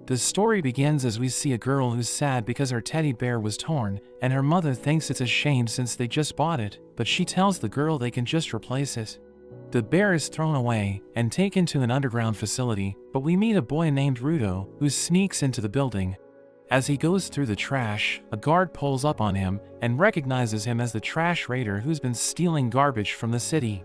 The story begins as we see a girl who's sad because her teddy bear was torn, and her mother thinks it's a shame since they just bought it, but she tells the girl they can just replace it. The bear is thrown away and taken to an underground facility, but we meet a boy named Rudo who sneaks into the building. As he goes through the trash, a guard pulls up on him and recognizes him as the trash raider who's been stealing garbage from the city.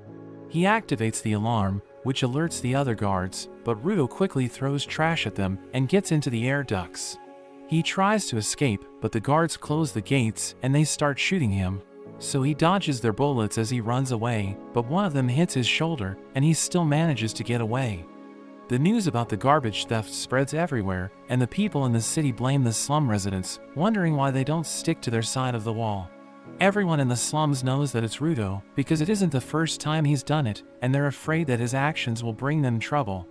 He activates the alarm, which alerts the other guards, but Rudo quickly throws trash at them and gets into the air ducts. He tries to escape, but the guards close the gates and they start shooting him. So he dodges their bullets as he runs away, but one of them hits his shoulder and he still manages to get away. The news about the garbage theft spreads everywhere, and the people in the city blame the slum residents, wondering why they don't stick to their side of the wall. Everyone in the slums knows that it's Rudo, because it isn't the first time he's done it, and they're afraid that his actions will bring them trouble.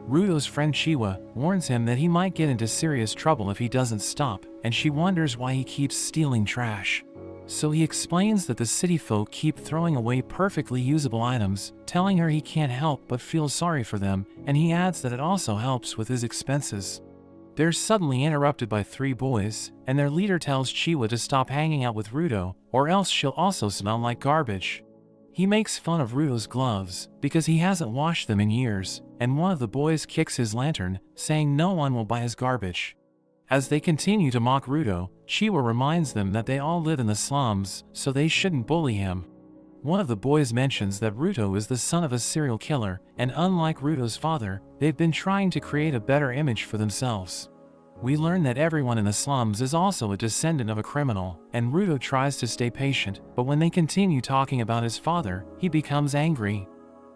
Rudo's friend Chiwa warns him that he might get into serious trouble if he doesn't stop, and she wonders why he keeps stealing trash. So he explains that the city folk keep throwing away perfectly usable items, telling her he can't help but feel sorry for them, and he adds that it also helps with his expenses. They're suddenly interrupted by three boys, and their leader tells Chiwa to stop hanging out with Rudo, or else she'll also smell like garbage. He makes fun of Rudo's gloves, because he hasn't washed them in years, and one of the boys kicks his lantern, saying no one will buy his garbage. As they continue to mock Rudo, Chiwa reminds them that they all live in the slums, so they shouldn't bully him. One of the boys mentions that Rudo is the son of a serial killer, and unlike Rudo's father, they've been trying to create a better image for themselves. We learn that everyone in the slums is also a descendant of a criminal, and Rudo tries to stay patient, but when they continue talking about his father, he becomes angry.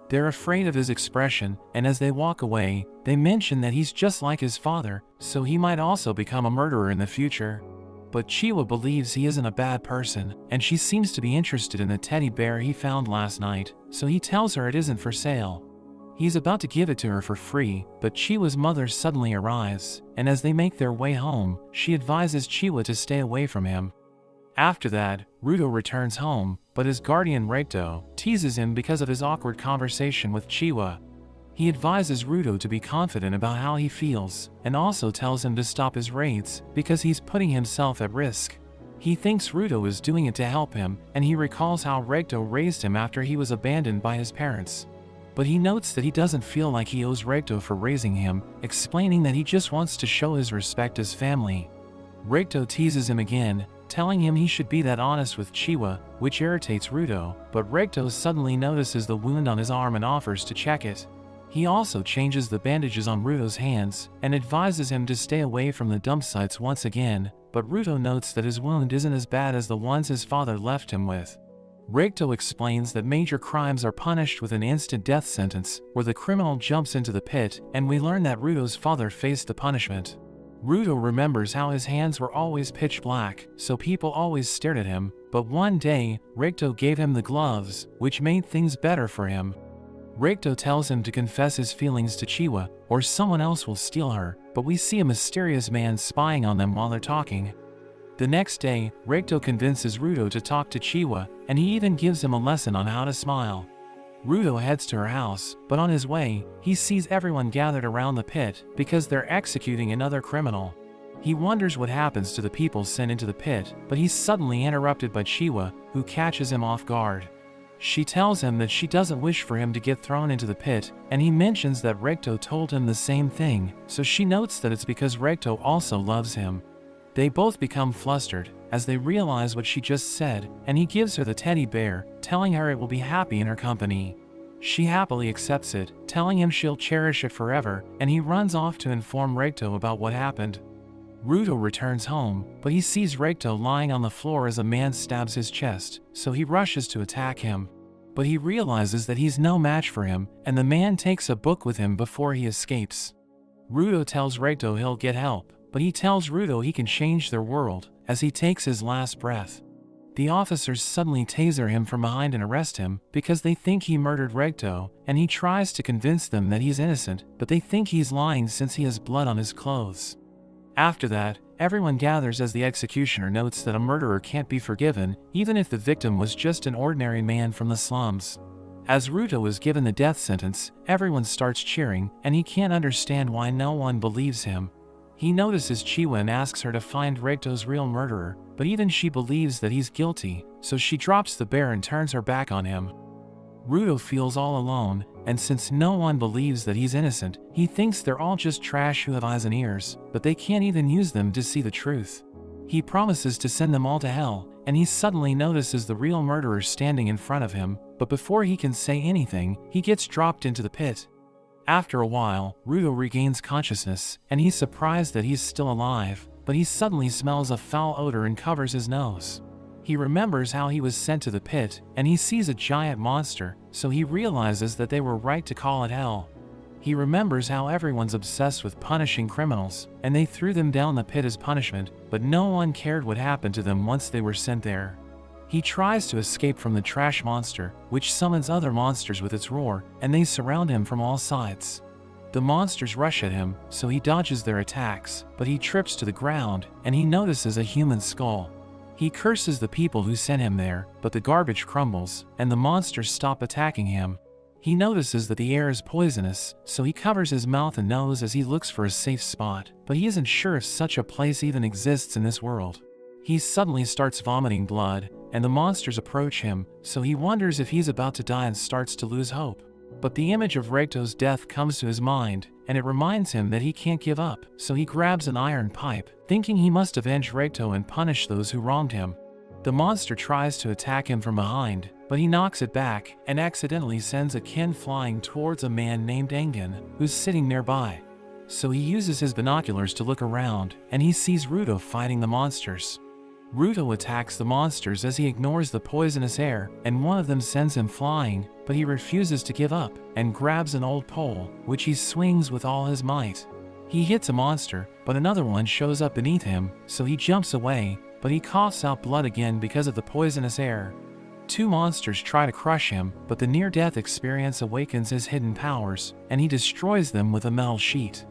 They're afraid of his expression, and as they walk away, they mention that he's just like his father, so he might also become a murderer in the future. But Chiwa believes he isn't a bad person, and she seems to be interested in the teddy bear he found last night, so he tells her it isn't for sale. He's about to give it to her for free, but Chiwa's mother suddenly arrives, and as they make their way home, she advises Chiwa to stay away from him. After that, Rudo returns home, but his guardian Recto teases him because of his awkward conversation with Chiwa. He advises Rudo to be confident about how he feels, and also tells him to stop his raids because he's putting himself at risk. He thinks Rudo is doing it to help him, and he recalls how Recto raised him after he was abandoned by his parents. But he notes that he doesn't feel like he owes Recto for raising him, explaining that he just wants to show his respect as family. Recto teases him again, telling him he should be that honest with Chiwa, which irritates Rudo, but Recto suddenly notices the wound on his arm and offers to check it. He also changes the bandages on Rudo's hands, and advises him to stay away from the dump sites once again, but Rudo notes that his wound isn't as bad as the ones his father left him with. Recto explains that major crimes are punished with an instant death sentence, where the criminal jumps into the pit, and we learn that Rudo's father faced the punishment. Rudo remembers how his hands were always pitch black, so people always stared at him, but one day, Recto gave him the gloves, which made things better for him. Recto tells him to confess his feelings to Chiwa, or someone else will steal her, but we see a mysterious man spying on them while they're talking. The next day, Recto convinces Rudo to talk to Chiwa, and he even gives him a lesson on how to smile. Rudo heads to her house, but on his way, he sees everyone gathered around the pit because they're executing another criminal. He wonders what happens to the people sent into the pit, but he's suddenly interrupted by Chiwa, who catches him off guard. She tells him that she doesn't wish for him to get thrown into the pit, and he mentions that Recto told him the same thing, so she notes that it's because Recto also loves him. They both become flustered as they realize what she just said, and he gives her the teddy bear, telling her it will be happy in her company. She happily accepts it, telling him she'll cherish it forever, and he runs off to inform Recto about what happened. Rudo returns home, but he sees Recto lying on the floor as a man stabs his chest, so he rushes to attack him. But he realizes that he's no match for him, and the man takes a book with him before he escapes. Rudo tells Recto he'll get help, but he tells Rudo he can change their world as he takes his last breath. The officers suddenly taser him from behind and arrest him because they think he murdered Recto, and he tries to convince them that he's innocent, but they think he's lying since he has blood on his clothes. After that, everyone gathers as the executioner notes that a murderer can't be forgiven, even if the victim was just an ordinary man from the slums. As Rudo is given the death sentence, everyone starts cheering, and he can't understand why no one believes him. He notices Chiwa and asks her to find Rekto's real murderer, but even she believes that he's guilty, so she drops the bear and turns her back on him. Ruto feels all alone, and since no one believes that he's innocent, he thinks they're all just trash who have eyes and ears, but they can't even use them to see the truth. He promises to send them all to hell, and he suddenly notices the real murderer standing in front of him, but before he can say anything, he gets dropped into the pit. After a while, Ruto regains consciousness, and he's surprised that he's still alive, but he suddenly smells a foul odor and covers his nose. He remembers how he was sent to the pit, and he sees a giant monster, so he realizes that they were right to call it hell. He remembers how everyone's obsessed with punishing criminals, and they threw them down the pit as punishment, but no one cared what happened to them once they were sent there. He tries to escape from the trash monster, which summons other monsters with its roar, and they surround him from all sides. The monsters rush at him, so he dodges their attacks, but he trips to the ground, and he notices a human skull. He curses the people who sent him there, but the garbage crumbles, and the monsters stop attacking him. He notices that the air is poisonous, so he covers his mouth and nose as he looks for a safe spot, but he isn't sure if such a place even exists in this world. He suddenly starts vomiting blood, and the monsters approach him, so he wonders if he's about to die and starts to lose hope. But the image of Rekto's death comes to his mind, and it reminds him that he can't give up, so he grabs an iron pipe, thinking he must avenge Rekto and punish those who wronged him. The monster tries to attack him from behind, but he knocks it back and accidentally sends a Ken flying towards a man named Engen, who's sitting nearby. So he uses his binoculars to look around, and he sees Ruto fighting the monsters. Ruto attacks the monsters as he ignores the poisonous air, and one of them sends him flying, but he refuses to give up, and grabs an old pole, which he swings with all his might. He hits a monster, but another one shows up beneath him, so he jumps away, but he coughs out blood again because of the poisonous air. Two monsters try to crush him, but the near-death experience awakens his hidden powers, and he destroys them with a metal sheet.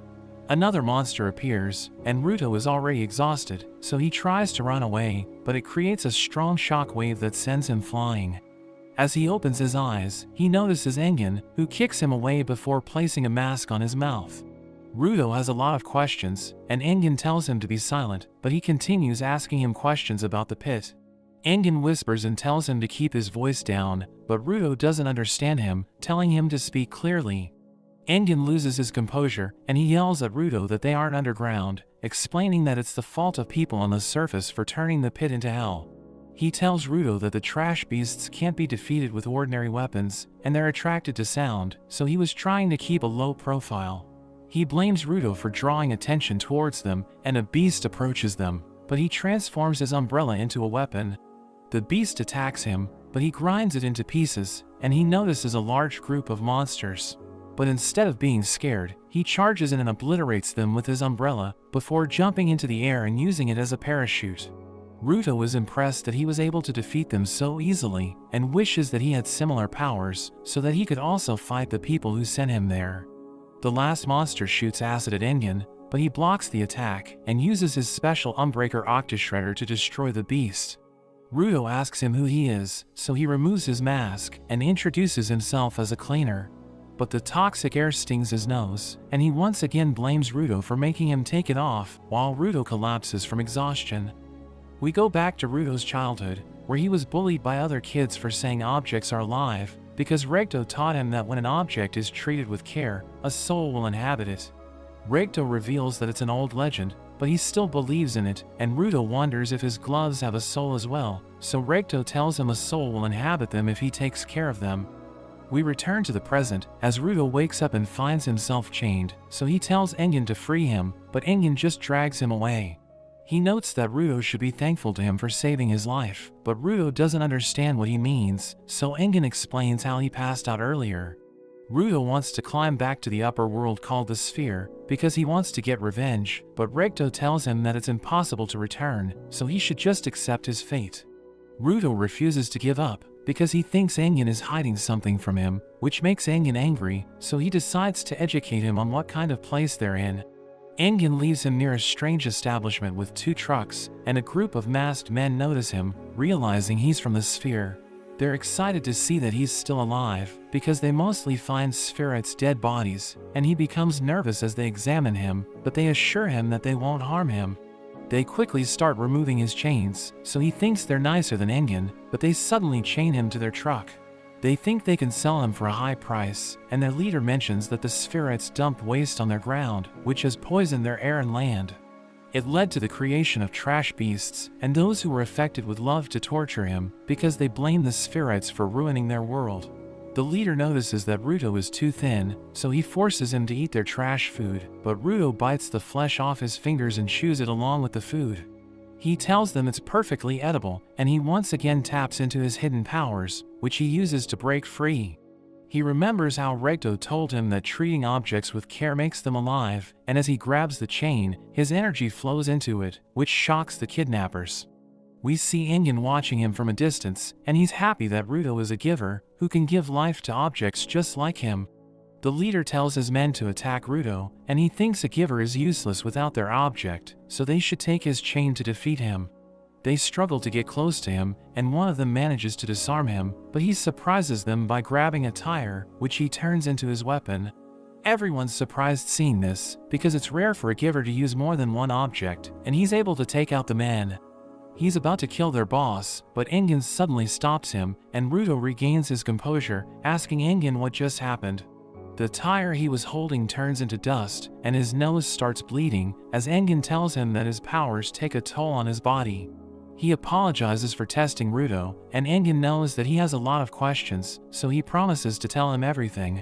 Another monster appears, and Ruto is already exhausted, so he tries to run away, but it creates a strong shock wave that sends him flying. As he opens his eyes, he notices Engen, who kicks him away before placing a mask on his mouth. Ruto has a lot of questions, and Engen tells him to be silent, but he continues asking him questions about the pit. Engen whispers and tells him to keep his voice down, but Ruto doesn't understand him, telling him to speak clearly. Engen loses his composure, and he yells at Ruto that they aren't underground, explaining that it's the fault of people on the surface for turning the pit into hell. He tells Ruto that the trash beasts can't be defeated with ordinary weapons, and they're attracted to sound, so he was trying to keep a low profile. He blames Ruto for drawing attention towards them, and a beast approaches them, but he transforms his umbrella into a weapon. The beast attacks him, but he grinds it into pieces, and he notices a large group of monsters. But instead of being scared, he charges in and obliterates them with his umbrella, before jumping into the air and using it as a parachute. Ruto was impressed that he was able to defeat them so easily, and wishes that he had similar powers, so that he could also fight the people who sent him there. The last monster shoots acid at Engen, but he blocks the attack, and uses his special Umbreaker Octashredder to destroy the beast. Ruto asks him who he is, so he removes his mask, and introduces himself as a cleaner. But the toxic air stings his nose, and he once again blames Ruto for making him take it off, while Ruto collapses from exhaustion. We go back to Ruto's childhood, where he was bullied by other kids for saying objects are alive, because Rekto taught him that when an object is treated with care, a soul will inhabit it. Rekto reveals that it's an old legend, but he still believes in it, and Ruto wonders if his gloves have a soul as well, so Rekto tells him a soul will inhabit them if he takes care of them. We return to the present, as Ruto wakes up and finds himself chained, so he tells Engen to free him, but Engen just drags him away. He notes that Ruto should be thankful to him for saving his life, but Ruto doesn't understand what he means, so Engen explains how he passed out earlier. Ruto wants to climb back to the upper world called the Sphere, because he wants to get revenge, but Rekto tells him that it's impossible to return, so he should just accept his fate. Ruto refuses to give up, because he thinks Engen is hiding something from him, which makes Engen angry, so he decides to educate him on what kind of place they're in. Engen leaves him near a strange establishment with two trucks, and a group of masked men notice him, realizing he's from the Sphere. They're excited to see that he's still alive, because they mostly find Spheret's dead bodies, and he becomes nervous as they examine him, but they assure him that they won't harm him. They quickly start removing his chains, so he thinks they're nicer than Engin, but they suddenly chain him to their truck. They think they can sell him for a high price, and their leader mentions that the Spherets dumped waste on their ground, which has poisoned their air and land. It led to the creation of trash beasts, and those who were affected would love to torture him, because they blame the Spherets for ruining their world. The leader notices that Ruto is too thin, so he forces him to eat their trash food, but Ruto bites the flesh off his fingers and chews it along with the food. He tells them it's perfectly edible, and he once again taps into his hidden powers, which he uses to break free. He remembers how Regdo told him that treating objects with care makes them alive, and as he grabs the chain, his energy flows into it, which shocks the kidnappers. We see Engin watching him from a distance, and he's happy that Ruto is a giver, who can give life to objects just like him. The leader tells his men to attack Ruto, and he thinks a giver is useless without their object, so they should take his chain to defeat him. They struggle to get close to him, and one of them manages to disarm him, but he surprises them by grabbing a tire, which he turns into his weapon. Everyone's surprised seeing this, because it's rare for a giver to use more than one object, and he's able to take out the man. He's about to kill their boss, but Engin suddenly stops him, and Ruto regains his composure, asking Engin what just happened. The tire he was holding turns into dust, and his nose starts bleeding, as Engin tells him that his powers take a toll on his body. He apologizes for testing Ruto, and Engin knows that he has a lot of questions, so he promises to tell him everything.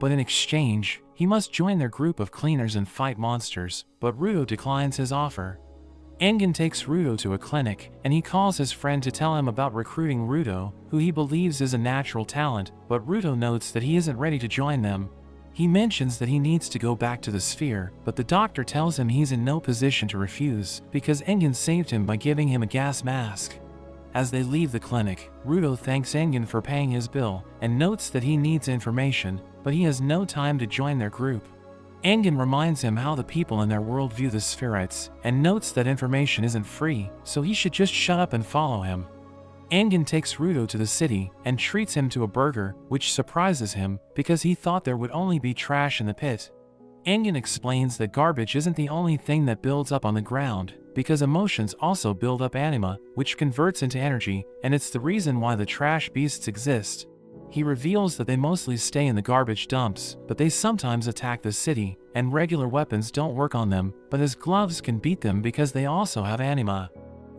But in exchange, he must join their group of cleaners and fight monsters, but Ruto declines his offer. Engin takes Ruto to a clinic, and he calls his friend to tell him about recruiting Ruto, who he believes is a natural talent, but Ruto notes that he isn't ready to join them. He mentions that he needs to go back to the sphere, but the doctor tells him he's in no position to refuse, because Engin saved him by giving him a gas mask. As they leave the clinic, Ruto thanks Engin for paying his bill, and notes that he needs information, but he has no time to join their group. Engin reminds him how the people in their world view the Spherets, and notes that information isn't free, so he should just shut up and follow him. Engin takes Ruto to the city, and treats him to a burger, which surprises him, because he thought there would only be trash in the pit. Engin explains that garbage isn't the only thing that builds up on the ground, because emotions also build up anima, which converts into energy, and it's the reason why the trash beasts exist. He reveals that they mostly stay in the garbage dumps, but they sometimes attack the city, and regular weapons don't work on them, but his gloves can beat them because they also have anima.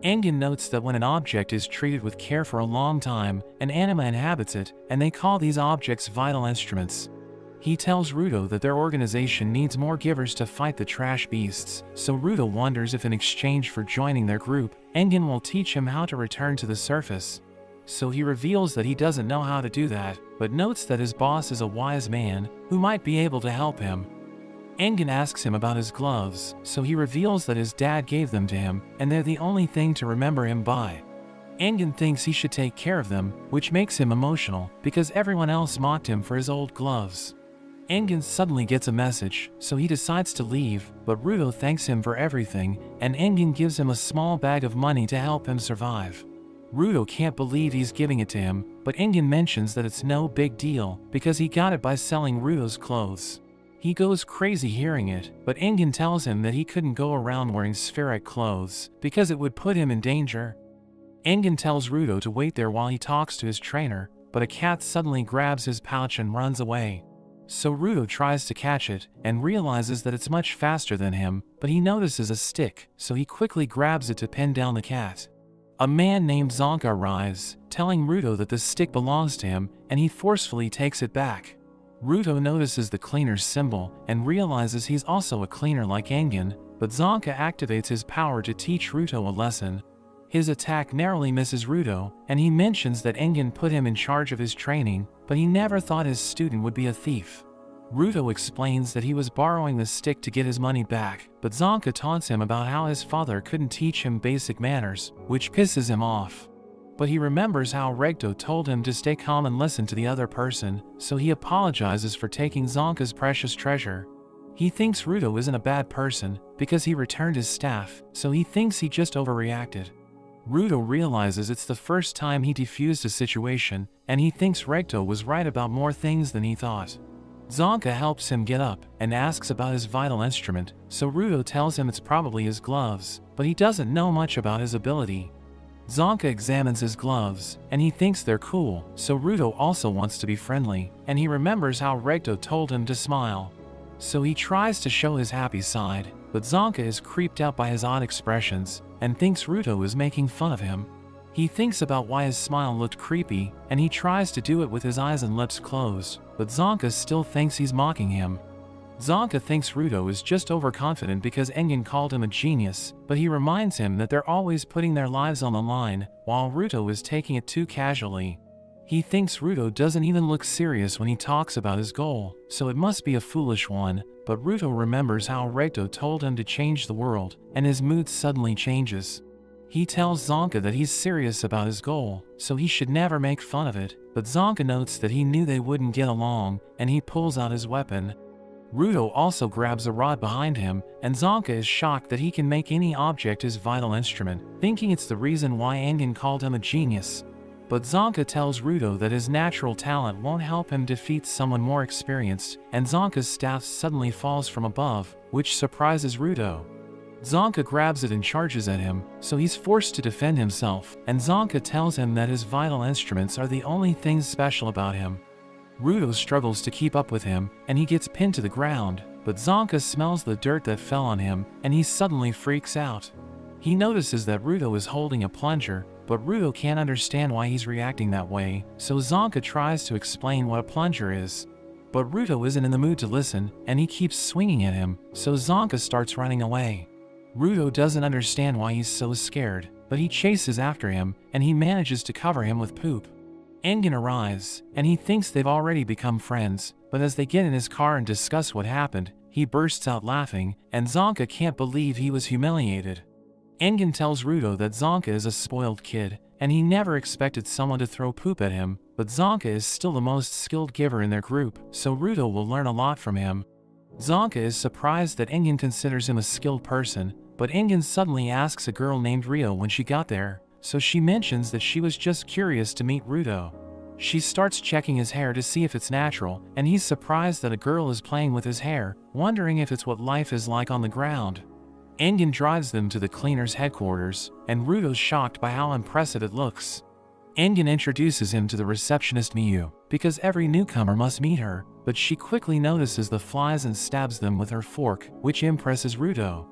Engin notes that when an object is treated with care for a long time, an anima inhabits it, and they call these objects vital instruments. He tells Ruto that their organization needs more givers to fight the trash beasts, so Ruto wonders if in exchange for joining their group, Engin will teach him how to return to the surface. So he reveals that he doesn't know how to do that, but notes that his boss is a wise man, who might be able to help him. Engin asks him about his gloves, so he reveals that his dad gave them to him, and they're the only thing to remember him by. Engin thinks he should take care of them, which makes him emotional, because everyone else mocked him for his old gloves. Engin suddenly gets a message, so he decides to leave, but Ruto thanks him for everything, and Engin gives him a small bag of money to help him survive. Ruto can't believe he's giving it to him, but Engin mentions that it's no big deal, because he got it by selling Ruto's clothes. He goes crazy hearing it, but Engin tells him that he couldn't go around wearing Spheric clothes, because it would put him in danger. Engin tells Ruto to wait there while he talks to his trainer, but a cat suddenly grabs his pouch and runs away. So Ruto tries to catch it, and realizes that it's much faster than him, but he notices a stick, so he quickly grabs it to pin down the cat. A man named Zonka arrives, telling Ruto that the stick belongs to him, and he forcefully takes it back. Ruto notices the cleaner's symbol, and realizes he's also a cleaner like Engin, but Zonka activates his power to teach Ruto a lesson. His attack narrowly misses Ruto, and he mentions that Engin put him in charge of his training, but he never thought his student would be a thief. Ruto explains that he was borrowing the stick to get his money back, but Zonka taunts him about how his father couldn't teach him basic manners, which pisses him off. But he remembers how Regdo told him to stay calm and listen to the other person, so he apologizes for taking Zonka's precious treasure. He thinks Ruto isn't a bad person, because he returned his staff, so he thinks he just overreacted. Ruto realizes it's the first time he defused a situation, and he thinks Recto was right about more things than he thought. Zonka helps him get up and asks about his vital instrument, so Ruto tells him it's probably his gloves, but he doesn't know much about his ability. Zonka examines his gloves, and he thinks they're cool, so Ruto also wants to be friendly, and he remembers how Recto told him to smile. So he tries to show his happy side, but Zonka is creeped out by his odd expressions, and thinks Ruto is making fun of him. He thinks about why his smile looked creepy, and he tries to do it with his eyes and lips closed, but Zonka still thinks he's mocking him. Zonka thinks Ruto is just overconfident because Engen called him a genius, but he reminds him that they're always putting their lives on the line, while Ruto is taking it too casually. He thinks Ruto doesn't even look serious when he talks about his goal, so it must be a foolish one, but Ruto remembers how Recto told him to change the world, and his mood suddenly changes. He tells Zonka that he's serious about his goal, so he should never make fun of it, but Zonka notes that he knew they wouldn't get along, and he pulls out his weapon. Ruto also grabs a rod behind him, and Zonka is shocked that he can make any object his vital instrument, thinking it's the reason why Engen called him a genius. But Zonka tells Ruto that his natural talent won't help him defeat someone more experienced, and Zonka's staff suddenly falls from above, which surprises Ruto. Zonka grabs it and charges at him, so he's forced to defend himself, and Zonka tells him that his vital instruments are the only things special about him. Ruto struggles to keep up with him, and he gets pinned to the ground, but Zonka smells the dirt that fell on him, and he suddenly freaks out. He notices that Ruto is holding a plunger, but Ruto can't understand why he's reacting that way, so Zonka tries to explain what a plunger is. But Ruto isn't in the mood to listen, and he keeps swinging at him, so Zonka starts running away. Ruto doesn't understand why he's so scared, but he chases after him, and he manages to cover him with poop. Engen arrives, and he thinks they've already become friends, but as they get in his car and discuss what happened, he bursts out laughing, and Zonka can't believe he was humiliated. Engen tells Ruto that Zonka is a spoiled kid, and he never expected someone to throw poop at him, but Zonka is still the most skilled giver in their group, so Ruto will learn a lot from him. Zonka is surprised that Engen considers him a skilled person, but Engen suddenly asks a girl named Rio when she got there, so she mentions that she was just curious to meet Ruto. She starts checking his hair to see if it's natural, and he's surprised that a girl is playing with his hair, wondering if it's what life is like on the ground. Engen drives them to the cleaner's headquarters, and Ruto's shocked by how impressive it looks. Engen introduces him to the receptionist Miyu, because every newcomer must meet her, but she quickly notices the flies and stabs them with her fork, which impresses Ruto.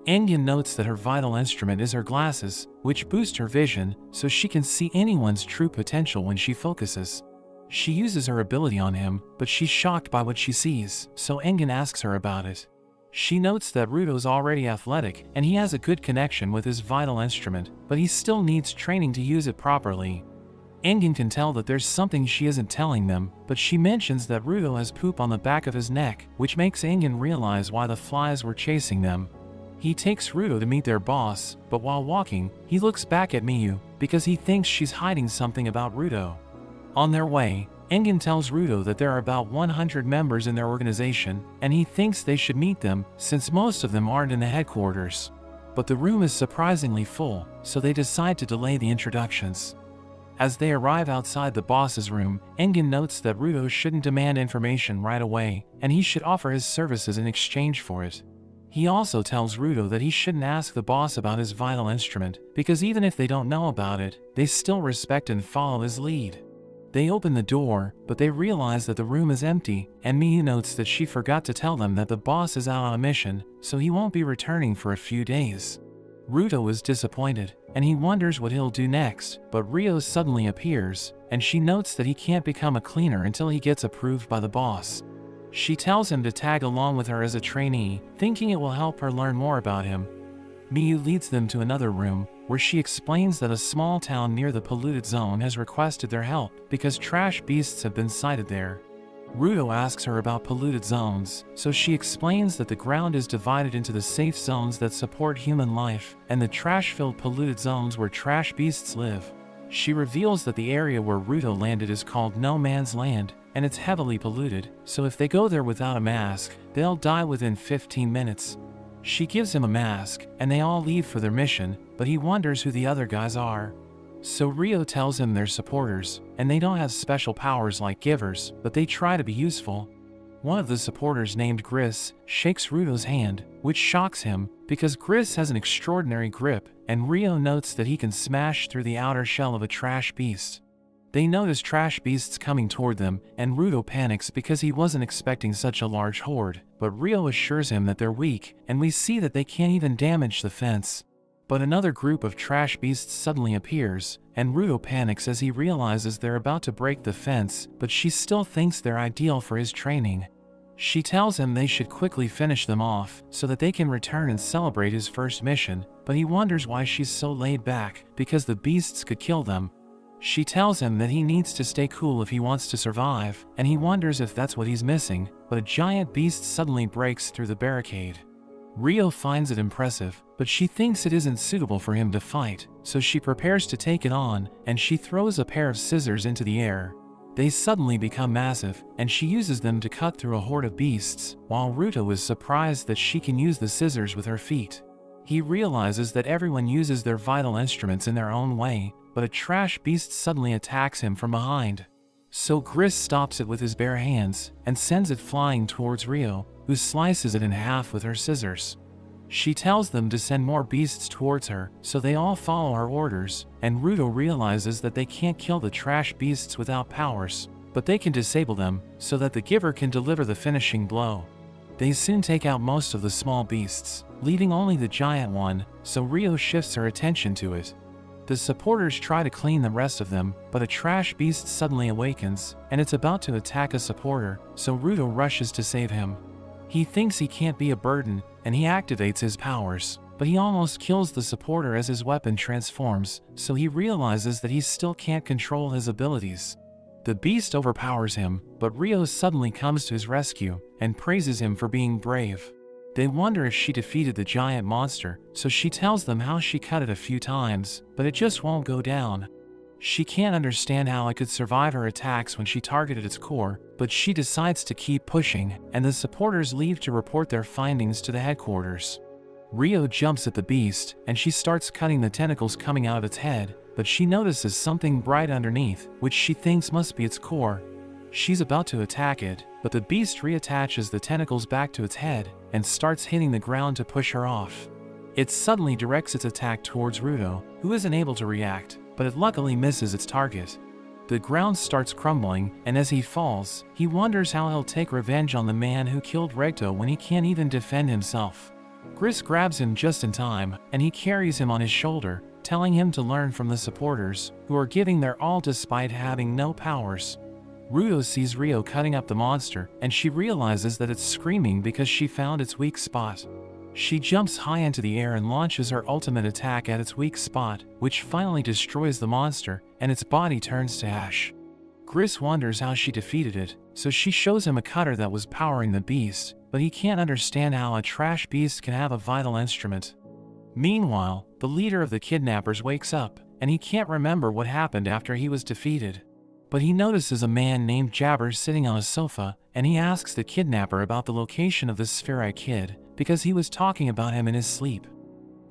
Engen notes that her vital instrument is her glasses, which boost her vision, so she can see anyone's true potential when she focuses. She uses her ability on him, but she's shocked by what she sees, so Engen asks her about it. She notes that Ruto's already athletic, and he has a good connection with his vital instrument, but he still needs training to use it properly. Engen can tell that there's something she isn't telling them, but she mentions that Ruto has poop on the back of his neck, which makes Engen realize why the flies were chasing them. He takes Ruto to meet their boss, but while walking, he looks back at Miyu, because he thinks she's hiding something about Ruto. On their way, Engen tells Ruto that there are about 100 members in their organization, and he thinks they should meet them, since most of them aren't in the headquarters. But the room is surprisingly full, so they decide to delay the introductions. As they arrive outside the boss's room, Engen notes that Ruto shouldn't demand information right away, and he should offer his services in exchange for it. He also tells Ruto that he shouldn't ask the boss about his vital instrument, because even if they don't know about it, they still respect and follow his lead. They open the door, but they realize that the room is empty, and Miyu notes that she forgot to tell them that the boss is out on a mission, so he won't be returning for a few days. Ruto is disappointed, and he wonders what he'll do next, but Rio suddenly appears, and she notes that he can't become a cleaner until he gets approved by the boss. She tells him to tag along with her as a trainee, thinking it will help her learn more about him. Miyu leads them to another room, where she explains that a small town near the polluted zone has requested their help because trash beasts have been sighted there. Ruto asks her about polluted zones, so she explains that the ground is divided into the safe zones that support human life, and the trash-filled polluted zones where trash beasts live. She reveals that the area where Ruto landed is called No Man's Land, and it's heavily polluted, so if they go there without a mask, they'll die within 15 minutes. She gives him a mask, and they all leave for their mission, but he wonders who the other guys are. So Rio tells him they're supporters, and they don't have special powers like givers, but they try to be useful. One of the supporters named Gris shakes Ruto's hand, which shocks him, because Gris has an extraordinary grip, and Rio notes that he can smash through the outer shell of a trash beast. They notice trash beasts coming toward them, and Ruto panics because he wasn't expecting such a large horde, but Rio assures him that they're weak, and we see that they can't even damage the fence. But another group of trash beasts suddenly appears, and Ruto panics as he realizes they're about to break the fence, but she still thinks they're ideal for his training. She tells him they should quickly finish them off, so that they can return and celebrate his first mission, but he wonders why she's so laid back, because the beasts could kill them. She tells him that he needs to stay cool if he wants to survive, and he wonders if that's what he's missing, but a giant beast suddenly breaks through the barricade. Rio finds it impressive, but she thinks it isn't suitable for him to fight, so she prepares to take it on, and she throws a pair of scissors into the air. They suddenly become massive, and she uses them to cut through a horde of beasts, while Ruto is surprised that she can use the scissors with her feet. He realizes that everyone uses their vital instruments in their own way, but a trash beast suddenly attacks him from behind. So Gris stops it with his bare hands, and sends it flying towards Rio, who slices it in half with her scissors. She tells them to send more beasts towards her, so they all follow her orders, and Ruto realizes that they can't kill the trash beasts without powers, but they can disable them, so that the giver can deliver the finishing blow. They soon take out most of the small beasts, leaving only the giant one, so Rio shifts her attention to it. The supporters try to clean the rest of them, but a trash beast suddenly awakens, and it's about to attack a supporter, so Ruto rushes to save him. He thinks he can't be a burden, and he activates his powers, but he almost kills the supporter as his weapon transforms, so he realizes that he still can't control his abilities. The beast overpowers him, but Rio suddenly comes to his rescue, and praises him for being brave. They wonder if she defeated the giant monster, so she tells them how she cut it a few times, but it just won't go down. She can't understand how it could survive her attacks when she targeted its core, but she decides to keep pushing, and the supporters leave to report their findings to the headquarters. Rio jumps at the beast, and she starts cutting the tentacles coming out of its head, but she notices something bright underneath, which she thinks must be its core. She's about to attack it, but the beast reattaches the tentacles back to its head, and starts hitting the ground to push her off. It suddenly directs its attack towards Ruto, who isn't able to react, but it luckily misses its target. The ground starts crumbling, and as he falls, he wonders how he'll take revenge on the man who killed Recto when he can't even defend himself. Gris grabs him just in time, and he carries him on his shoulder, telling him to learn from the supporters, who are giving their all despite having no powers. Ruto sees Rio cutting up the monster, and she realizes that it's screaming because she found its weak spot. She jumps high into the air and launches her ultimate attack at its weak spot, which finally destroys the monster, and its body turns to ash. Gris wonders how she defeated it, so she shows him a cutter that was powering the beast, but he can't understand how a trash beast can have a vital instrument. Meanwhile, the leader of the kidnappers wakes up, and he can't remember what happened after he was defeated. But he notices a man named Jabber sitting on a sofa, and he asks the kidnapper about the location of the Spherite kid, because he was talking about him in his sleep.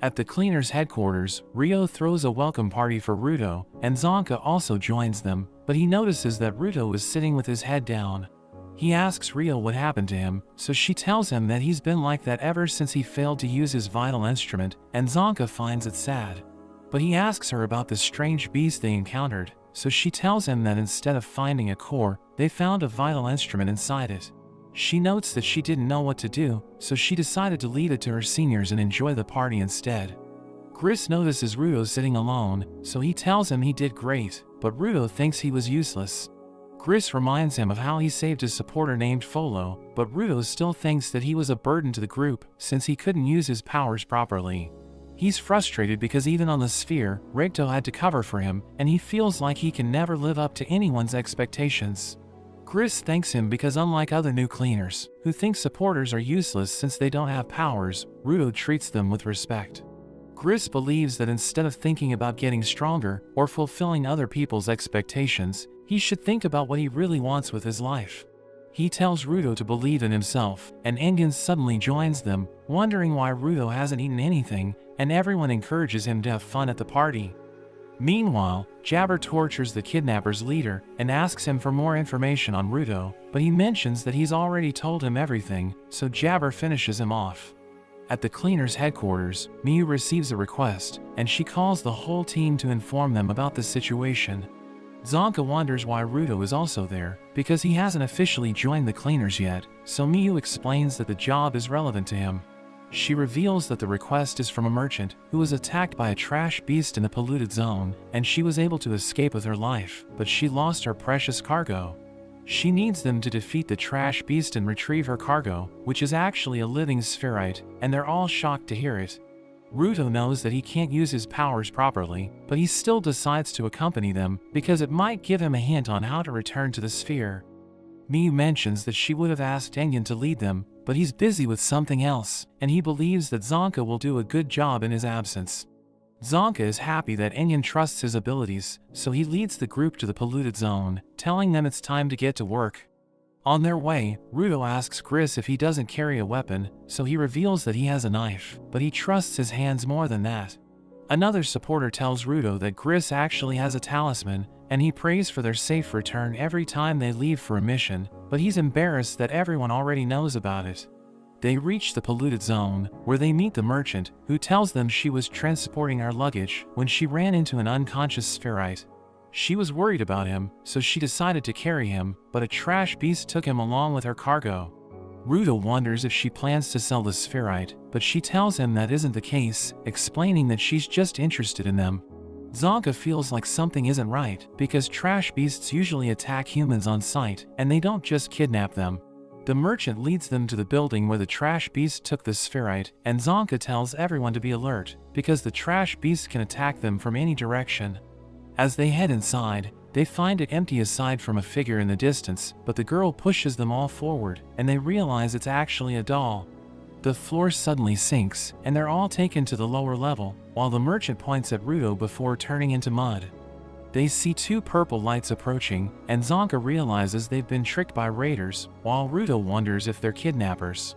At the cleaners' headquarters, Rio throws a welcome party for Ruto, and Zonka also joins them, but he notices that Ruto is sitting with his head down. He asks Rio what happened to him, so she tells him that he's been like that ever since he failed to use his vital instrument, and Zonka finds it sad. But he asks her about the strange beast they encountered, so she tells him that instead of finding a core, they found a vital instrument inside it. She notes that she didn't know what to do, so she decided to leave it to her seniors and enjoy the party instead. Gris notices Ruto sitting alone, so he tells him he did great, but Ruto thinks he was useless. Gris reminds him of how he saved a supporter named Folo, but Ruto still thinks that he was a burden to the group since he couldn't use his powers properly. He's frustrated because even on the sphere, Recto had to cover for him, and he feels like he can never live up to anyone's expectations. Gris thanks him because unlike other new cleaners, who think supporters are useless since they don't have powers, Ruto treats them with respect. Gris believes that instead of thinking about getting stronger or fulfilling other people's expectations, he should think about what he really wants with his life. He tells Ruto to believe in himself, and Engen suddenly joins them, wondering why Ruto hasn't eaten anything, and everyone encourages him to have fun at the party. Meanwhile, Jabber tortures the kidnapper's leader and asks him for more information on Ruto, but he mentions that he's already told him everything, so Jabber finishes him off. At the cleaner's headquarters, Miyu receives a request, and she calls the whole team to inform them about the situation. Zonka wonders why Ruto is also there, because he hasn't officially joined the cleaners yet, so Miyu explains that the job is relevant to him. She reveals that the request is from a merchant who was attacked by a trash beast in the polluted zone, and she was able to escape with her life, but she lost her precious cargo. She needs them to defeat the trash beast and retrieve her cargo, which is actually a living spherite, and they're all shocked to hear it. Ruto knows that he can't use his powers properly, but he still decides to accompany them because it might give him a hint on how to return to the sphere. Miyu mentions that she would have asked Engen to lead them, but he's busy with something else, and he believes that Zonka will do a good job in his absence. Zonka is happy that Engen trusts his abilities, so he leads the group to the polluted zone, telling them it's time to get to work. On their way, Ruto asks Gris if he doesn't carry a weapon, so he reveals that he has a knife, but he trusts his hands more than that. Another supporter tells Ruto that Gris actually has a talisman, and he prays for their safe return every time they leave for a mission, but he's embarrassed that everyone already knows about it. They reach the polluted zone, where they meet the merchant, who tells them she was transporting our luggage when she ran into an unconscious spherite. She was worried about him, so she decided to carry him, but a trash beast took him along with her cargo. Ruto wonders if she plans to sell the spherite, but she tells him that isn't the case, explaining that she's just interested in them. Zonka feels like something isn't right, because trash beasts usually attack humans on sight, and they don't just kidnap them. The merchant leads them to the building where the trash beast took the spherite, and Zonka tells everyone to be alert, because the trash beast can attack them from any direction. As they head inside, they find it empty aside from a figure in the distance, but the girl pushes them all forward, and they realize it's actually a doll. The floor suddenly sinks, and they're all taken to the lower level, while the merchant points at Ruto before turning into mud. They see two purple lights approaching, and Zonka realizes they've been tricked by raiders, while Ruto wonders if they're kidnappers.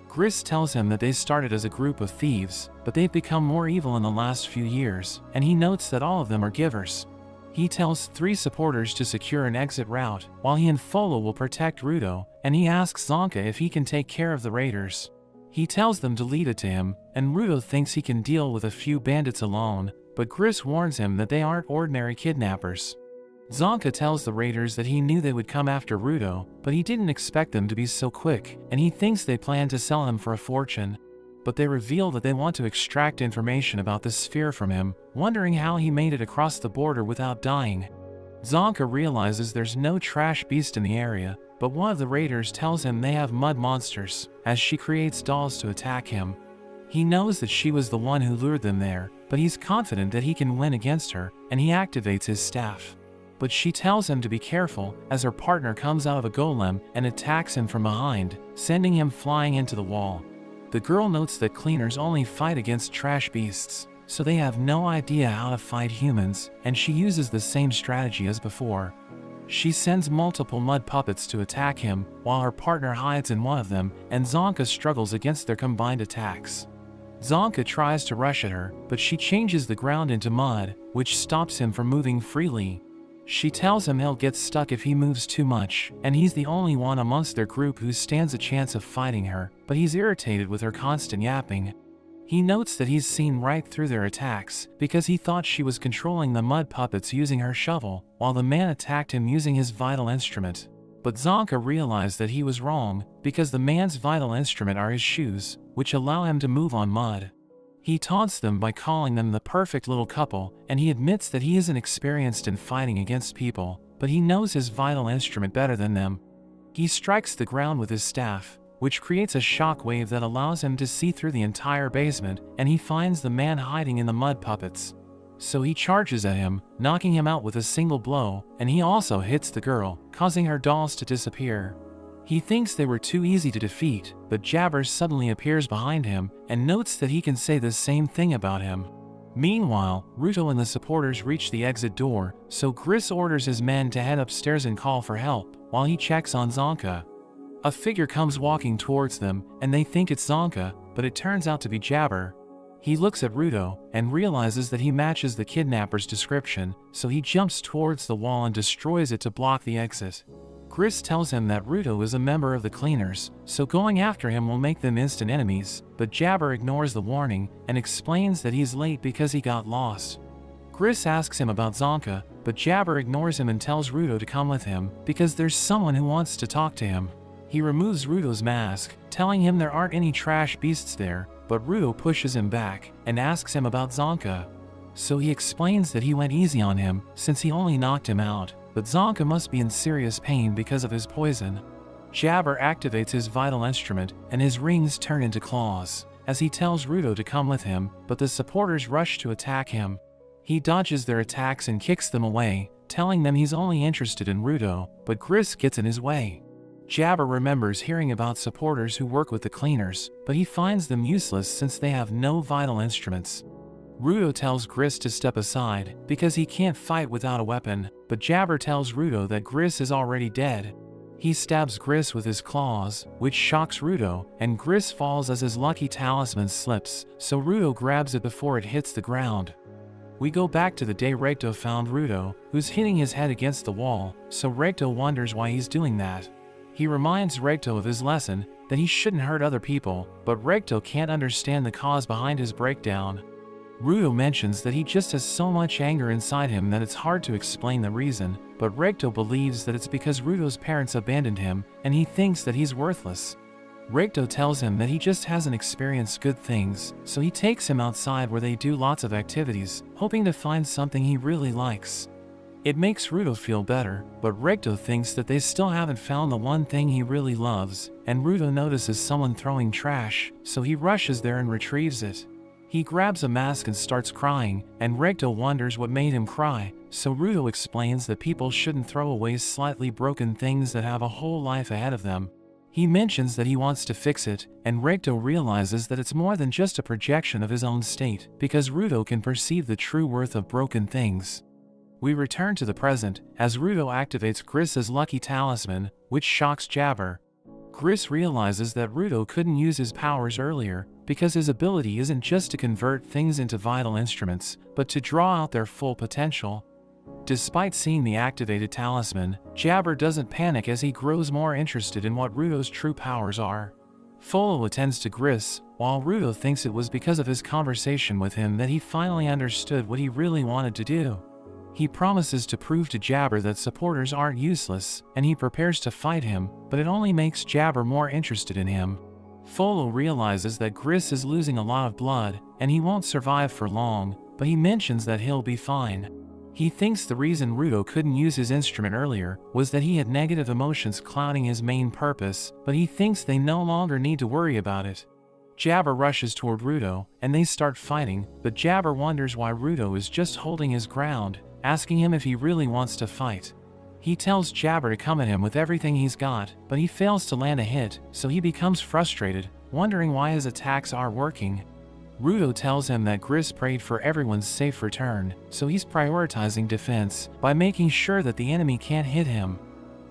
Gris tells him that they started as a group of thieves, but they've become more evil in the last few years, and he notes that all of them are givers. He tells 3 supporters to secure an exit route, while he and Folo will protect Ruto, and he asks Zonka if he can take care of the raiders. He tells them to lead it to him, and Ruto thinks he can deal with a few bandits alone, but Gris warns him that they aren't ordinary kidnappers. Zonka tells the raiders that he knew they would come after Ruto, but he didn't expect them to be so quick, and he thinks they plan to sell him for a fortune. But they reveal that they want to extract information about the sphere from him, wondering how he made it across the border without dying. Zonka realizes there's no trash beast in the area, but one of the raiders tells him they have mud monsters, as she creates dolls to attack him. He knows that she was the one who lured them there, but he's confident that he can win against her, and he activates his staff. But she tells him to be careful, as her partner comes out of a golem and attacks him from behind, sending him flying into the wall. The girl notes that cleaners only fight against trash beasts, so they have no idea how to fight humans, and she uses the same strategy as before. She sends multiple mud puppets to attack him, while her partner hides in one of them, and Zonka struggles against their combined attacks. Zonka tries to rush at her, but she changes the ground into mud, which stops him from moving freely. She tells him he'll get stuck if he moves too much, and he's the only one amongst their group who stands a chance of fighting her, but he's irritated with her constant yapping. He notes that he's seen right through their attacks, because he thought she was controlling the mud puppets using her shovel, while the man attacked him using his vital instrument. But Zonka realized that he was wrong, because the man's vital instrument are his shoes, which allow him to move on mud. He taunts them by calling them the perfect little couple, and he admits that he isn't experienced in fighting against people, but he knows his vital instrument better than them. He strikes the ground with his staff, which creates a shock wave that allows him to see through the entire basement, and he finds the man hiding in the mud puppets. So he charges at him, knocking him out with a single blow, and he also hits the girl, causing her dolls to disappear. He thinks they were too easy to defeat, but Jabber suddenly appears behind him and notes that he can say the same thing about him. Meanwhile, Ruto and the supporters reach the exit door, so Gris orders his men to head upstairs and call for help, while he checks on Zonka. A figure comes walking towards them, and they think it's Zonka, but it turns out to be Jabber. He looks at Rudo, and realizes that he matches the kidnapper's description, so he jumps towards the wall and destroys it to block the exit. Gris tells him that Rudo is a member of the cleaners, so going after him will make them instant enemies, but Jabber ignores the warning, and explains that he's late because he got lost. Gris asks him about Zonka, but Jabber ignores him and tells Rudo to come with him, because there's someone who wants to talk to him. He removes Rudo's mask, telling him there aren't any trash beasts there, but Rudo pushes him back, and asks him about Zonka. So he explains that he went easy on him, since he only knocked him out, but Zonka must be in serious pain because of his poison. Jabber activates his vital instrument, and his rings turn into claws, as he tells Rudo to come with him, but the supporters rush to attack him. He dodges their attacks and kicks them away, telling them he's only interested in Rudo, but Gris gets in his way. Jabber remembers hearing about supporters who work with the cleaners, but he finds them useless since they have no vital instruments. Rudo tells Gris to step aside, because he can't fight without a weapon, but Jabber tells Rudo that Gris is already dead. He stabs Gris with his claws, which shocks Rudo, and Gris falls as his lucky talisman slips, so Rudo grabs it before it hits the ground. We go back to the day Recto found Rudo, who's hitting his head against the wall, so Recto wonders why he's doing that. He reminds Recto of his lesson, that he shouldn't hurt other people, but Recto can't understand the cause behind his breakdown. Rudo mentions that he just has so much anger inside him that it's hard to explain the reason, but Recto believes that it's because Rudo's parents abandoned him, and he thinks that he's worthless. Recto tells him that he just hasn't experienced good things, so he takes him outside where they do lots of activities, hoping to find something he really likes. It makes Rudo feel better, but Recto thinks that they still haven't found the one thing he really loves, and Rudo notices someone throwing trash, so he rushes there and retrieves it. He grabs a mask and starts crying, and Recto wonders what made him cry, so Rudo explains that people shouldn't throw away slightly broken things that have a whole life ahead of them. He mentions that he wants to fix it, and Recto realizes that it's more than just a projection of his own state, because Rudo can perceive the true worth of broken things. We return to the present, as Rudo activates Gris's lucky talisman, which shocks Jabber. Gris realizes that Rudo couldn't use his powers earlier, because his ability isn't just to convert things into vital instruments, but to draw out their full potential. Despite seeing the activated talisman, Jabber doesn't panic as he grows more interested in what Rudo's true powers are. Folo attends to Gris, while Rudo thinks it was because of his conversation with him that he finally understood what he really wanted to do. He promises to prove to Jabber that supporters aren't useless, and he prepares to fight him, but it only makes Jabber more interested in him. Folo realizes that Gris is losing a lot of blood, and he won't survive for long, but he mentions that he'll be fine. He thinks the reason Rudo couldn't use his instrument earlier was that he had negative emotions clouding his main purpose, but he thinks they no longer need to worry about it. Jabber rushes toward Rudo, and they start fighting, but Jabber wonders why Rudo is just holding his ground, asking him if he really wants to fight. He tells Jabber to come at him with everything he's got, but he fails to land a hit, so he becomes frustrated, wondering why his attacks aren't working. Rudo tells him that Gris prayed for everyone's safe return, so he's prioritizing defense by making sure that the enemy can't hit him.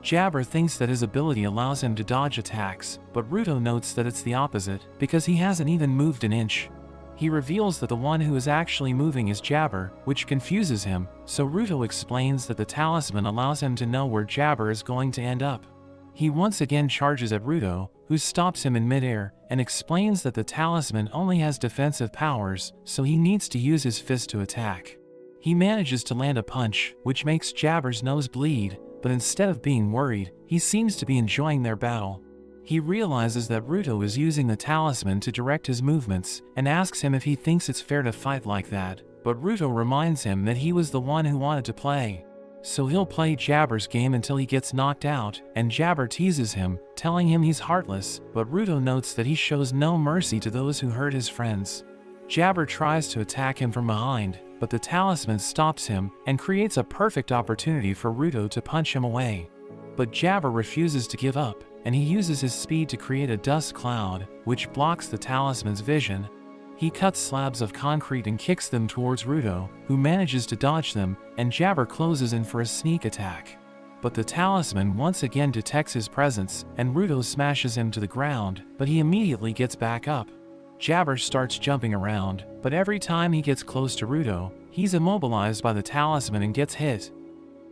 Jabber thinks that his ability allows him to dodge attacks, but Rudo notes that it's the opposite, because he hasn't even moved an inch. He reveals that the one who is actually moving is Jabber, which confuses him, so Rudo explains that the talisman allows him to know where Jabber is going to end up. He once again charges at Rudo, who stops him in midair, and explains that the talisman only has defensive powers, so he needs to use his fist to attack. He manages to land a punch, which makes Jabber's nose bleed, but instead of being worried, he seems to be enjoying their battle. He realizes that Rudo is using the talisman to direct his movements, and asks him if he thinks it's fair to fight like that, but Rudo reminds him that he was the one who wanted to play. So he'll play Jabber's game until he gets knocked out, and Jabber teases him, telling him he's heartless, but Rudo notes that he shows no mercy to those who hurt his friends. Jabber tries to attack him from behind, but the talisman stops him, and creates a perfect opportunity for Rudo to punch him away. But Jabber refuses to give up, and he uses his speed to create a dust cloud, which blocks the talisman's vision. He cuts slabs of concrete and kicks them towards Rudo, who manages to dodge them, and Jabber closes in for a sneak attack. But the talisman once again detects his presence, and Ruto smashes him to the ground, but he immediately gets back up. Jabber starts jumping around, but every time he gets close to Ruto, he's immobilized by the talisman and gets hit.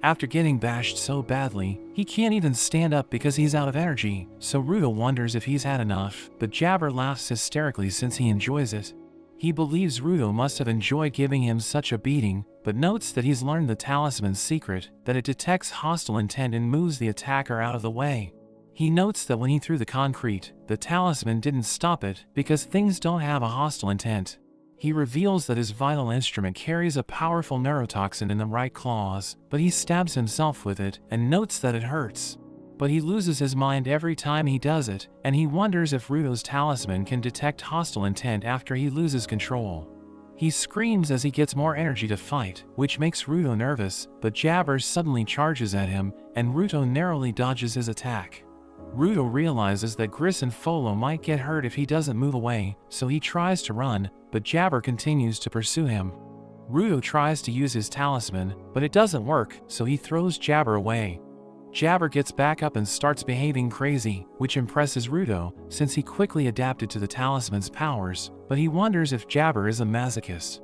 After getting bashed so badly, he can't even stand up because he's out of energy, so Ruto wonders if he's had enough, but Jabber laughs hysterically since he enjoys it. He believes Ruto must have enjoyed giving him such a beating, but notes that he's learned the talisman's secret, that it detects hostile intent and moves the attacker out of the way. He notes that when he threw the concrete, the talisman didn't stop it because things don't have a hostile intent. He reveals that his vital instrument carries a powerful neurotoxin in the right claws, but he stabs himself with it and notes that it hurts. But he loses his mind every time he does it, and he wonders if Ruto's talisman can detect hostile intent after he loses control. He screams as he gets more energy to fight, which makes Ruto nervous, but Jabber suddenly charges at him, and Ruto narrowly dodges his attack. Ruto realizes that Gris and Folo might get hurt if he doesn't move away, so he tries to run, but Jabber continues to pursue him. Ruto tries to use his talisman, but it doesn't work, so he throws Jabber away. Jabber gets back up and starts behaving crazy, which impresses Ruto, since he quickly adapted to the talisman's powers, but he wonders if Jabber is a masochist.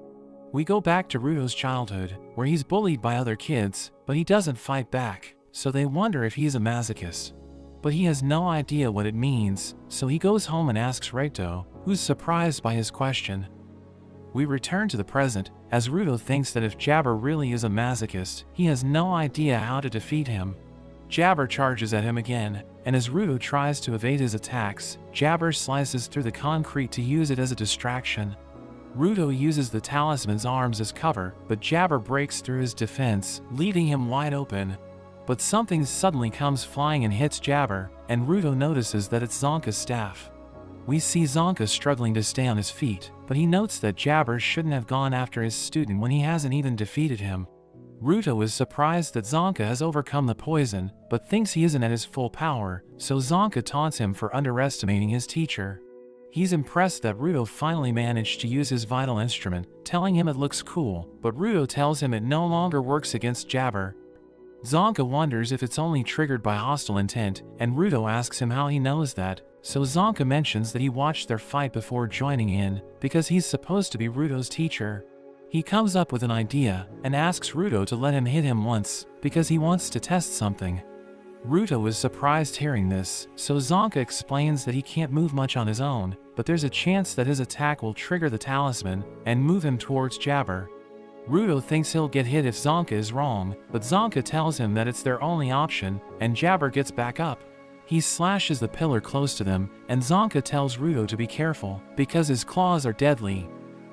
We go back to Ruto's childhood, where he's bullied by other kids, but he doesn't fight back, so they wonder if he's a masochist. But he has no idea what it means, so he goes home and asks Reito, who's surprised by his question. We return to the present, as Ruto thinks that if Jabber really is a masochist, he has no idea how to defeat him. Jabber charges at him again, and as Ruto tries to evade his attacks, Jabber slices through the concrete to use it as a distraction. Ruto uses the talisman's arms as cover, but Jabber breaks through his defense, leaving him wide open. But something suddenly comes flying and hits Jabber, and Ruto notices that it's Zonka's staff. We see Zonka struggling to stay on his feet, but he notes that Jabber shouldn't have gone after his student when he hasn't even defeated him. Ruto is surprised that Zonka has overcome the poison, but thinks he isn't at his full power, so Zonka taunts him for underestimating his teacher. He's impressed that Ruto finally managed to use his vital instrument, telling him it looks cool, but Ruto tells him it no longer works against Jabber. Zonka wonders if it's only triggered by hostile intent, and Ruto asks him how he knows that, so Zonka mentions that he watched their fight before joining in, because he's supposed to be Ruto's teacher. He comes up with an idea, and asks Ruto to let him hit him once, because he wants to test something. Ruto is surprised hearing this, so Zonka explains that he can't move much on his own, but there's a chance that his attack will trigger the talisman, and move him towards Jabber. Ruto thinks he'll get hit if Zonka is wrong, but Zonka tells him that it's their only option, and Jabber gets back up. He slashes the pillar close to them, and Zonka tells Ruto to be careful, because his claws are deadly.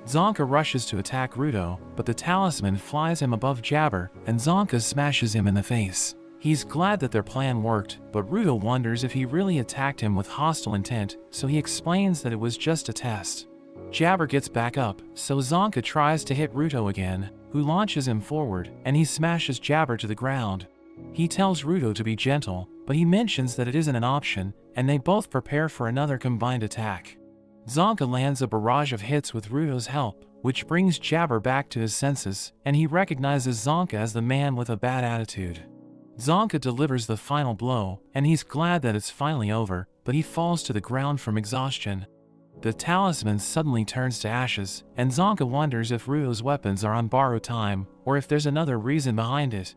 Zonka rushes to attack Ruto, but the talisman flies him above Jabber, and Zonka smashes him in the face. He's glad that their plan worked, but Ruto wonders if he really attacked him with hostile intent, so he explains that it was just a test. Jabber gets back up, so Zonka tries to hit Ruto again, who launches him forward, and he smashes Jabber to the ground. He tells Ruto to be gentle, but he mentions that it isn't an option, and they both prepare for another combined attack. Zonka lands a barrage of hits with Ruto's help, which brings Jabber back to his senses, and he recognizes Zonka as the man with a bad attitude. Zonka delivers the final blow, and he's glad that it's finally over, but he falls to the ground from exhaustion. The talisman suddenly turns to ashes, and Zonka wonders if Ruto's weapons are on borrowed time, or if there's another reason behind it.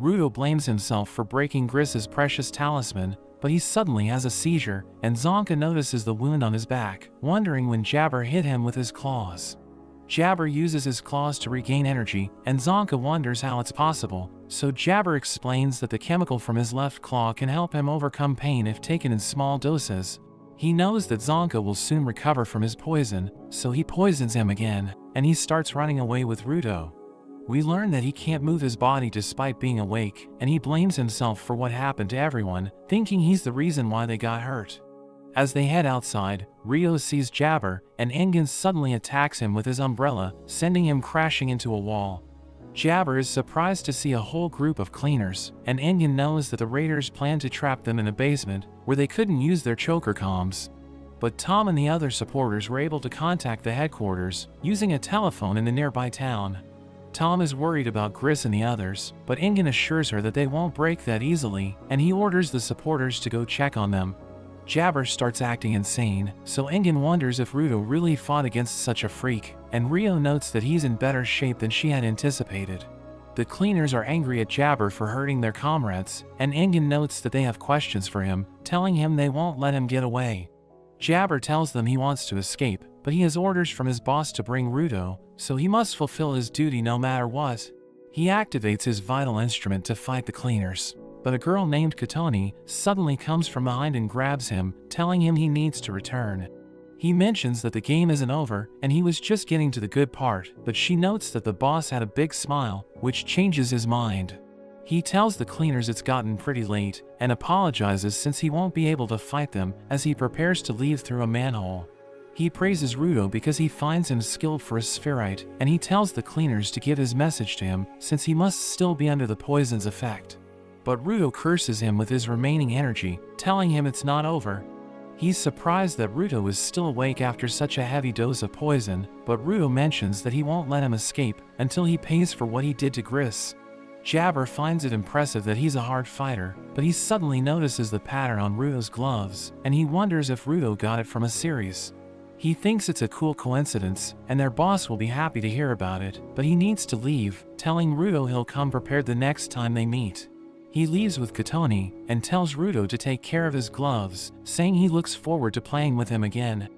Ruto blames himself for breaking Gris's precious talisman, but he suddenly has a seizure, and Zonka notices the wound on his back, wondering when Jabber hit him with his claws. Jabber uses his claws to regain energy, and Zonka wonders how it's possible, so Jabber explains that the chemical from his left claw can help him overcome pain if taken in small doses. He knows that Zonka will soon recover from his poison, so he poisons him again, and he starts running away with Ruto. We learn that he can't move his body despite being awake, and he blames himself for what happened to everyone, thinking he's the reason why they got hurt. As they head outside, Rio sees Jabber, and Engen suddenly attacks him with his umbrella, sending him crashing into a wall. Jabber is surprised to see a whole group of cleaners, and Engen knows that the raiders plan to trap them in a basement, where they couldn't use their choker comms. But Tom and the other supporters were able to contact the headquarters, using a telephone in the nearby town. Tom is worried about Gris and the others, but Ingen assures her that they won't break that easily, and he orders the supporters to go check on them. Jabber starts acting insane, so Ingen wonders if Ruto really fought against such a freak, and Rio notes that he's in better shape than she had anticipated. The cleaners are angry at Jabber for hurting their comrades, and Ingen notes that they have questions for him, telling him they won't let him get away. Jabber tells them he wants to escape, but he has orders from his boss to bring Ruto, so he must fulfill his duty no matter what. He activates his vital instrument to fight the cleaners, but a girl named Katoni suddenly comes from behind and grabs him, telling him he needs to return. He mentions that the game isn't over and he was just getting to the good part, but she notes that the boss had a big smile, which changes his mind. He tells the cleaners it's gotten pretty late and apologizes since he won't be able to fight them as he prepares to leave through a manhole. He praises Ruto because he finds him skilled for a spherite, and he tells the cleaners to give his message to him since he must still be under the poison's effect. But Ruto curses him with his remaining energy, telling him it's not over. He's surprised that Ruto is still awake after such a heavy dose of poison, but Ruto mentions that he won't let him escape until he pays for what he did to Gris. Jabber finds it impressive that he's a hard fighter, but he suddenly notices the pattern on Ruto's gloves, and he wonders if Ruto got it from a series. He thinks it's a cool coincidence, and their boss will be happy to hear about it, but he needs to leave, telling Ruto he'll come prepared the next time they meet. He leaves with Katoni, and tells Ruto to take care of his gloves, saying he looks forward to playing with him again.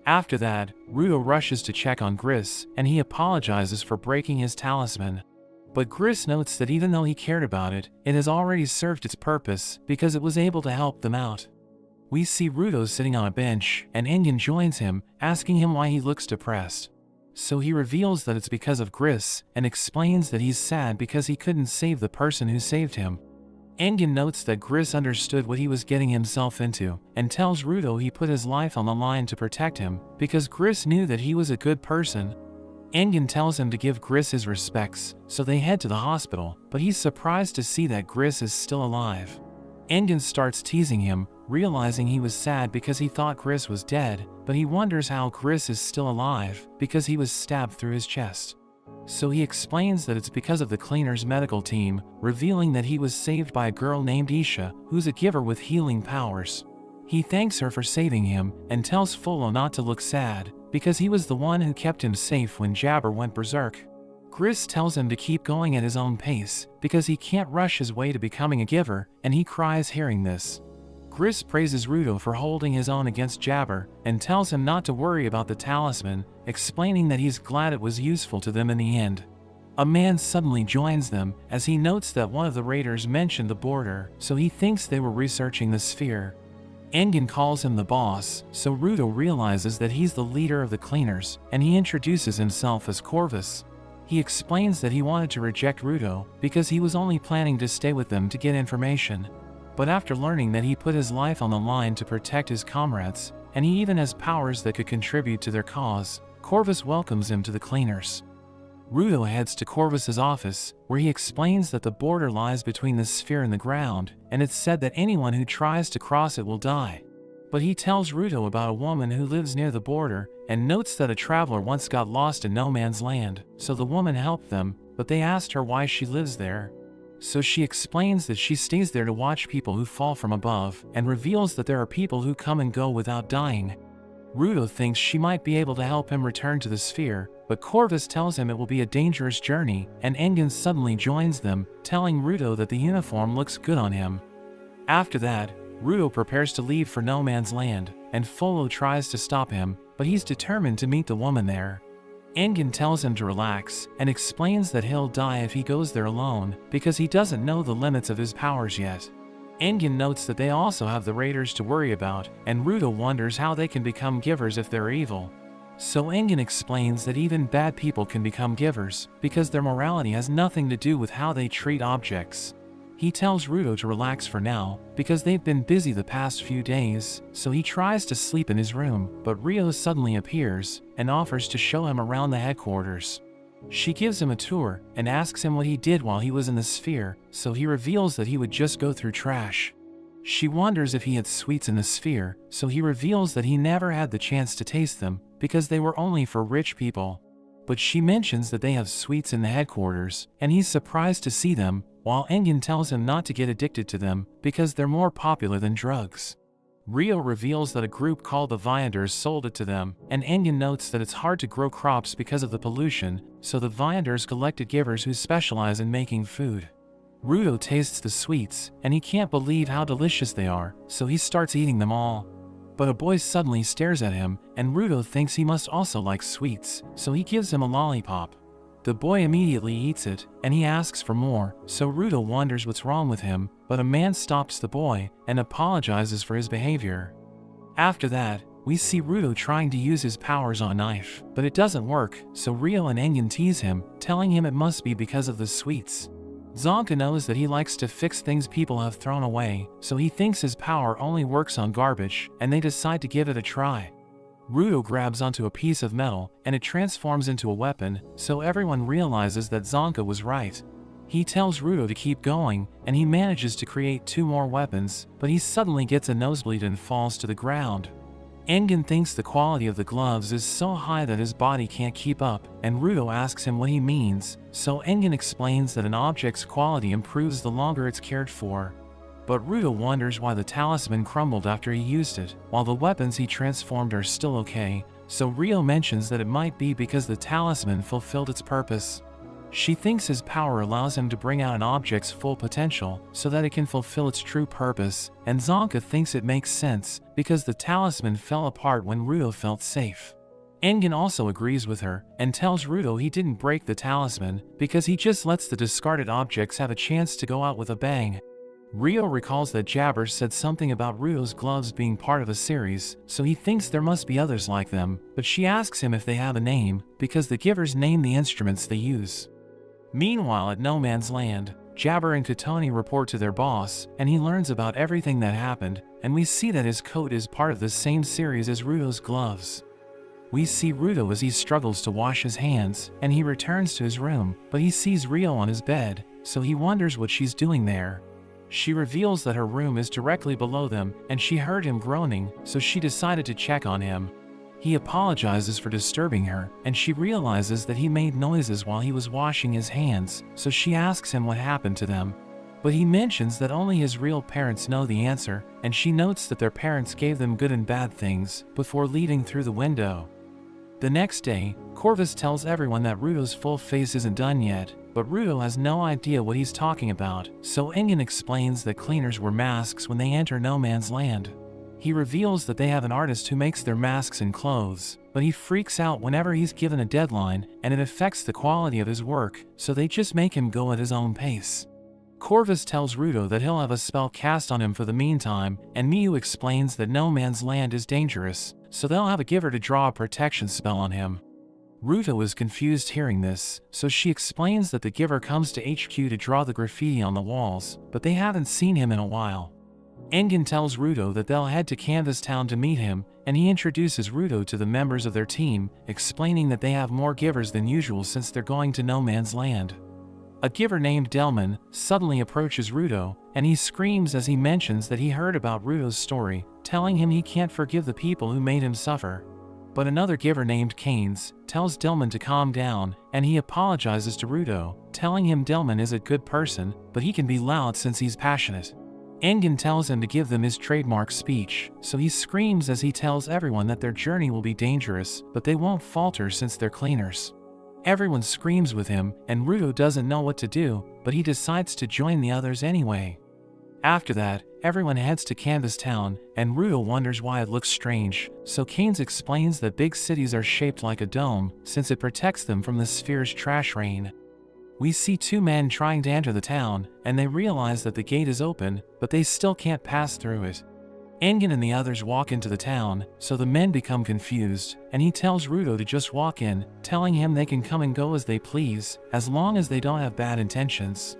After that, Ruto rushes to check on Gris, and he apologizes for breaking his talisman. But Gris notes that even though he cared about it, it has already served its purpose because it was able to help them out. We see Ruto sitting on a bench, and Ingen joins him, asking him why he looks depressed. So he reveals that it's because of Gris, and explains that he's sad because he couldn't save the person who saved him. Ingen notes that Gris understood what he was getting himself into, and tells Ruto he put his life on the line to protect him, because Gris knew that he was a good person. Ingen tells him to give Gris his respects, so they head to the hospital, but he's surprised to see that Gris is still alive. Ingen starts teasing him, realizing he was sad because he thought Gris was dead, but he wonders how Gris is still alive, because he was stabbed through his chest. So he explains that it's because of the cleaner's medical team, revealing that he was saved by a girl named Isha, who's a giver with healing powers. He thanks her for saving him, and tells Fulo not to look sad, because he was the one who kept him safe when Jabber went berserk. Gris tells him to keep going at his own pace, because he can't rush his way to becoming a giver, and he cries hearing this. Gris praises Ruto for holding his own against Jabber, and tells him not to worry about the talisman, explaining that he's glad it was useful to them in the end. A man suddenly joins them, as he notes that one of the raiders mentioned the border, so he thinks they were researching the sphere. Ingen calls him the boss, so Ruto realizes that he's the leader of the cleaners, and he introduces himself as Corvus. He explains that he wanted to reject Ruto because he was only planning to stay with them to get information. But after learning that he put his life on the line to protect his comrades, and he even has powers that could contribute to their cause, Corvus welcomes him to the cleaners. Ruto heads to Corvus's office, where he explains that the border lies between the sphere and the ground, and it's said that anyone who tries to cross it will die. But he tells Ruto about a woman who lives near the border, and notes that a traveler once got lost in no man's land, so the woman helped them, but they asked her why she lives there. So she explains that she stays there to watch people who fall from above, and reveals that there are people who come and go without dying. Ruto thinks she might be able to help him return to the sphere, but Corvus tells him it will be a dangerous journey, and Ingen suddenly joins them, telling Ruto that the uniform looks good on him. After that, Ruto prepares to leave for no man's land, and Fulo tries to stop him, but he's determined to meet the woman there. Ingen tells him to relax, and explains that he'll die if he goes there alone, because he doesn't know the limits of his powers yet. Ingen notes that they also have the raiders to worry about, and Ruto wonders how they can become givers if they're evil. So Ingen explains that even bad people can become givers, because their morality has nothing to do with how they treat objects. He tells Ruto to relax for now, because they've been busy the past few days, so he tries to sleep in his room, but Rio suddenly appears, and offers to show him around the headquarters. She gives him a tour, and asks him what he did while he was in the sphere, so he reveals that he would just go through trash. She wonders if he had sweets in the sphere, so he reveals that he never had the chance to taste them, because they were only for rich people. but she mentions that they have sweets in the headquarters, and he's surprised to see them, while Engin tells him not to get addicted to them because they're more popular than drugs. Rio reveals that a group called the Vianders sold it to them, and Engin notes that it's hard to grow crops because of the pollution, so the Vianders collected givers who specialize in making food. Rudo tastes the sweets, and he can't believe how delicious they are, so he starts eating them all. But a boy suddenly stares at him, and Rudo thinks he must also like sweets, so he gives him a lollipop. The boy immediately eats it, and he asks for more, so Rudo wonders what's wrong with him, but a man stops the boy and apologizes for his behavior. After that, we see Rudo trying to use his powers on a knife, but it doesn't work, so Rio and Engin tease him, telling him it must be because of the sweets. Zonka knows that he likes to fix things people have thrown away, so he thinks his power only works on garbage, and they decide to give it a try. Rudo grabs onto a piece of metal, and it transforms into a weapon, so everyone realizes that Zonka was right. He tells Rudo to keep going, and he manages to create 2 more weapons, but he suddenly gets a nosebleed and falls to the ground. Engin thinks the quality of the gloves is so high that his body can't keep up, and Rudo asks him what he means, so Engin explains that an object's quality improves the longer it's cared for. But Rudo wonders why the talisman crumbled after he used it, while the weapons he transformed are still okay, so Rio mentions that it might be because the talisman fulfilled its purpose. She thinks his power allows him to bring out an object's full potential so that it can fulfill its true purpose, and Zonka thinks it makes sense because the talisman fell apart when Rudo felt safe. Engin also agrees with her and tells Rudo he didn't break the talisman because he just lets the discarded objects have a chance to go out with a bang. Rio recalls that Jabber said something about Rudo's gloves being part of a series, so he thinks there must be others like them, but she asks him if they have a name, because the givers name the instruments they use. Meanwhile at No Man's Land, Jabber and Katoni report to their boss, and he learns about everything that happened, and we see that his coat is part of the same series as Rudo's gloves. We see Rudo as he struggles to wash his hands, and he returns to his room, but he sees Rio on his bed, so he wonders what she's doing there. She reveals that her room is directly below them, and she heard him groaning, so she decided to check on him. He apologizes for disturbing her, and she realizes that he made noises while he was washing his hands, so she asks him what happened to them. But he mentions that only his real parents know the answer, and she notes that their parents gave them good and bad things before leaving through the window. The next day, Corvus tells everyone that Rudo's full face isn't done yet, but Rudo has no idea what he's talking about, so Engin explains that cleaners wear masks when they enter No Man's Land. He reveals that they have an artist who makes their masks and clothes, but he freaks out whenever he's given a deadline, and it affects the quality of his work, so they just make him go at his own pace. Corvus tells Rudo that he'll have a spell cast on him for the meantime, and Miyu explains that No Man's Land is dangerous, so they'll have a giver to draw a protection spell on him. Rudo is confused hearing this, so she explains that the giver comes to HQ to draw the graffiti on the walls, but they haven't seen him in a while. Engin tells Rudo that they'll head to Canvas Town to meet him, and he introduces Rudo to the members of their team, explaining that they have more givers than usual since they're going to No Man's Land. A giver named Delman suddenly approaches Rudo, and he screams as he mentions that he heard about Rudo's story, telling him he can't forgive the people who made him suffer. But another giver named Keynes tells Delman to calm down, and he apologizes to Rudo, telling him Delman is a good person, but he can be loud since he's passionate. Engin tells him to give them his trademark speech, so he screams as he tells everyone that their journey will be dangerous, but they won't falter since they're cleaners. Everyone screams with him, and Rudo doesn't know what to do, but he decides to join the others anyway. After that, everyone heads to Canvas Town, and Rudo wonders why it looks strange, so Keynes explains that big cities are shaped like a dome, since it protects them from the sphere's trash rain. We see 2 men trying to enter the town, and they realize that the gate is open, but they still can't pass through it. Engin and the others walk into the town, so the men become confused, and he tells Rudo to just walk in, telling him they can come and go as they please, as long as they don't have bad intentions.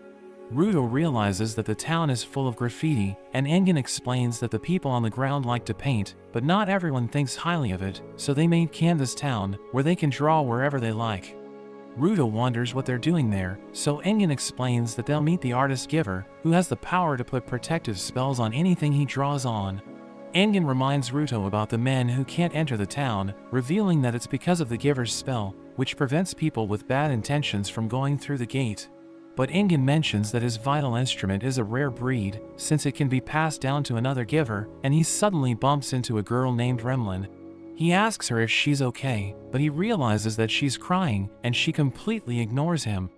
Rudo realizes that the town is full of graffiti, and Engin explains that the people on the ground like to paint, but not everyone thinks highly of it, so they made Canvas Town, where they can draw wherever they like. Rudo wonders what they're doing there, so Engin explains that they'll meet the artist giver, who has the power to put protective spells on anything he draws on. Engen reminds Ruto about the men who can't enter the town, revealing that it's because of the giver's spell, which prevents people with bad intentions from going through the gate. But Engen mentions that his vital instrument is a rare breed, since it can be passed down to another giver, and he suddenly bumps into a girl named Remlin. He asks her if she's okay, but he realizes that she's crying, and she completely ignores him.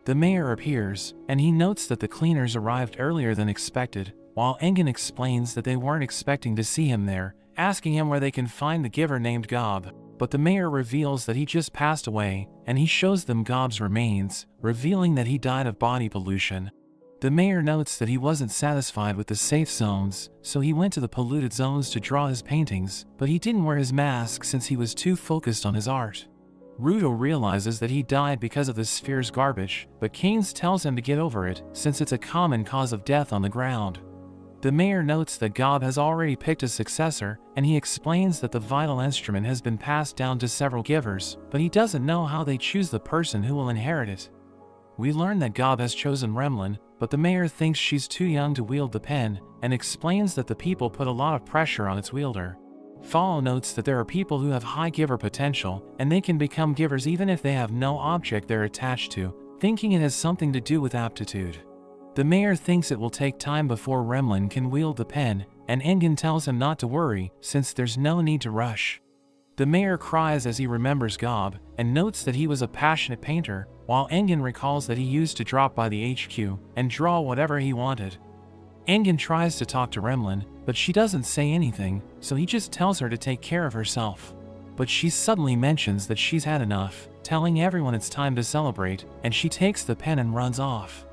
The mayor appears, and he notes that the cleaners arrived earlier than expected, while Engen explains that they weren't expecting to see him there, asking him where they can find the giver named Gob. But the mayor reveals that he just passed away, and he shows them Gob's remains, revealing that he died of body pollution. The mayor notes that he wasn't satisfied with the safe zones, so he went to the polluted zones to draw his paintings, but he didn't wear his mask since he was too focused on his art. Ruto realizes that he died because of the sphere's garbage, but Keynes tells him to get over it, since it's a common cause of death on the ground. The mayor notes that Gob has already picked a successor, and he explains that the vital instrument has been passed down to several givers, but he doesn't know how they choose the person who will inherit it. We learn that Gob has chosen Remlin, but the mayor thinks she's too young to wield the pen, and explains that the people put a lot of pressure on its wielder. Follow notes that there are people who have high giver potential, and they can become givers even if they have no object they're attached to, thinking it has something to do with aptitude. The mayor thinks it will take time before Remlin can wield the pen, and Engen tells him not to worry, since there's no need to rush. The mayor cries as he remembers Gob, and notes that he was a passionate painter, while Engen recalls that he used to drop by the HQ and draw whatever he wanted. Engen tries to talk to Remlin, but she doesn't say anything, so he just tells her to take care of herself. But she suddenly mentions that she's had enough, telling everyone it's time to celebrate, and she takes the pen and runs off.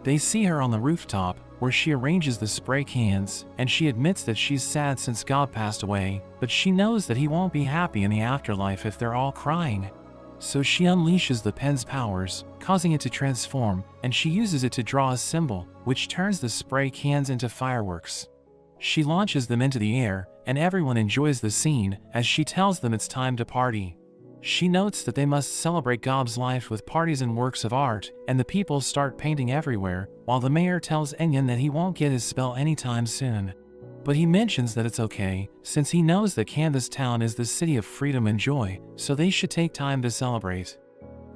They see her on the rooftop, where she arranges the spray cans, and she admits that she's sad since Gob passed away, but she knows that he won't be happy in the afterlife if they're all crying. So she unleashes the pen's powers, causing it to transform, and she uses it to draw a symbol, which turns the spray cans into fireworks. She launches them into the air, and everyone enjoys the scene, as she tells them it's time to party. She notes that they must celebrate Gob's life with parties and works of art, and the people start painting everywhere, while the mayor tells Engen that he won't get his spell anytime soon. But he mentions that it's okay, since he knows that Canvas Town is the city of freedom and joy, so they should take time to celebrate.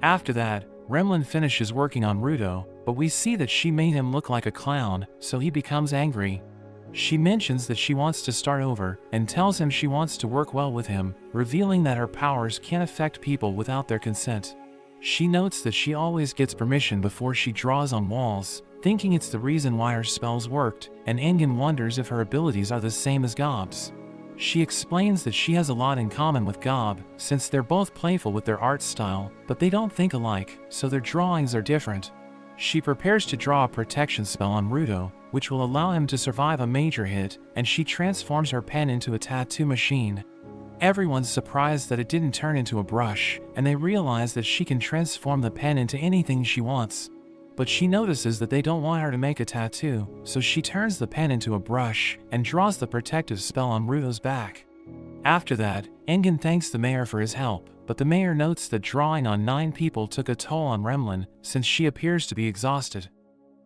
After that, Remlin finishes working on Ruto, but we see that she made him look like a clown, so he becomes angry. She mentions that she wants to start over, and tells him she wants to work well with him, revealing that her powers can't affect people without their consent. She notes that she always gets permission before she draws on walls, thinking it's the reason why her spells worked, and Engen wonders if her abilities are the same as Gob's. She explains that she has a lot in common with Gob, since they're both playful with their art style, but they don't think alike, so their drawings are different. She prepares to draw a protection spell on Ruto, which will allow him to survive a major hit, and she transforms her pen into a tattoo machine. Everyone's surprised that it didn't turn into a brush, and they realize that she can transform the pen into anything she wants. But she notices that they don't want her to make a tattoo, so she turns the pen into a brush and draws the protective spell on Ruto's back. After that, Engen thanks the mayor for his help, but the mayor notes that drawing on 9 people took a toll on Remlin, since she appears to be exhausted.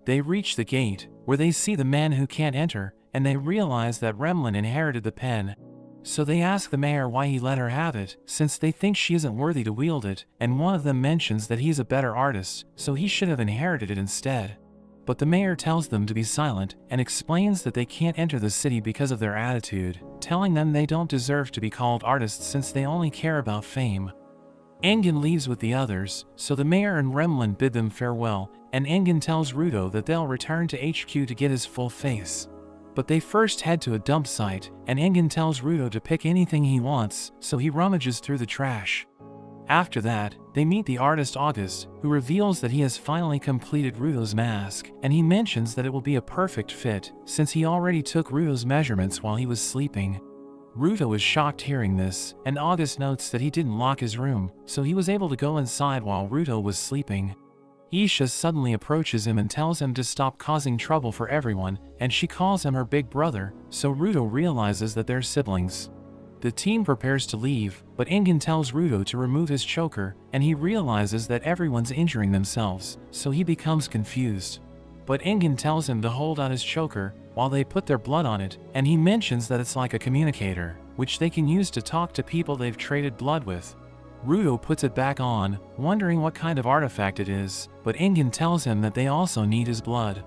They reach the gate, where they see the man who can't enter, and they realize that Remlin inherited the pen. So they ask the mayor why he let her have it, since they think she isn't worthy to wield it, and one of them mentions that he's a better artist, so he should have inherited it instead. But the mayor tells them to be silent, and explains that they can't enter the city because of their attitude, telling them they don't deserve to be called artists since they only care about fame. Engen leaves with the others, so the mayor and Remlin bid them farewell, and Engen tells Ruto that they'll return to HQ to get his full face. But they first head to a dump site, and Engen tells Ruto to pick anything he wants, so he rummages through the trash. After that, they meet the artist August, who reveals that he has finally completed Ruto's mask, and he mentions that it will be a perfect fit, since he already took Ruto's measurements while he was sleeping. Ruto is shocked hearing this, and August notes that he didn't lock his room, so he was able to go inside while Ruto was sleeping. Isha suddenly approaches him and tells him to stop causing trouble for everyone, and she calls him her big brother, so Ruto realizes that they're siblings. The team prepares to leave, but Engen tells Ruto to remove his choker, and he realizes that everyone's injuring themselves, so he becomes confused. but Ingen tells him to hold out his choker while they put their blood on it, and he mentions that it's like a communicator, which they can use to talk to people they've traded blood with. Rudo puts it back on, wondering what kind of artifact it is, but Ingen tells him that they also need his blood.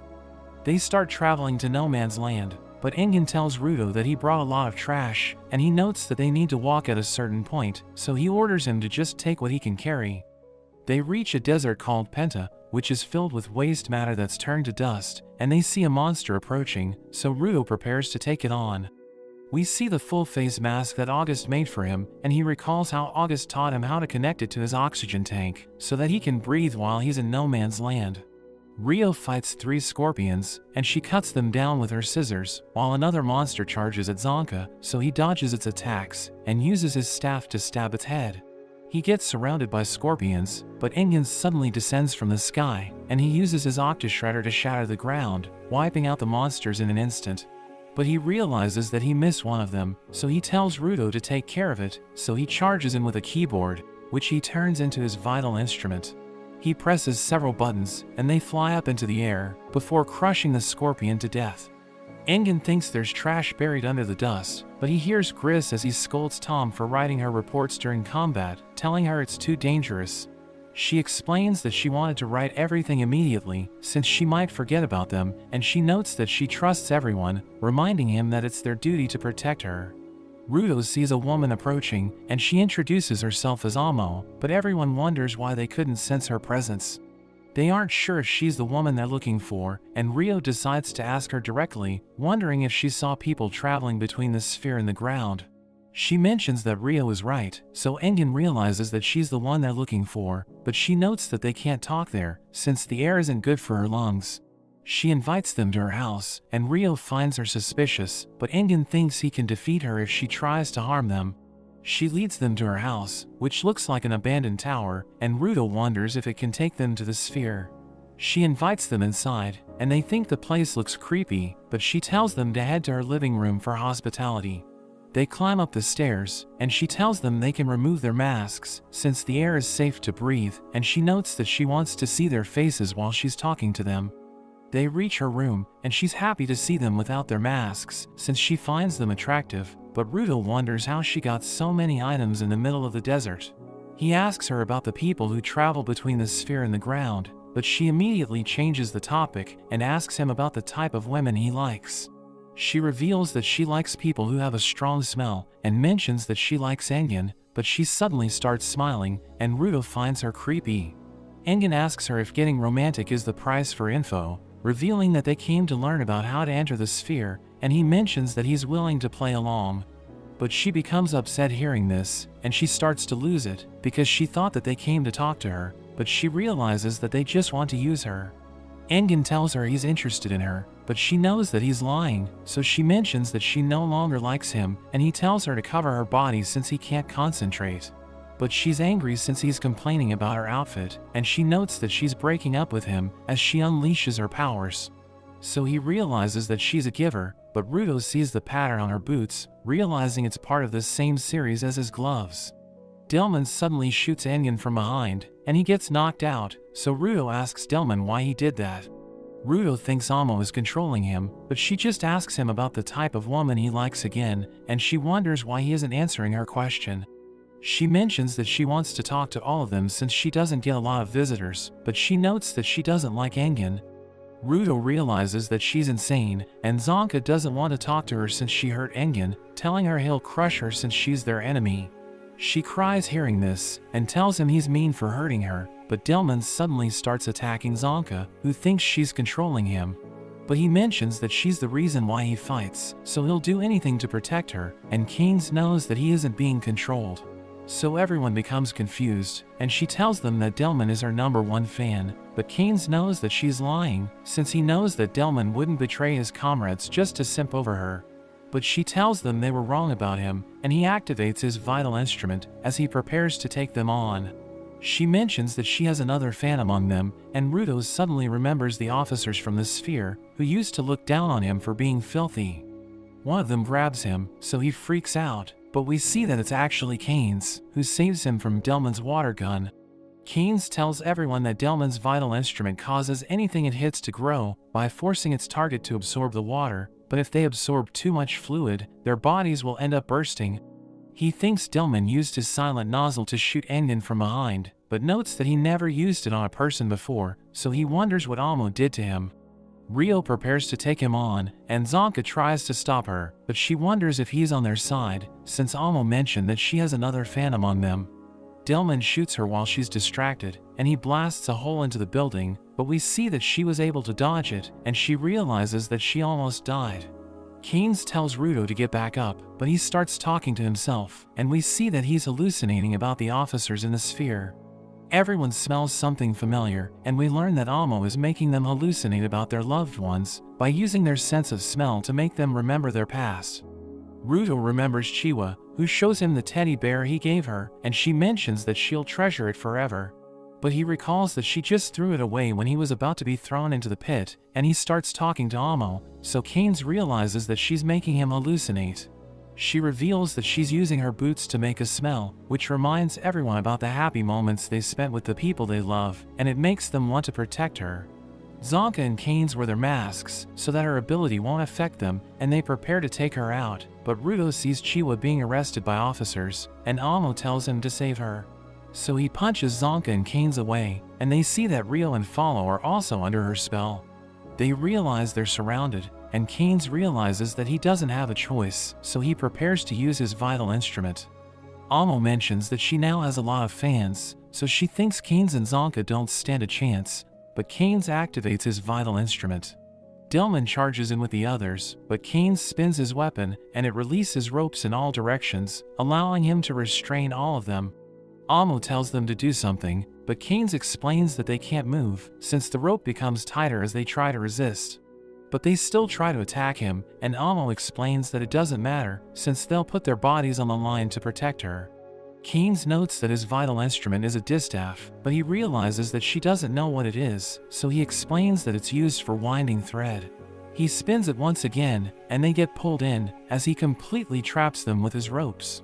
They start traveling to no man's land, but Ingen tells Rudo that he brought a lot of trash, and he notes that they need to walk at a certain point, so he orders him to just take what he can carry. They reach a desert called Penta, which is filled with waste matter that's turned to dust, and they see a monster approaching, so Rudo prepares to take it on. We see the full-face mask that August made for him, and he recalls how August taught him how to connect it to his oxygen tank, so that he can breathe while he's in no man's land. Rio fights 3 scorpions, and she cuts them down with her scissors, while another monster charges at Zonka, so he dodges its attacks, and uses his staff to stab its head. He gets surrounded by scorpions, but Ingen suddenly descends from the sky, and he uses his Octashredder to shatter the ground, wiping out the monsters in an instant. But he realizes that he missed one of them, so he tells Rudo to take care of it, so he charges him with a keyboard, which he turns into his vital instrument. He presses several buttons, and they fly up into the air, before crushing the scorpion to death. Ingen thinks there's trash buried under the dust, but he hears Gris as he scolds Tom for writing her reports during combat, telling her it's too dangerous. She explains that she wanted to write everything immediately, since she might forget about them, and she notes that she trusts everyone, reminding him that it's their duty to protect her. Rudo sees a woman approaching, and she introduces herself as Amo, but everyone wonders why they couldn't sense her presence. They aren't sure if she's the woman they're looking for, and Rio decides to ask her directly, wondering if she saw people traveling between the sphere and the ground. She mentions that Rio is right, so Ingen realizes that she's the one they're looking for, but she notes that they can't talk there, since the air isn't good for her lungs. She invites them to her house, and Rio finds her suspicious, but Ingen thinks he can defeat her if she tries to harm them. She leads them to her house, which looks like an abandoned tower, and Rudo wonders if it can take them to the sphere. She invites them inside, and they think the place looks creepy, but she tells them to head to her living room for hospitality. They climb up the stairs, and she tells them they can remove their masks, since the air is safe to breathe, and she notes that she wants to see their faces while she's talking to them. They reach her room, and she's happy to see them without their masks, since she finds them attractive, but Rudo wonders how she got so many items in the middle of the desert. He asks her about the people who travel between the sphere and the ground, but she immediately changes the topic and asks him about the type of women he likes. She reveals that she likes people who have a strong smell, and mentions that she likes Ingen, but she suddenly starts smiling, and Rudo finds her creepy. Ingen asks her if getting romantic is the price for info, revealing that they came to learn about how to enter the sphere, and he mentions that he's willing to play along. But she becomes upset hearing this, and she starts to lose it, because she thought that they came to talk to her, but she realizes that they just want to use her. Ingen tells her he's interested in her, but she knows that he's lying, so she mentions that she no longer likes him, and he tells her to cover her body since he can't concentrate. But she's angry since he's complaining about her outfit, and she notes that she's breaking up with him as she unleashes her powers. So he realizes that she's a giver, but Rudo sees the pattern on her boots, realizing it's part of the same series as his gloves. Delman suddenly shoots Ingen from behind, and he gets knocked out, so Rudo asks Delman why he did that. Rudo thinks Amo is controlling him, but she just asks him about the type of woman he likes again, and she wonders why he isn't answering her question. She mentions that she wants to talk to all of them since she doesn't get a lot of visitors, but she notes that she doesn't like Ingen. Rudo realizes that she's insane, and Zonka doesn't want to talk to her since she hurt Ingen, telling her he'll crush her since she's their enemy. She cries hearing this, and tells him he's mean for hurting her, but Delman suddenly starts attacking Zonka, who thinks she's controlling him. But he mentions that she's the reason why he fights, so he'll do anything to protect her, and Keynes knows that he isn't being controlled. So everyone becomes confused, and she tells them that Delman is her #1 fan, but Keynes knows that she's lying, since he knows that Delman wouldn't betray his comrades just to simp over her. But she tells them they were wrong about him, and he activates his vital instrument as he prepares to take them on. She mentions that she has another fan among them, and Rudo suddenly remembers the officers from the sphere, who used to look down on him for being filthy. One of them grabs him, so he freaks out, but we see that it's actually Keynes, who saves him from Delman's water gun. Keynes tells everyone that Delman's vital instrument causes anything it hits to grow by forcing its target to absorb the water, but if they absorb too much fluid, their bodies will end up bursting. He thinks Delman used his silent nozzle to shoot Engen from behind, but notes that he never used it on a person before, so he wonders what Amo did to him. Rio prepares to take him on, and Zonka tries to stop her, but she wonders if he's on their side, since Amo mentioned that she has another fan among them. Delman shoots her while she's distracted, and he blasts a hole into the building, but we see that she was able to dodge it, and she realizes that she almost died. Keynes tells Rudo to get back up, but he starts talking to himself, and we see that he's hallucinating about the officers in the sphere. Everyone smells something familiar, and we learn that Amo is making them hallucinate about their loved ones by using their sense of smell to make them remember their past. Rudo remembers Chiwa, who shows him the teddy bear he gave her, and she mentions that she'll treasure it forever. But he recalls that she just threw it away when he was about to be thrown into the pit, and he starts talking to Amo, so Keynes realizes that she's making him hallucinate. She reveals that she's using her boots to make a smell, which reminds everyone about the happy moments they spent with the people they love, and it makes them want to protect her. Zonka and Keynes wear their masks so that her ability won't affect them, and they prepare to take her out, but Rudo sees Chiwa being arrested by officers, and Amo tells him to save her. So he punches Zonka and Keynes away, and they see that Rio and Follow are also under her spell. They realize they're surrounded, and Keynes realizes that he doesn't have a choice, so he prepares to use his vital instrument. Amo mentions that she now has a lot of fans, so she thinks Keynes and Zonka don't stand a chance, but Keynes activates his vital instrument. Delman charges in with the others, but Keynes spins his weapon, and it releases ropes in all directions, allowing him to restrain all of them. Amo tells them to do something, but Keynes explains that they can't move, since the rope becomes tighter as they try to resist. But they still try to attack him, and Amo explains that it doesn't matter, since they'll put their bodies on the line to protect her. Keynes notes that his vital instrument is a distaff, but he realizes that she doesn't know what it is, so he explains that it's used for winding thread. He spins it once again, and they get pulled in, as he completely traps them with his ropes.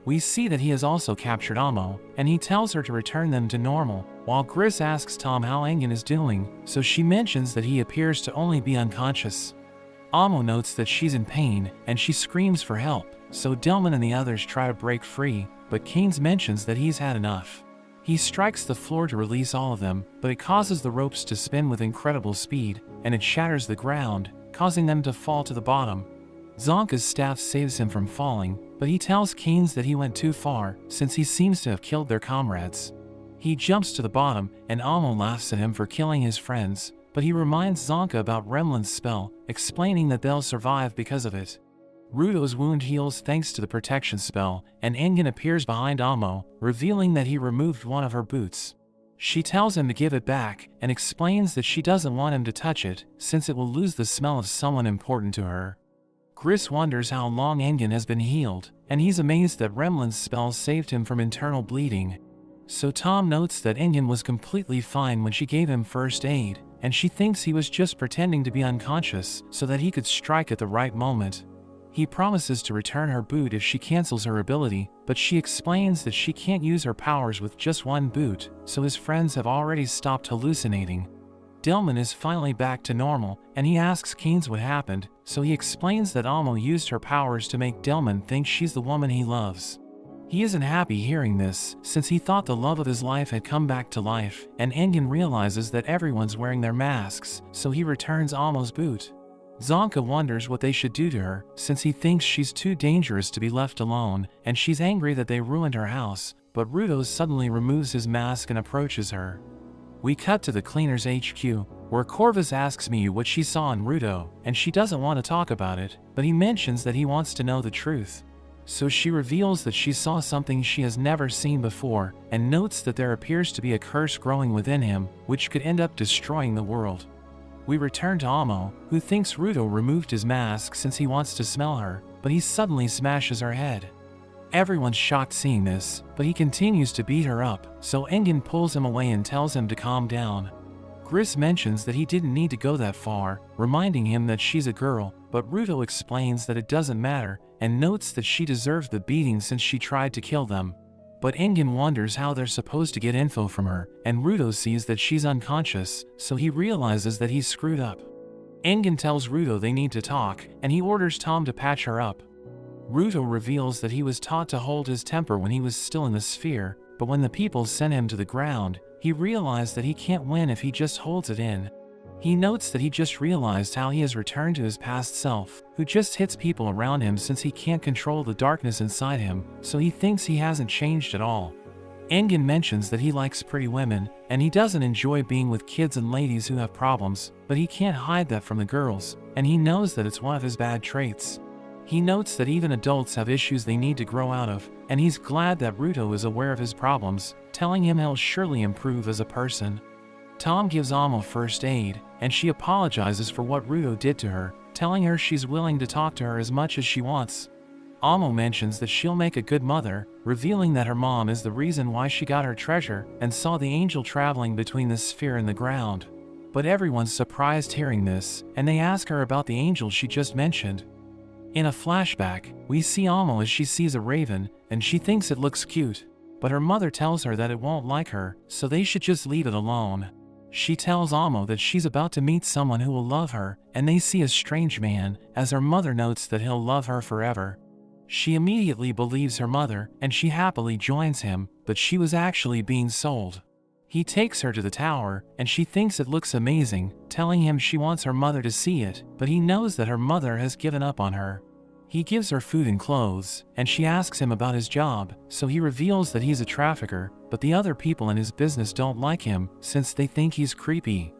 We see that he has also captured Amo, and he tells her to return them to normal, while Gris asks Tom how Engen is doing, so she mentions that he appears to only be unconscious. Amo notes that she's in pain, and she screams for help, so Delman and the others try to break free, but Keynes mentions that he's had enough. He strikes the floor to release all of them, but it causes the ropes to spin with incredible speed, and it shatters the ground, causing them to fall to the bottom. Zonka's staff saves him from falling, but he tells Keynes that he went too far, since he seems to have killed their comrades. He jumps to the bottom, and Amo laughs at him for killing his friends, but he reminds Zonka about Remlin's spell, explaining that they'll survive because of it. Rudo's wound heals thanks to the protection spell, and Engen appears behind Amo, revealing that he removed one of her boots. She tells him to give it back, and explains that she doesn't want him to touch it, since it will lose the smell of someone important to her. Gris wonders how long Engen has been healed, and he's amazed that Remlin's spell saved him from internal bleeding. So Tom notes that Engen was completely fine when she gave him first aid, and she thinks he was just pretending to be unconscious so that he could strike at the right moment. He promises to return her boot if she cancels her ability, but she explains that she can't use her powers with just one boot, so his friends have already stopped hallucinating. Delman is finally back to normal, and he asks Keynes what happened, so he explains that Amo used her powers to make Delman think she's the woman he loves. He isn't happy hearing this, since he thought the love of his life had come back to life, and Engen realizes that everyone's wearing their masks, so he returns Amo's boot. Zonka wonders what they should do to her, since he thinks she's too dangerous to be left alone, and she's angry that they ruined her house, but Rudo suddenly removes his mask and approaches her. We cut to the cleaner's HQ, where Corvus asks Miyu what she saw in Rudo, and she doesn't want to talk about it, but he mentions that he wants to know the truth. So she reveals that she saw something she has never seen before, and notes that there appears to be a curse growing within him, which could end up destroying the world. We return to Amo, who thinks Rudo removed his mask since he wants to smell her, but he suddenly smashes her head. Everyone's shocked seeing this, but he continues to beat her up, so Engen pulls him away and tells him to calm down. Gris mentions that he didn't need to go that far, reminding him that she's a girl, but Rudo explains that it doesn't matter, and notes that she deserved the beating since she tried to kill them. But Engen wonders how they're supposed to get info from her, and Ruto sees that she's unconscious, so he realizes that he's screwed up. Engen tells Ruto they need to talk, and he orders Tom to patch her up. Ruto reveals that he was taught to hold his temper when he was still in the sphere, but when the people sent him to the ground, he realized that he can't win if he just holds it in. He notes that he just realized how he has returned to his past self, who just hits people around him since he can't control the darkness inside him, so he thinks he hasn't changed at all. Engen mentions that he likes pretty women, and he doesn't enjoy being with kids and ladies who have problems, but he can't hide that from the girls, and he knows that it's one of his bad traits. He notes that even adults have issues they need to grow out of, and he's glad that Ruto is aware of his problems, telling him he'll surely improve as a person. Tom gives Amo first aid, and she apologizes for what Ruto did to her, telling her she's willing to talk to her as much as she wants. Amo mentions that she'll make a good mother, revealing that her mom is the reason why she got her treasure and saw the angel traveling between the sphere and the ground. But everyone's surprised hearing this, and they ask her about the angel she just mentioned. In a flashback, we see Amo as she sees a raven, and she thinks it looks cute. But her mother tells her that it won't like her, so they should just leave it alone. She tells Amo that she's about to meet someone who will love her, and they see a strange man, as her mother notes that he'll love her forever. She immediately believes her mother, and she happily joins him, but she was actually being sold. He takes her to the tower, and she thinks it looks amazing, telling him she wants her mother to see it, but he knows that her mother has given up on her. He gives her food and clothes, and she asks him about his job, so he reveals that he's a trafficker, but the other people in his business don't like him, since they think he's creepy.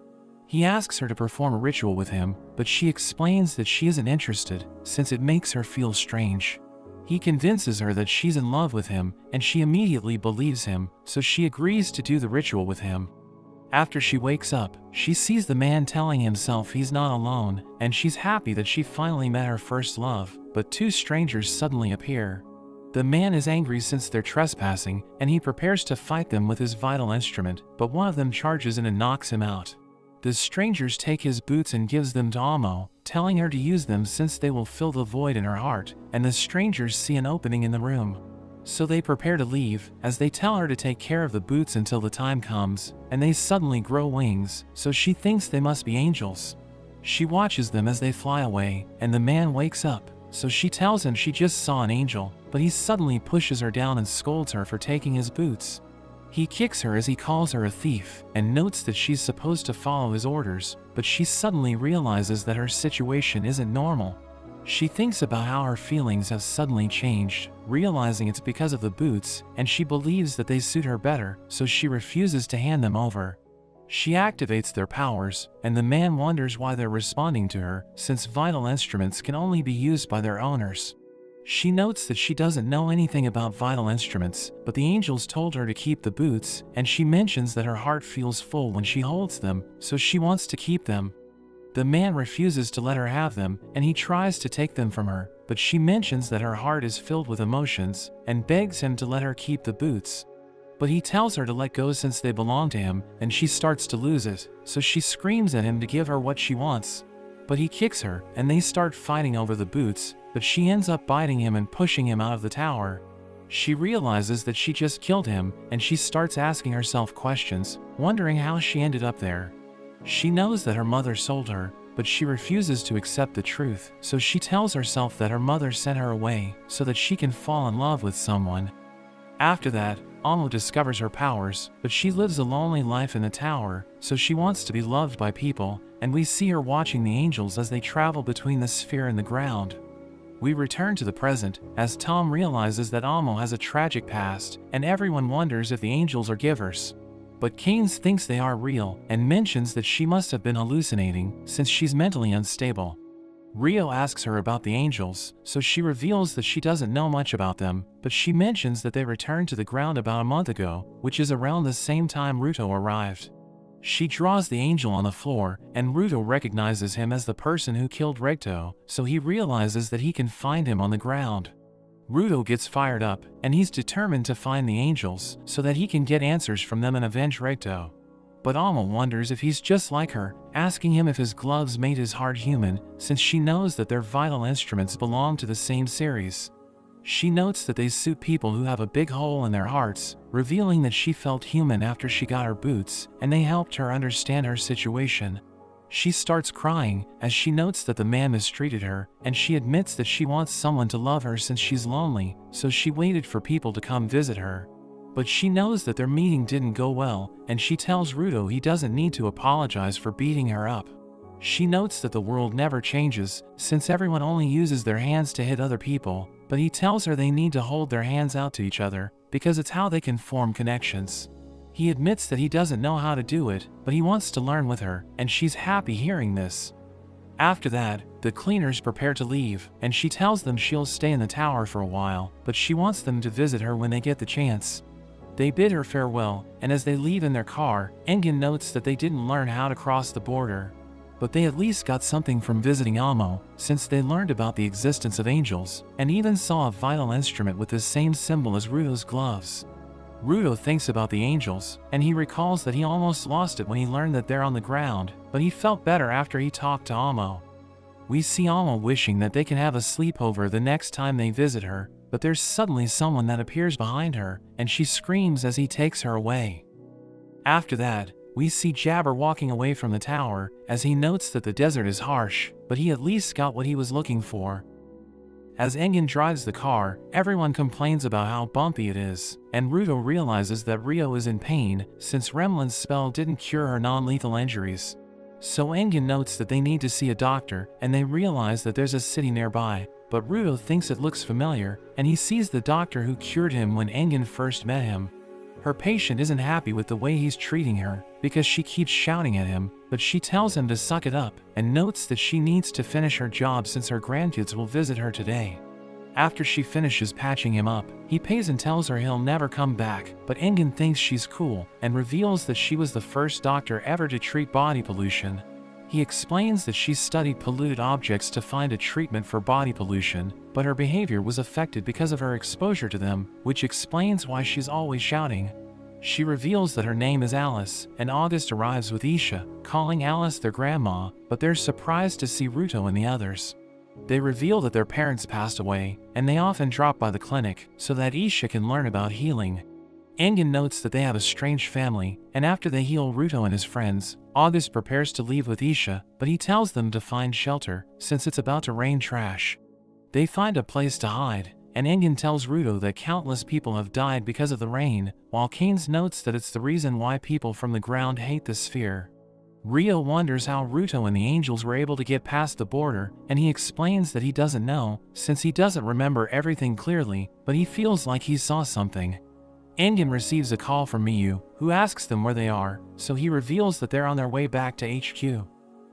He asks her to perform a ritual with him, but she explains that she isn't interested, since it makes her feel strange. He convinces her that she's in love with him, and she immediately believes him, so she agrees to do the ritual with him. After she wakes up, she sees the man telling himself he's not alone, and she's happy that she finally met her first love, but two strangers suddenly appear. The man is angry since they're trespassing, and he prepares to fight them with his vital instrument, but one of them charges in and knocks him out. The strangers take his boots and gives them to Amo, telling her to use them since they will fill the void in her heart, and the strangers see an opening in the room. So they prepare to leave, as they tell her to take care of the boots until the time comes, and they suddenly grow wings, so she thinks they must be angels. She watches them as they fly away, and the man wakes up, so she tells him she just saw an angel, but he suddenly pushes her down and scolds her for taking his boots. He kicks her as he calls her a thief, and notes that she's supposed to follow his orders, but she suddenly realizes that her situation isn't normal. She thinks about how her feelings have suddenly changed, realizing it's because of the boots, and she believes that they suit her better, so she refuses to hand them over. She activates their powers, and the man wonders why they're responding to her, since vital instruments can only be used by their owners. She notes that she doesn't know anything about vital instruments, but the angels told her to keep the boots, and she mentions that her heart feels full when she holds them, so she wants to keep them. The man refuses to let her have them, and he tries to take them from her, but she mentions that her heart is filled with emotions, and begs him to let her keep the boots. But he tells her to let go since they belong to him, and she starts to lose it, so she screams at him to give her what she wants. But he kicks her, and they start fighting over the boots, but she ends up biting him and pushing him out of the tower. She realizes that she just killed him, and she starts asking herself questions, wondering how she ended up there. She knows that her mother sold her, but she refuses to accept the truth, so she tells herself that her mother sent her away so that she can fall in love with someone. After that, Amo discovers her powers, but she lives a lonely life in the tower, so she wants to be loved by people, and we see her watching the angels as they travel between the sphere and the ground. We return to the present, as Tom realizes that Amo has a tragic past, and everyone wonders if the angels are givers. But Keynes thinks they are real, and mentions that she must have been hallucinating, since she's mentally unstable. Rio asks her about the angels, so she reveals that she doesn't know much about them, but she mentions that they returned to the ground about a month ago, which is around the same time Ruto arrived. She draws the angel on the floor, and Ruto recognizes him as the person who killed Recto, so he realizes that he can find him on the ground. Ruto gets fired up, and he's determined to find the angels, so that he can get answers from them and avenge Recto. But Alma wonders if he's just like her, asking him if his gloves made his heart human, since she knows that their vital instruments belong to the same series. She notes that they suit people who have a big hole in their hearts, revealing that she felt human after she got her boots, and they helped her understand her situation. She starts crying as she notes that the man mistreated her, and she admits that she wants someone to love her since she's lonely, so she waited for people to come visit her. But she knows that their meeting didn't go well, and she tells Ruto he doesn't need to apologize for beating her up. She notes that the world never changes, since everyone only uses their hands to hit other people, but he tells her they need to hold their hands out to each other, because it's how they can form connections. He admits that he doesn't know how to do it, but he wants to learn with her, and she's happy hearing this. After that, the cleaners prepare to leave, and she tells them she'll stay in the tower for a while, but she wants them to visit her when they get the chance. They bid her farewell, and as they leave in their car, Engin notes that they didn't learn how to cross the border. But they at least got something from visiting Amo, since they learned about the existence of angels, and even saw a vital instrument with the same symbol as Ruto's gloves. Ruto thinks about the angels, and he recalls that he almost lost it when he learned that they're on the ground, but he felt better after he talked to Amo. We see Amo wishing that they can have a sleepover the next time they visit her, but there's suddenly someone that appears behind her, and she screams as he takes her away. After that, we see Jabber walking away from the tower, as he notes that the desert is harsh, but he at least got what he was looking for. As Engin drives the car, everyone complains about how bumpy it is, and Ruto realizes that Rio is in pain, since Remlin's spell didn't cure her non-lethal injuries. So Engin notes that they need to see a doctor, and they realize that there's a city nearby, but Ruto thinks it looks familiar, and he sees the doctor who cured him when Engin first met him. Her patient isn't happy with the way he's treating her, because she keeps shouting at him, but she tells him to suck it up, and notes that she needs to finish her job since her grandkids will visit her today. After she finishes patching him up, he pays and tells her he'll never come back, but Engin thinks she's cool, and reveals that she was the first doctor ever to treat body pollution. He explains that she studied polluted objects to find a treatment for body pollution, but her behavior was affected because of her exposure to them, which explains why she's always shouting. She reveals that her name is Alice, and August arrives with Isha, calling Alice their grandma, but they're surprised to see Ruto and the others. They reveal that their parents passed away, and they often drop by the clinic, so that Isha can learn about healing. Engin notes that they have a strange family, and after they heal Ruto and his friends, August prepares to leave with Isha, but he tells them to find shelter, since it's about to rain trash. They find a place to hide, and Engin tells Ruto that countless people have died because of the rain, while Keynes notes that it's the reason why people from the ground hate the sphere. Rio wonders how Ruto and the angels were able to get past the border, and he explains that he doesn't know, since he doesn't remember everything clearly, but he feels like he saw something. Engin receives a call from Miyu, who asks them where they are, so he reveals that they're on their way back to HQ.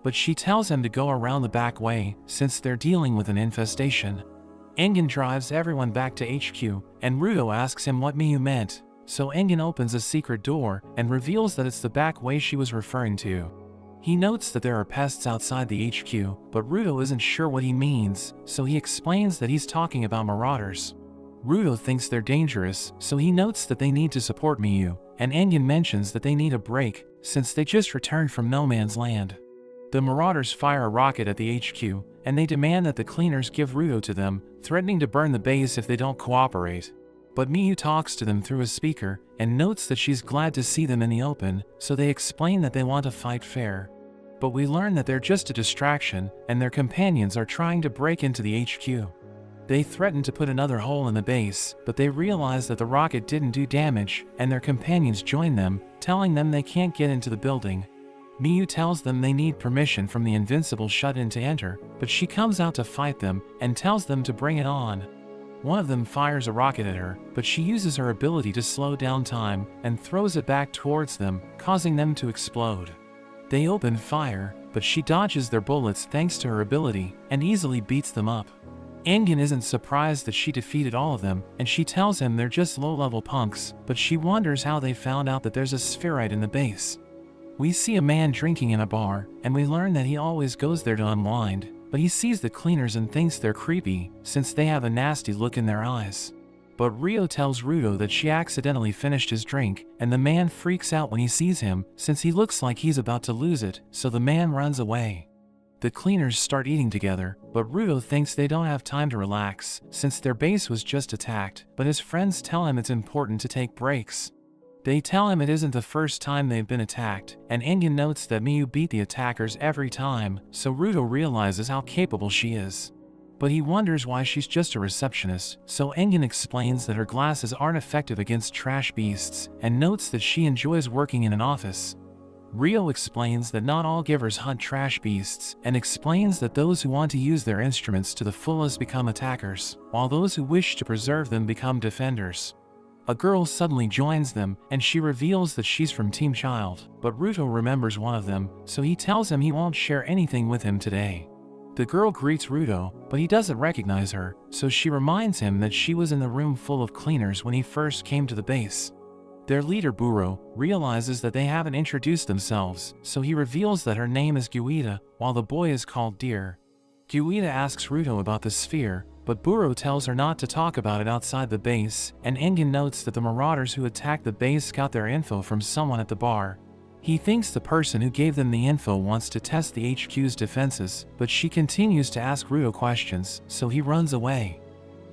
But she tells him to go around the back way, since they're dealing with an infestation. Engin drives everyone back to HQ, and Ruto asks him what Miyu meant, so Engin opens a secret door, and reveals that it's the back way she was referring to. He notes that there are pests outside the HQ, but Ruto isn't sure what he means, so he explains that he's talking about marauders. Ruto thinks they're dangerous, so he notes that they need to support Miyu, and Engin mentions that they need a break, since they just returned from no man's land. The marauders fire a rocket at the HQ, and they demand that the cleaners give Ruto to them, threatening to burn the base if they don't cooperate. But Miyu talks to them through a speaker, and notes that she's glad to see them in the open, so they explain that they want to fight fair. But we learn that they're just a distraction, and their companions are trying to break into the HQ. They threaten to put another hole in the base, but they realize that the rocket didn't do damage, and their companions join them, telling them they can't get into the building. Miyu tells them they need permission from the invincible shut-in to enter, but she comes out to fight them, and tells them to bring it on. One of them fires a rocket at her, but she uses her ability to slow down time, and throws it back towards them, causing them to explode. They open fire, but she dodges their bullets thanks to her ability, and easily beats them up. Engin isn't surprised that she defeated all of them, and she tells him they're just low-level punks, but she wonders how they found out that there's a spherite in the base. We see a man drinking in a bar, and we learn that he always goes there to unwind, but he sees the cleaners and thinks they're creepy, since they have a nasty look in their eyes. But Rio tells Ruto that she accidentally finished his drink, and the man freaks out when he sees him, since he looks like he's about to lose it, so the man runs away. The cleaners start eating together, but Ruto thinks they don't have time to relax, since their base was just attacked, but his friends tell him it's important to take breaks. They tell him it isn't the first time they've been attacked, and Engen notes that Miyu beat the attackers every time, so Ruto realizes how capable she is. But he wonders why she's just a receptionist, so Engen explains that her glasses aren't effective against trash beasts, and notes that she enjoys working in an office. Rio explains that not all givers hunt trash beasts, and explains that those who want to use their instruments to the fullest become attackers, while those who wish to preserve them become defenders. A girl suddenly joins them, and she reveals that she's from Team Child, but Ruto remembers one of them, so he tells him he won't share anything with him today. The girl greets Ruto, but he doesn't recognize her, so she reminds him that she was in the room full of cleaners when he first came to the base. Their leader Buro realizes that they haven't introduced themselves, so he reveals that her name is Guida, while the boy is called Deer. Guida asks Ruto about the sphere, but Buro tells her not to talk about it outside the base, and Engen notes that the marauders who attacked the base got their info from someone at the bar. He thinks the person who gave them the info wants to test the HQ's defenses, but she continues to ask Ruto questions, so he runs away.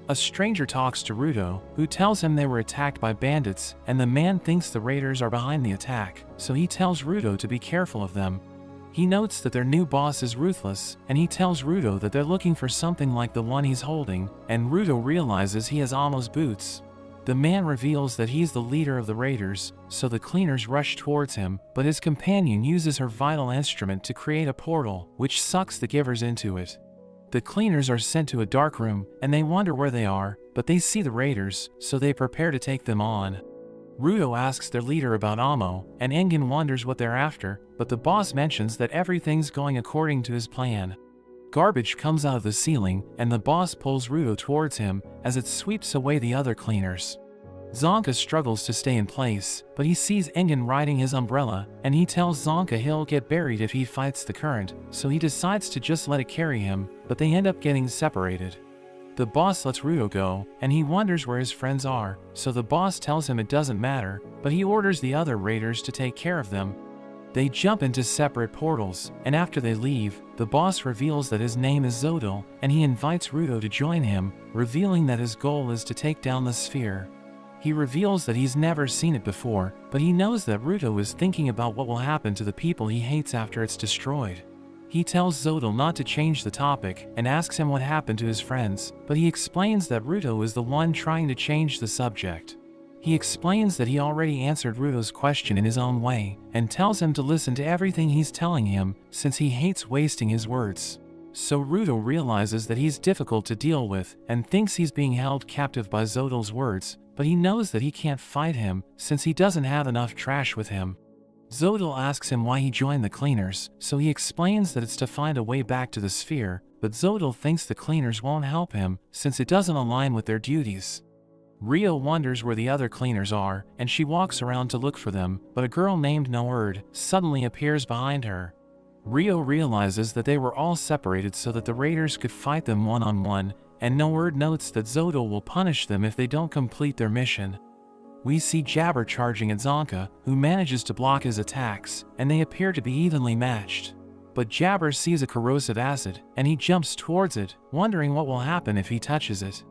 A stranger talks to Ruto, who tells him they were attacked by bandits, and the man thinks the raiders are behind the attack, so he tells Ruto to be careful of them. He notes that their new boss is ruthless, and he tells Ruto that they're looking for something like the one he's holding, and Ruto realizes he has Amo's boots. The man reveals that he's the leader of the raiders, so the cleaners rush towards him, but his companion uses her vital instrument to create a portal, which sucks the givers into it. The cleaners are sent to a dark room, and they wonder where they are, but they see the raiders, so they prepare to take them on. Ruto asks their leader about Amo, and Engen wonders what they're after, but the boss mentions that everything's going according to his plan. Garbage comes out of the ceiling, and the boss pulls Ruto towards him, as it sweeps away the other cleaners. Zonka struggles to stay in place, but he sees Engen riding his umbrella, and he tells Zonka he'll get buried if he fights the current, so he decides to just let it carry him, but they end up getting separated. The boss lets Ruto go, and he wonders where his friends are, so the boss tells him it doesn't matter, but he orders the other raiders to take care of them. They jump into separate portals, and after they leave, the boss reveals that his name is Zodil, and he invites Ruto to join him, revealing that his goal is to take down the sphere. He reveals that he's never seen it before, but he knows that Ruto is thinking about what will happen to the people he hates after it's destroyed. He tells Zodil not to change the topic, and asks him what happened to his friends, but he explains that Ruto is the one trying to change the subject. He explains that he already answered Ruto's question in his own way, and tells him to listen to everything he's telling him, since he hates wasting his words. So Ruto realizes that he's difficult to deal with, and thinks he's being held captive by Zodil's words, but he knows that he can't fight him, since he doesn't have enough trash with him. Zodil asks him why he joined the cleaners, so he explains that it's to find a way back to the sphere, but Zodil thinks the cleaners won't help him, since it doesn't align with their duties. Rio wonders where the other cleaners are, and she walks around to look for them, but a girl named Noerd suddenly appears behind her. Rio realizes that they were all separated so that the raiders could fight them one-on-one, and Noerd notes that Zodil will punish them if they don't complete their mission. We see Jabber charging at Zonka, who manages to block his attacks, and they appear to be evenly matched. But Jabber sees a corrosive acid, and he jumps towards it, wondering what will happen if he touches it.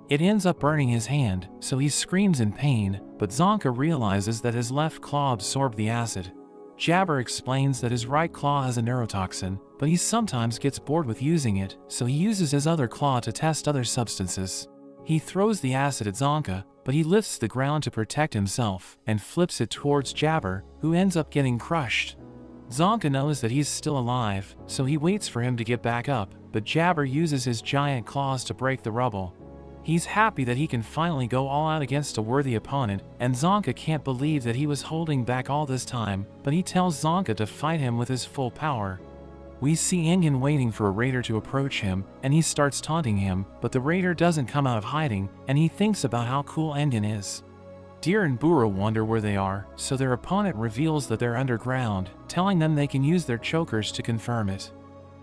It ends up burning his hand, so he screams in pain, but Zonka realizes that his left claw absorbed the acid. Jabber explains that his right claw has a neurotoxin, but he sometimes gets bored with using it, so he uses his other claw to test other substances. He throws the acid at Zonka, but he lifts the ground to protect himself, and flips it towards Jabber, who ends up getting crushed. Zonka knows that he's still alive, so he waits for him to get back up, but Jabber uses his giant claws to break the rubble. He's happy that he can finally go all out against a worthy opponent, and Zonka can't believe that he was holding back all this time, but he tells Zonka to fight him with his full power. We see Engen waiting for a raider to approach him, and he starts taunting him, but the raider doesn't come out of hiding, and he thinks about how cool Engen is. Deer and Buro wonder where they are, so their opponent reveals that they're underground, telling them they can use their chokers to confirm it.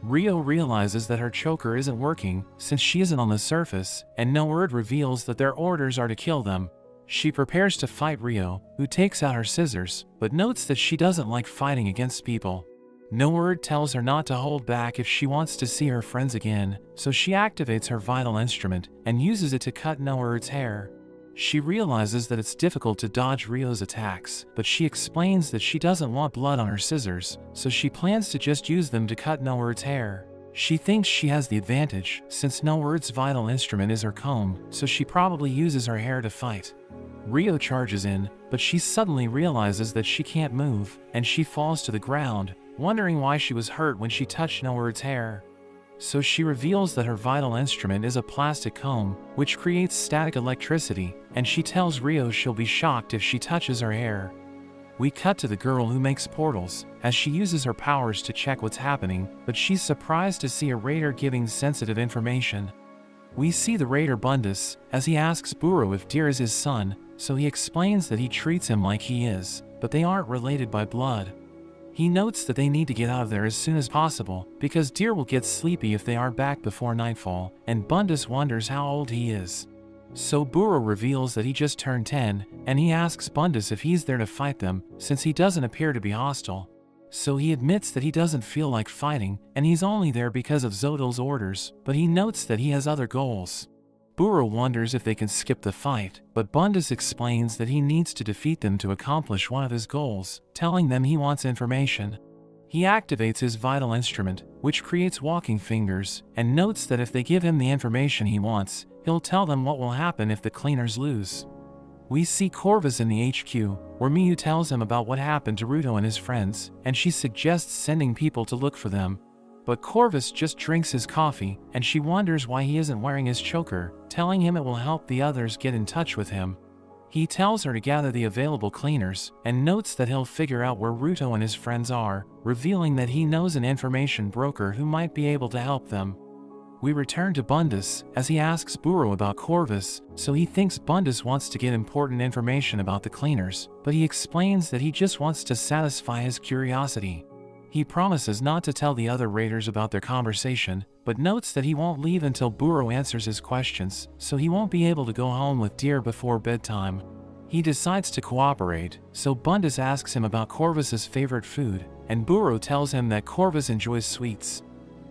Rio realizes that her choker isn't working, since she isn't on the surface, and Noerd reveals that their orders are to kill them. She prepares to fight Rio, who takes out her scissors, but notes that she doesn't like fighting against people. No Word tells her not to hold back if she wants to see her friends again, so she activates her vital instrument and uses it to cut No Word's hair. She realizes that it's difficult to dodge Rio's attacks, but she explains that she doesn't want blood on her scissors, so she plans to just use them to cut No Word's hair. She thinks she has the advantage, since No Word's vital instrument is her comb, so she probably uses her hair to fight. Rio charges in, but she suddenly realizes that she can't move, and she falls to the ground, wondering why she was hurt when she touched No Word's hair. So she reveals that her vital instrument is a plastic comb, which creates static electricity, and she tells Rio she'll be shocked if she touches her hair. We cut to the girl who makes portals, as she uses her powers to check what's happening, but she's surprised to see a raider giving sensitive information. We see the raider Bundus, as he asks Buro if Deer is his son, so he explains that he treats him like he is, but they aren't related by blood. He notes that they need to get out of there as soon as possible, because Deer will get sleepy if they aren't back before nightfall, and Bundus wonders how old he is. So Buro reveals that he just turned 10, and he asks Bundus if he's there to fight them, since he doesn't appear to be hostile. So he admits that he doesn't feel like fighting, and he's only there because of Zodil's orders, but he notes that he has other goals. Buro wonders if they can skip the fight, but Bundus explains that he needs to defeat them to accomplish one of his goals, telling them he wants information. He activates his vital instrument, which creates walking fingers, and notes that if they give him the information he wants, he'll tell them what will happen if the cleaners lose. We see Corvus in the HQ, where Miyu tells him about what happened to Ruto and his friends, and she suggests sending people to look for them. But Corvus just drinks his coffee, and she wonders why he isn't wearing his choker, telling him it will help the others get in touch with him. He tells her to gather the available cleaners, and notes that he'll figure out where Ruto and his friends are, revealing that he knows an information broker who might be able to help them. We return to Bundus, as he asks Buro about Corvus, so he thinks Bundus wants to get important information about the cleaners, but he explains that he just wants to satisfy his curiosity. He promises not to tell the other raiders about their conversation, but notes that he won't leave until Buro answers his questions, so he won't be able to go home with Deer before bedtime. He decides to cooperate, so Bundus asks him about Corvus's favorite food, and Buro tells him that Corvus enjoys sweets.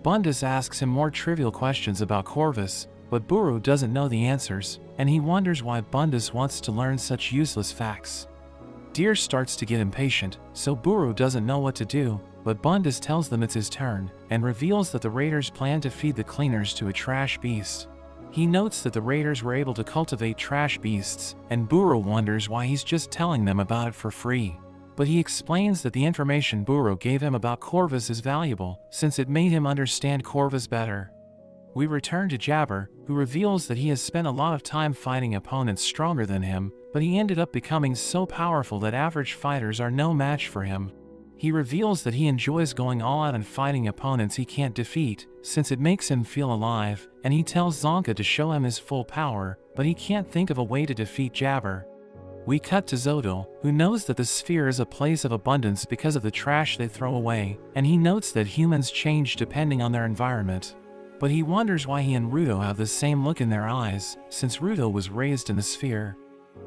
Bundus asks him more trivial questions about Corvus, but Buro doesn't know the answers, and he wonders why Bundus wants to learn such useless facts. Deer starts to get impatient, so Buro doesn't know what to do, but Bundus tells them it's his turn, and reveals that the raiders plan to feed the cleaners to a trash beast. He notes that the raiders were able to cultivate trash beasts, and Buro wonders why he's just telling them about it for free. But he explains that the information Buro gave him about Corvus is valuable, since it made him understand Corvus better. We return to Jabber, who reveals that he has spent a lot of time fighting opponents stronger than him, but he ended up becoming so powerful that average fighters are no match for him. He reveals that he enjoys going all out and fighting opponents he can't defeat, since it makes him feel alive, and he tells Zonka to show him his full power, but he can't think of a way to defeat Jabber. We cut to Zodil, who knows that the sphere is a place of abundance because of the trash they throw away, and he notes that humans change depending on their environment. But he wonders why he and Ruto have the same look in their eyes, since Ruto was raised in the sphere.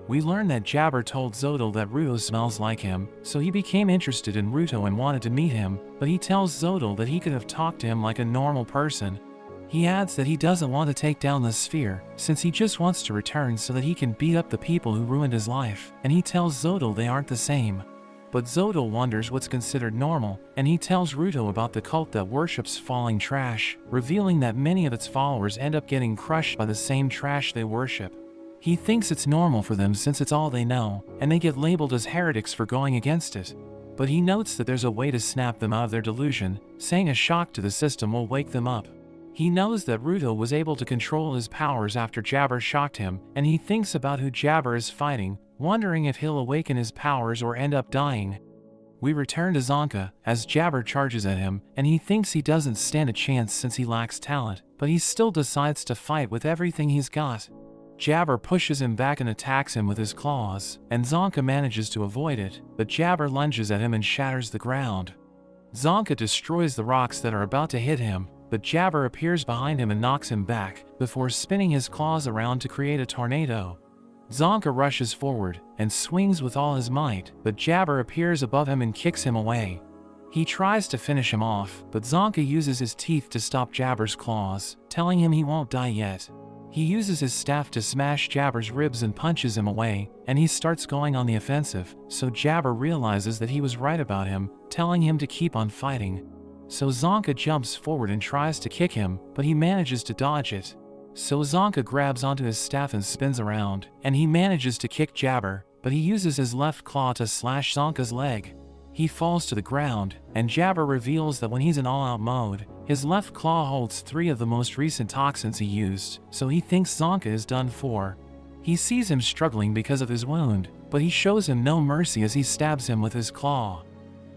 We learn that Jabber told Zodil that Ruto smells like him, so he became interested in Ruto and wanted to meet him, but he tells Zodil that he could have talked to him like a normal person. He adds that he doesn't want to take down the sphere, since he just wants to return so that he can beat up the people who ruined his life, and he tells Zodil they aren't the same. But Zodil wonders what's considered normal, and he tells Ruto about the cult that worships falling trash, revealing that many of its followers end up getting crushed by the same trash they worship. He thinks it's normal for them since it's all they know, and they get labeled as heretics for going against it. But he notes that there's a way to snap them out of their delusion, saying a shock to the system will wake them up. He knows that Ruto was able to control his powers after Jabber shocked him, and he thinks about who Jabber is fighting, wondering if he'll awaken his powers or end up dying. We return to Zonka, as Jabber charges at him, and he thinks he doesn't stand a chance since he lacks talent, but he still decides to fight with everything he's got. Jabber pushes him back and attacks him with his claws, and Zonka manages to avoid it, but Jabber lunges at him and shatters the ground. Zonka destroys the rocks that are about to hit him, but Jabber appears behind him and knocks him back, before spinning his claws around to create a tornado. Zonka rushes forward, and swings with all his might, but Jabber appears above him and kicks him away. He tries to finish him off, but Zonka uses his teeth to stop Jabber's claws, telling him he won't die yet. He uses his staff to smash Jabber's ribs and punches him away, and he starts going on the offensive, so Jabber realizes that he was right about him, telling him to keep on fighting. So Zonka jumps forward and tries to kick him, but he manages to dodge it. So Zonka grabs onto his staff and spins around, and he manages to kick Jabber, but he uses his left claw to slash Zonka's leg. He falls to the ground, and Jabber reveals that when he's in all-out mode, his left claw holds 3 of the most recent toxins he used, so he thinks Zonka is done for. He sees him struggling because of his wound, but he shows him no mercy as he stabs him with his claw.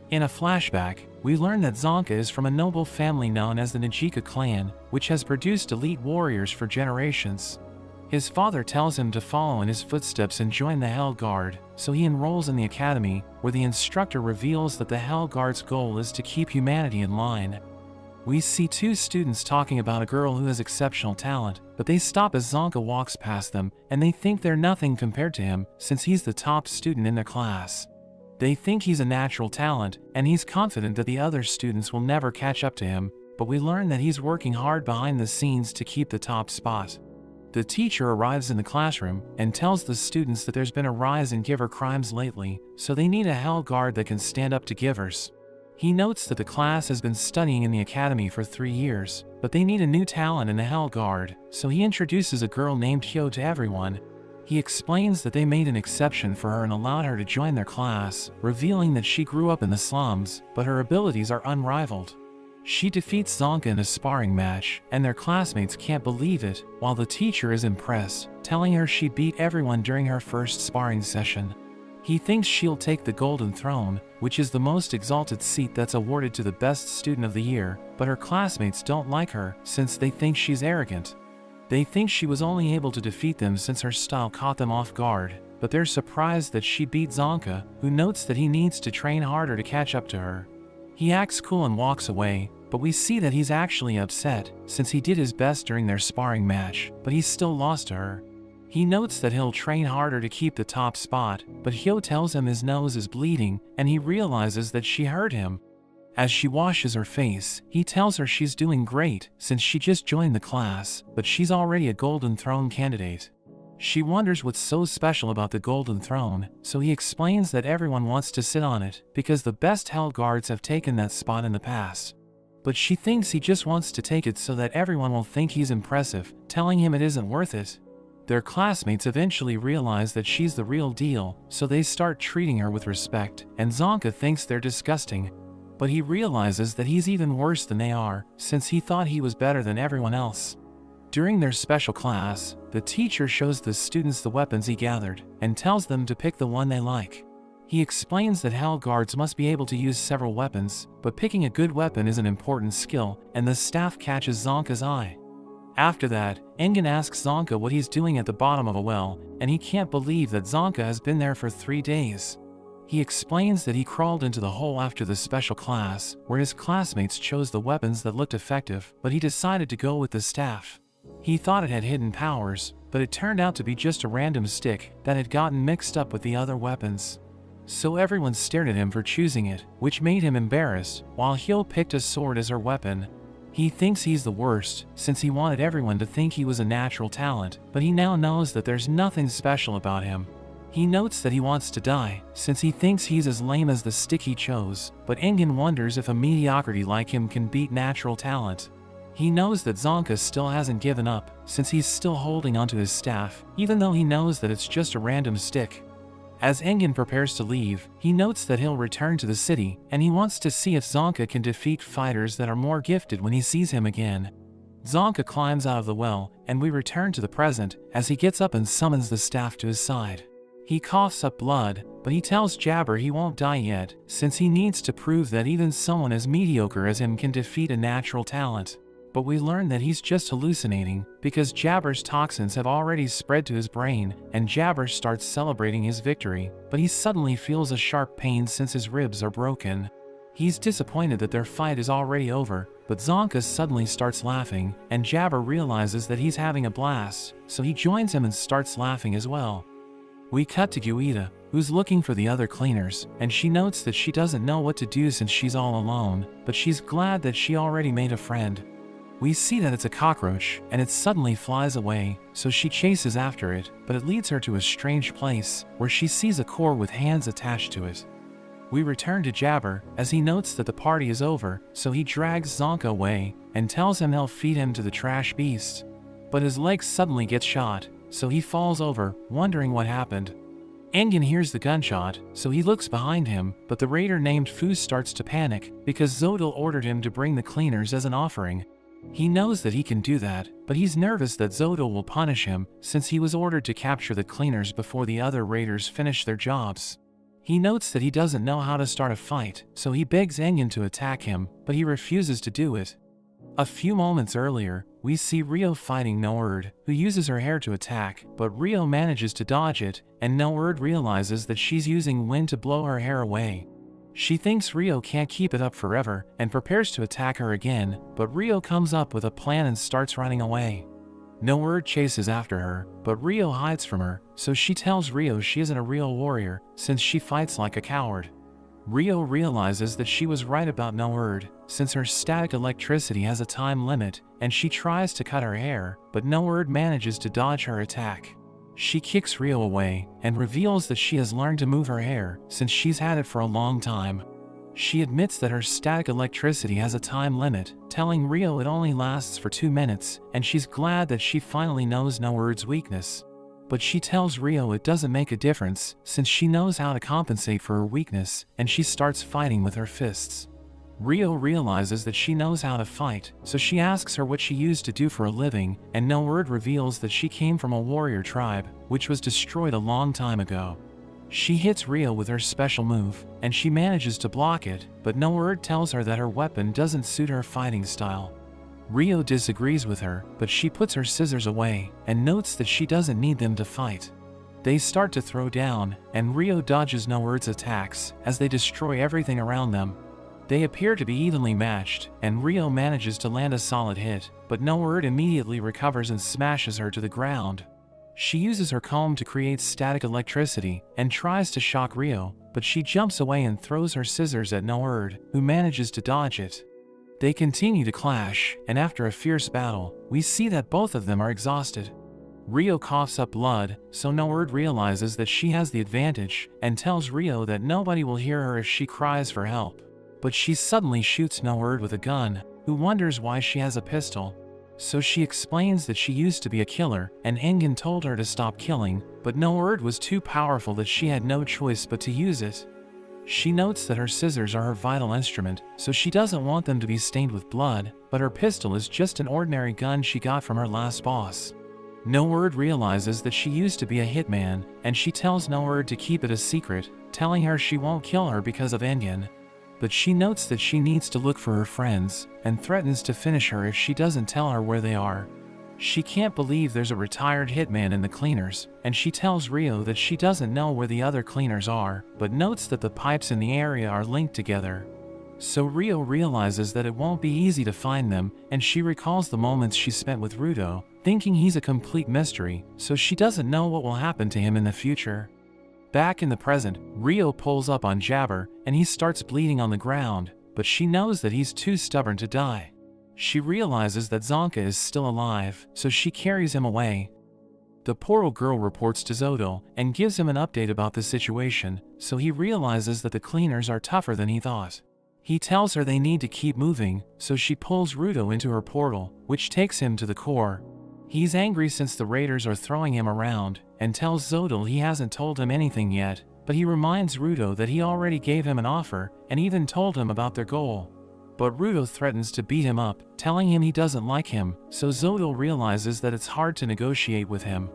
In a flashback, we learn that Zonka is from a noble family known as the Najika clan, which has produced elite warriors for generations. His father tells him to follow in his footsteps and join the Hell Guard, so he enrolls in the academy, where the instructor reveals that the Hell Guard's goal is to keep humanity in line. We see 2 students talking about a girl who has exceptional talent, but they stop as Zonka walks past them, and they think they're nothing compared to him, since he's the top student in their class. They think he's a natural talent, and he's confident that the other students will never catch up to him, but we learn that he's working hard behind the scenes to keep the top spot. The teacher arrives in the classroom and tells the students that there's been a rise in giver crimes lately, so they need a Hell Guard that can stand up to givers. He notes that the class has been studying in the academy for 3 years, but they need a new talent in the Hell Guard, so he introduces a girl named Hyo to everyone. He explains that they made an exception for her and allowed her to join their class, revealing that she grew up in the slums, but her abilities are unrivaled. She defeats Zonka in a sparring match, and their classmates can't believe it, while the teacher is impressed, telling her she beat everyone during her first sparring session. He thinks she'll take the Golden Throne, which is the most exalted seat that's awarded to the best student of the year, but her classmates don't like her, since they think she's arrogant. They think she was only able to defeat them since her style caught them off guard, but they're surprised that she beat Zonka, who notes that he needs to train harder to catch up to her. He acts cool and walks away, but we see that he's actually upset, since he did his best during their sparring match, but he still lost to her. He notes that he'll train harder to keep the top spot, but Hyo tells him his nose is bleeding, and he realizes that she hurt him. As she washes her face, he tells her she's doing great, since she just joined the class, but she's already a Golden Throne candidate. She wonders what's so special about the Golden Throne, so he explains that everyone wants to sit on it, because the best Hell Guards have taken that spot in the past. But she thinks he just wants to take it so that everyone will think he's impressive, telling him it isn't worth it. Their classmates eventually realize that she's the real deal, so they start treating her with respect, and Zonka thinks they're disgusting. But he realizes that he's even worse than they are, since he thought he was better than everyone else. During their special class, the teacher shows the students the weapons he gathered, and tells them to pick the one they like. He explains that Hell Guards must be able to use several weapons, but picking a good weapon is an important skill, and the staff catches Zonka's eye. After that, Engen asks Zonka what he's doing at the bottom of a well, and he can't believe that Zonka has been there for 3 days. He explains that he crawled into the hole after the special class, where his classmates chose the weapons that looked effective, but he decided to go with the staff. He thought it had hidden powers, but it turned out to be just a random stick that had gotten mixed up with the other weapons. So everyone stared at him for choosing it, which made him embarrassed, while Hyo picked a sword as her weapon. He thinks he's the worst, since he wanted everyone to think he was a natural talent, but he now knows that there's nothing special about him. He notes that he wants to die, since he thinks he's as lame as the stick he chose, but Engen wonders if a mediocrity like him can beat natural talent. He knows that Zonka still hasn't given up, since he's still holding onto his staff, even though he knows that it's just a random stick. As Engen prepares to leave, he notes that he'll return to the city, and he wants to see if Zonka can defeat fighters that are more gifted when he sees him again. Zonka climbs out of the well, and we return to the present, as he gets up and summons the staff to his side. He coughs up blood, but he tells Jabber he won't die yet, since he needs to prove that even someone as mediocre as him can defeat a natural talent. But we learn that he's just hallucinating, because Jabber's toxins have already spread to his brain, and Jabber starts celebrating his victory, but he suddenly feels a sharp pain since his ribs are broken. He's disappointed that their fight is already over, but Zonka suddenly starts laughing, and Jabber realizes that he's having a blast, so he joins him and starts laughing as well. We cut to Guida, who's looking for the other cleaners, and she notes that she doesn't know what to do since she's all alone, but she's glad that she already made a friend. We see that it's a cockroach, and it suddenly flies away, so she chases after it, but it leads her to a strange place, where she sees a core with hands attached to it. We return to Jabber, as he notes that the party is over, so he drags Zonka away, and tells him he'll feed him to the trash beast. But his leg suddenly gets shot, so he falls over, wondering what happened. Engen hears the gunshot, so he looks behind him, but the raider named Fu starts to panic, because Zodil ordered him to bring the cleaners as an offering. He knows that he can do that, but he's nervous that Zodil will punish him, since he was ordered to capture the cleaners before the other raiders finish their jobs. He notes that he doesn't know how to start a fight, so he begs Engen to attack him, but he refuses to do it. A few moments earlier, we see Rio fighting Noerd, who uses her hair to attack, but Rio manages to dodge it, and Noerd realizes that she's using wind to blow her hair away. She thinks Rio can't keep it up forever, and prepares to attack her again, but Rio comes up with a plan and starts running away. Noerd chases after her, but Rio hides from her, so she tells Rio she isn't a real warrior, since she fights like a coward. Rio realizes that she was right about Noerd, since her static electricity has a time limit, and she tries to cut her hair, but Noerd manages to dodge her attack. She kicks Rio away, and reveals that she has learned to move her hair, since she's had it for a long time. She admits that her static electricity has a time limit, telling Rio it only lasts for 2 minutes, and she's glad that she finally knows Noerd's weakness. But she tells Rio it doesn't make a difference, since she knows how to compensate for her weakness, and she starts fighting with her fists. Rio realizes that she knows how to fight, so she asks her what she used to do for a living, and Noerd reveals that she came from a warrior tribe, which was destroyed a long time ago. She hits Rio with her special move, and she manages to block it, but Noerd tells her that her weapon doesn't suit her fighting style. Rio disagrees with her, but she puts her scissors away, and notes that she doesn't need them to fight. They start to throw down, and Rio dodges Noerd's attacks, as they destroy everything around them. They appear to be evenly matched, and Rio manages to land a solid hit, but Noerd immediately recovers and smashes her to the ground. She uses her comb to create static electricity, and tries to shock Rio, but she jumps away and throws her scissors at Noerd, who manages to dodge it. They continue to clash, and after a fierce battle, we see that both of them are exhausted. Rio coughs up blood, so Noerd realizes that she has the advantage, and tells Rio that nobody will hear her if she cries for help. But she suddenly shoots Noerd with a gun, who wonders why she has a pistol. So she explains that she used to be a killer, and Engen told her to stop killing, but Noerd was too powerful that she had no choice but to use it. She notes that her scissors are her vital instrument, so she doesn't want them to be stained with blood, but her pistol is just an ordinary gun she got from her last boss. Noerd realizes that she used to be a hitman, and she tells Noerd to keep it a secret, telling her she won't kill her because of Engen. But she notes that she needs to look for her friends, and threatens to finish her if she doesn't tell her where they are. She can't believe there's a retired hitman in the cleaners, and she tells Rio that she doesn't know where the other cleaners are, but notes that the pipes in the area are linked together. So Rio realizes that it won't be easy to find them, and she recalls the moments she spent with Rudo, thinking he's a complete mystery, so she doesn't know what will happen to him in the future. Back in the present, Rio pulls up on Jabber, and he starts bleeding on the ground, but she knows that he's too stubborn to die. She realizes that Zonka is still alive, so she carries him away. The poor girl reports to Zodil, and gives him an update about the situation, so he realizes that the cleaners are tougher than he thought. He tells her they need to keep moving, so she pulls Rudo into her portal, which takes him to the core. He's angry since the raiders are throwing him around, and tells Zodil he hasn't told him anything yet, but he reminds Rudo that he already gave him an offer, and even told him about their goal. But Rudo threatens to beat him up, telling him he doesn't like him, so Zodil realizes that it's hard to negotiate with him.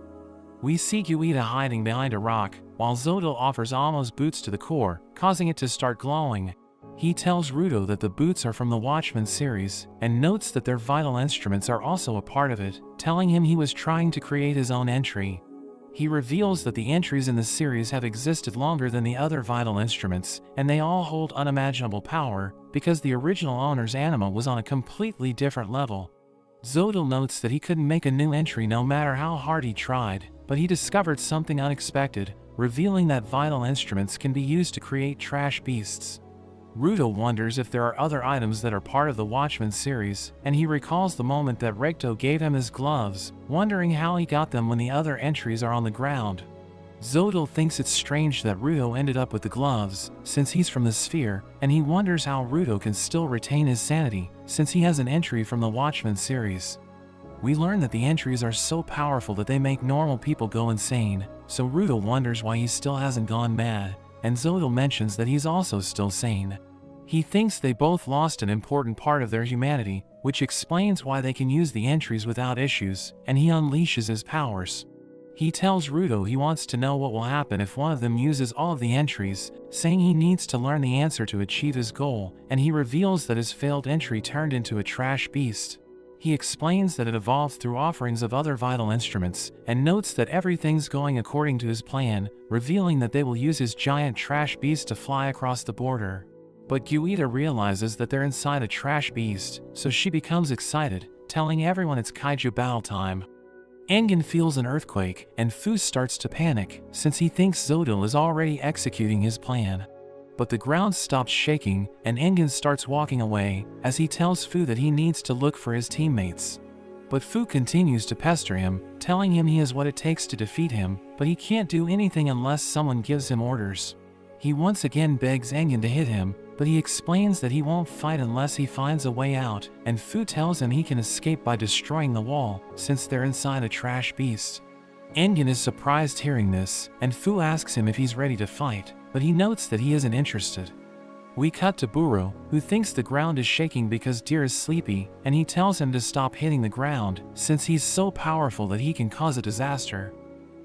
We see Guida hiding behind a rock, while Zodil offers Amos boots to the core, causing it to start glowing. He tells Rudo that the boots are from the Watchmen series, and notes that their vital instruments are also a part of it, telling him he was trying to create his own entry. He reveals that the entries in the series have existed longer than the other vital instruments, and they all hold unimaginable power, because the original owner's anima was on a completely different level. Zodil notes that he couldn't make a new entry no matter how hard he tried, but he discovered something unexpected, revealing that vital instruments can be used to create trash beasts. Ruto wonders if there are other items that are part of the Watchmen series, and he recalls the moment that Recto gave him his gloves, wondering how he got them when the other entries are on the ground. Zodil thinks it's strange that Ruto ended up with the gloves, since he's from the sphere, and he wonders how Ruto can still retain his sanity, since he has an entry from the Watchmen series. We learn that the entries are so powerful that they make normal people go insane, so Ruto wonders why he still hasn't gone mad, and Zodil mentions that he's also still sane. He thinks they both lost an important part of their humanity, which explains why they can use the entries without issues, and he unleashes his powers. He tells Ruto he wants to know what will happen if one of them uses all of the entries, saying he needs to learn the answer to achieve his goal, and he reveals that his failed entry turned into a trash beast. He explains that it evolved through offerings of other vital instruments, and notes that everything's going according to his plan, revealing that they will use his giant trash beast to fly across the border. But Guida realizes that they're inside a trash beast, so she becomes excited, telling everyone it's kaiju battle time. Engen feels an earthquake, and Fu starts to panic, since he thinks Zodil is already executing his plan. But the ground stops shaking, and Engen starts walking away, as he tells Fu that he needs to look for his teammates. But Fu continues to pester him, telling him he has what it takes to defeat him, but he can't do anything unless someone gives him orders. He once again begs Engen to hit him, but he explains that he won't fight unless he finds a way out, and Fu tells him he can escape by destroying the wall, since they're inside a trash beast. Engen is surprised hearing this, and Fu asks him if he's ready to fight, but he notes that he isn't interested. We cut to Buro, who thinks the ground is shaking because Deer is sleepy, and he tells him to stop hitting the ground, since he's so powerful that he can cause a disaster.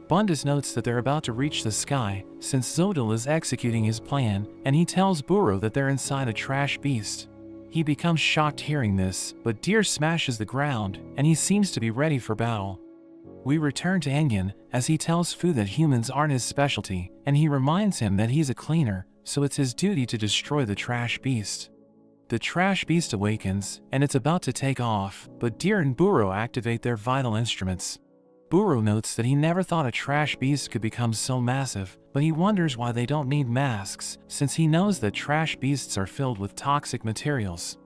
Bundes notes that they're about to reach the sky, since Zodil is executing his plan, and he tells Buro that they're inside a trash beast. He becomes shocked hearing this, but Deer smashes the ground, and he seems to be ready for battle. We return to Engen, as he tells Fu that humans aren't his specialty, and he reminds him that he's a cleaner, so it's his duty to destroy the trash beast. The trash beast awakens, and it's about to take off, but Deer and Buro activate their vital instruments. Buro notes that he never thought a trash beast could become so massive, but he wonders why they don't need masks, since he knows that trash beasts are filled with toxic materials.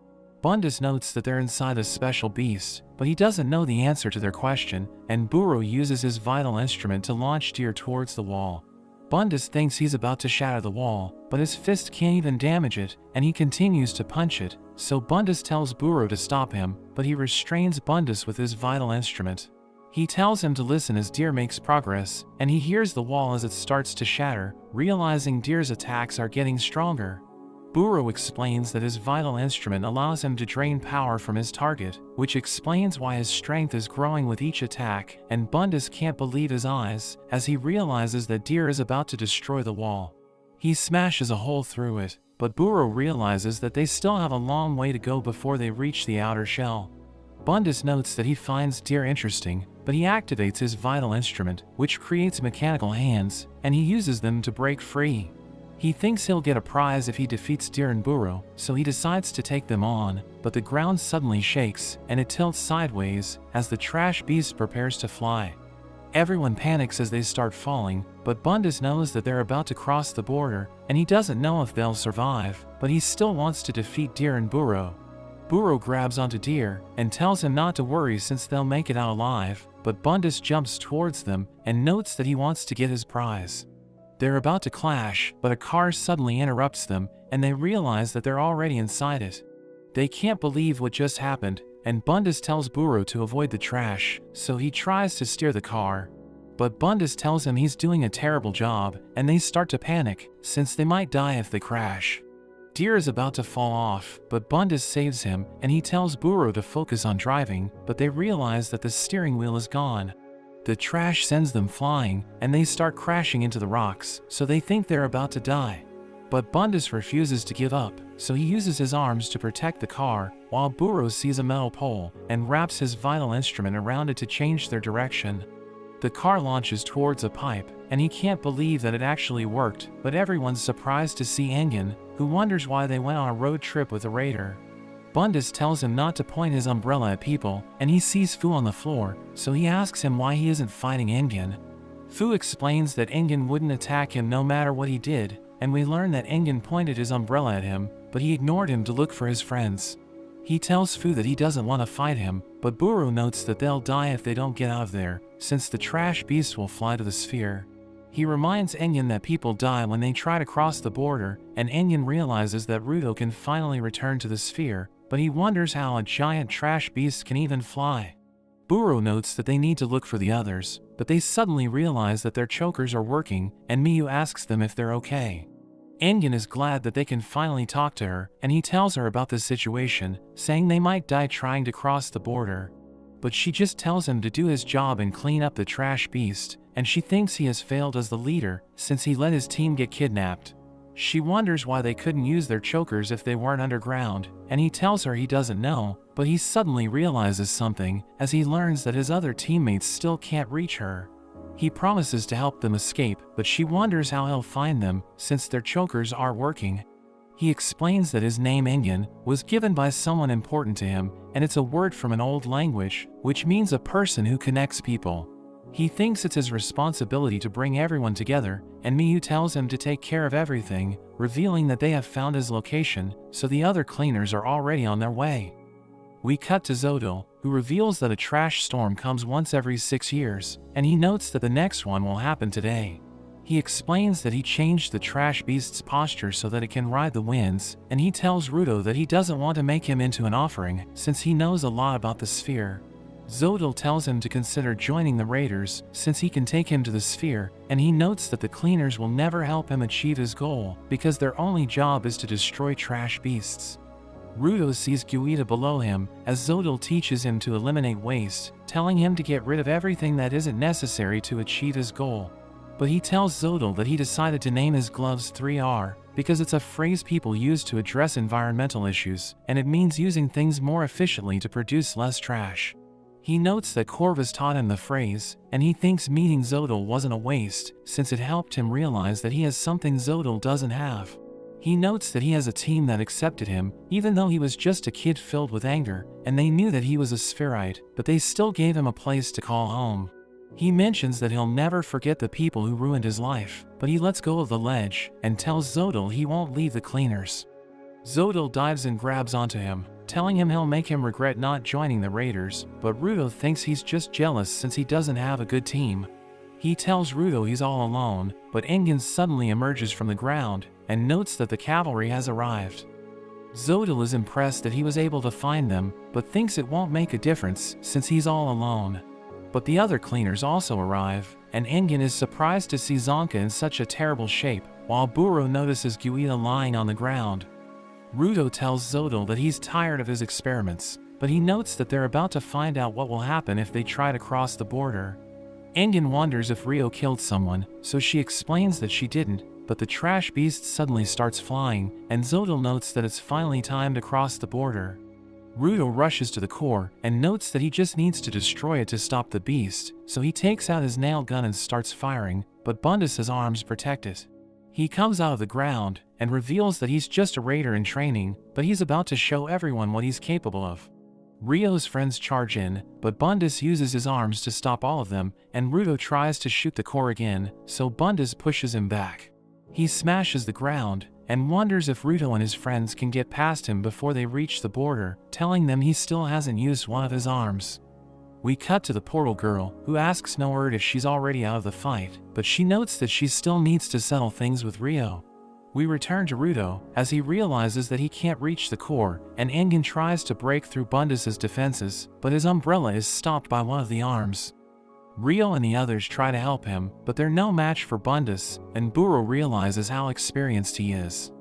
Bundes notes that they're inside a special beast, but he doesn't know the answer to their question, and Buro uses his vital instrument to launch Deer towards the wall. Bundes thinks he's about to shatter the wall, but his fist can't even damage it, and he continues to punch it, so Bundes tells Buro to stop him, but he restrains Bundes with his vital instrument. He tells him to listen as Deer makes progress, and he hears the wall as it starts to shatter, realizing Deer's attacks are getting stronger. Buro explains that his vital instrument allows him to drain power from his target, which explains why his strength is growing with each attack, and Bundes can't believe his eyes, as he realizes that Deer is about to destroy the wall. He smashes a hole through it, but Buro realizes that they still have a long way to go before they reach the outer shell. Bundes notes that he finds Deer interesting, but he activates his vital instrument, which creates mechanical hands, and he uses them to break free. He thinks he'll get a prize if he defeats Deer and Buro, so he decides to take them on, but the ground suddenly shakes, and it tilts sideways, as the trash beast prepares to fly. Everyone panics as they start falling, but Bundes knows that they're about to cross the border, and he doesn't know if they'll survive, but he still wants to defeat Deer and Buro. Buro grabs onto Deer, and tells him not to worry since they'll make it out alive, but Bundes jumps towards them, and notes that he wants to get his prize. They're about to clash, but a car suddenly interrupts them, and they realize that they're already inside it. They can't believe what just happened, and Bundes tells Buro to avoid the trash, so he tries to steer the car. But Bundes tells him he's doing a terrible job, and they start to panic, since they might die if they crash. Deer is about to fall off, but Bundes saves him, and he tells Buro to focus on driving, but they realize that the steering wheel is gone. The trash sends them flying, and they start crashing into the rocks, so they think they're about to die. But Bundes refuses to give up, so he uses his arms to protect the car, while Buro sees a metal pole, and wraps his vital instrument around it to change their direction. The car launches towards a pipe, and he can't believe that it actually worked, but everyone's surprised to see Engen, who wonders why they went on a road trip with a raider. Bundes tells him not to point his umbrella at people, and he sees Fu on the floor, so he asks him why he isn't fighting Engen. Fu explains that Engen wouldn't attack him no matter what he did, and we learn that Engen pointed his umbrella at him, but he ignored him to look for his friends. He tells Fu that he doesn't want to fight him, but Buru notes that they'll die if they don't get out of there, since the trash beast will fly to the sphere. He reminds Engen that people die when they try to cross the border, and Engen realizes that Ruto can finally return to the sphere, but he wonders how a giant trash beast can even fly. Buru notes that they need to look for the others, but they suddenly realize that their chokers are working, and Miyu asks them if they're okay. Engen is glad that they can finally talk to her, and he tells her about the situation, saying they might die trying to cross the border. But she just tells him to do his job and clean up the trash beast, and she thinks he has failed as the leader since he let his team get kidnapped. She wonders why they couldn't use their chokers if they weren't underground, and he tells her he doesn't know, but he suddenly realizes something as he learns that his other teammates still can't reach her. He promises to help them escape, but she wonders how he'll find them since their chokers aren't working. He explains that his name Engen was given by someone important to him, and it's a word from an old language, which means a person who connects people. He thinks it's his responsibility to bring everyone together, and Miyu tells him to take care of everything, revealing that they have found his location, so the other cleaners are already on their way. We cut to Zodil, who reveals that a trash storm comes once every 6 years, and he notes that the next one will happen today. He explains that he changed the trash beast's posture so that it can ride the winds, and he tells Ruto that he doesn't want to make him into an offering, since he knows a lot about the sphere. Zodil tells him to consider joining the raiders, since he can take him to the sphere, and he notes that the cleaners will never help him achieve his goal, because their only job is to destroy trash beasts. Ruto sees Gyuita below him, as Zodil teaches him to eliminate waste, telling him to get rid of everything that isn't necessary to achieve his goal. But he tells Zodil that he decided to name his gloves 3R, because it's a phrase people use to address environmental issues, and it means using things more efficiently to produce less trash. He notes that Corvus taught him the phrase, and he thinks meeting Zodil wasn't a waste, since it helped him realize that he has something Zodil doesn't have. He notes that he has a team that accepted him, even though he was just a kid filled with anger, and they knew that he was a spherite, but they still gave him a place to call home. He mentions that he'll never forget the people who ruined his life, but he lets go of the ledge, and tells Zodil he won't leave the cleaners. Zodil dives and grabs onto him, telling him he'll make him regret not joining the raiders, but Ruto thinks he's just jealous since he doesn't have a good team. He tells Ruto he's all alone, but Engen suddenly emerges from the ground, and notes that the cavalry has arrived. Zodil is impressed that he was able to find them, but thinks it won't make a difference since he's all alone. But the other cleaners also arrive, and Engen is surprised to see Zonka in such a terrible shape, while Buru notices Gyuita lying on the ground. Ruto tells Zodil that he's tired of his experiments, but he notes that they're about to find out what will happen if they try to cross the border. Engen wonders if Rio killed someone, so she explains that she didn't, but the trash beast suddenly starts flying, and Zodil notes that it's finally time to cross the border. Ruto rushes to the core, and notes that he just needs to destroy it to stop the beast, so he takes out his nail gun and starts firing, but Bundus' arms protect it. He comes out of the ground, and reveals that he's just a raider in training, but he's about to show everyone what he's capable of. Rio's friends charge in, but Bundus uses his arms to stop all of them, and Ruto tries to shoot the core again, so Bundus pushes him back. He smashes the ground, and wonders if Ruto and his friends can get past him before they reach the border, telling them he still hasn't used one of his arms. We cut to the portal girl, who asks Noerd if she's already out of the fight, but she notes that she still needs to settle things with Rio. We return to Ruto, as he realizes that he can't reach the core, and Engen tries to break through Bundus' defenses, but his umbrella is stopped by one of the arms. Rio and the others try to help him, but they're no match for Bundus, and Buru realizes how experienced he is.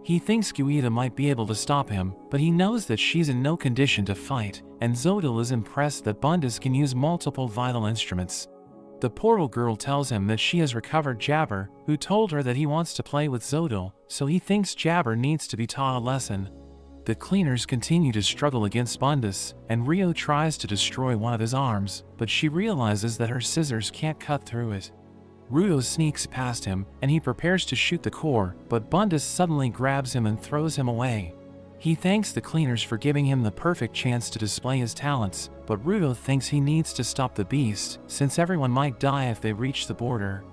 He thinks Gyuita might be able to stop him, but he knows that she's in no condition to fight, and Zodil is impressed that Bundus can use multiple vital instruments. The portal girl tells him that she has recovered Jabber, who told her that he wants to play with Zodil, so he thinks Jabber needs to be taught a lesson. The cleaners continue to struggle against Bundus, and Rio tries to destroy one of his arms, but she realizes that her scissors can't cut through it. Ruto sneaks past him, and he prepares to shoot the core, but Bundus suddenly grabs him and throws him away. He thanks the cleaners for giving him the perfect chance to display his talents, but Rudo thinks he needs to stop the beast, since everyone might die if they reach the border.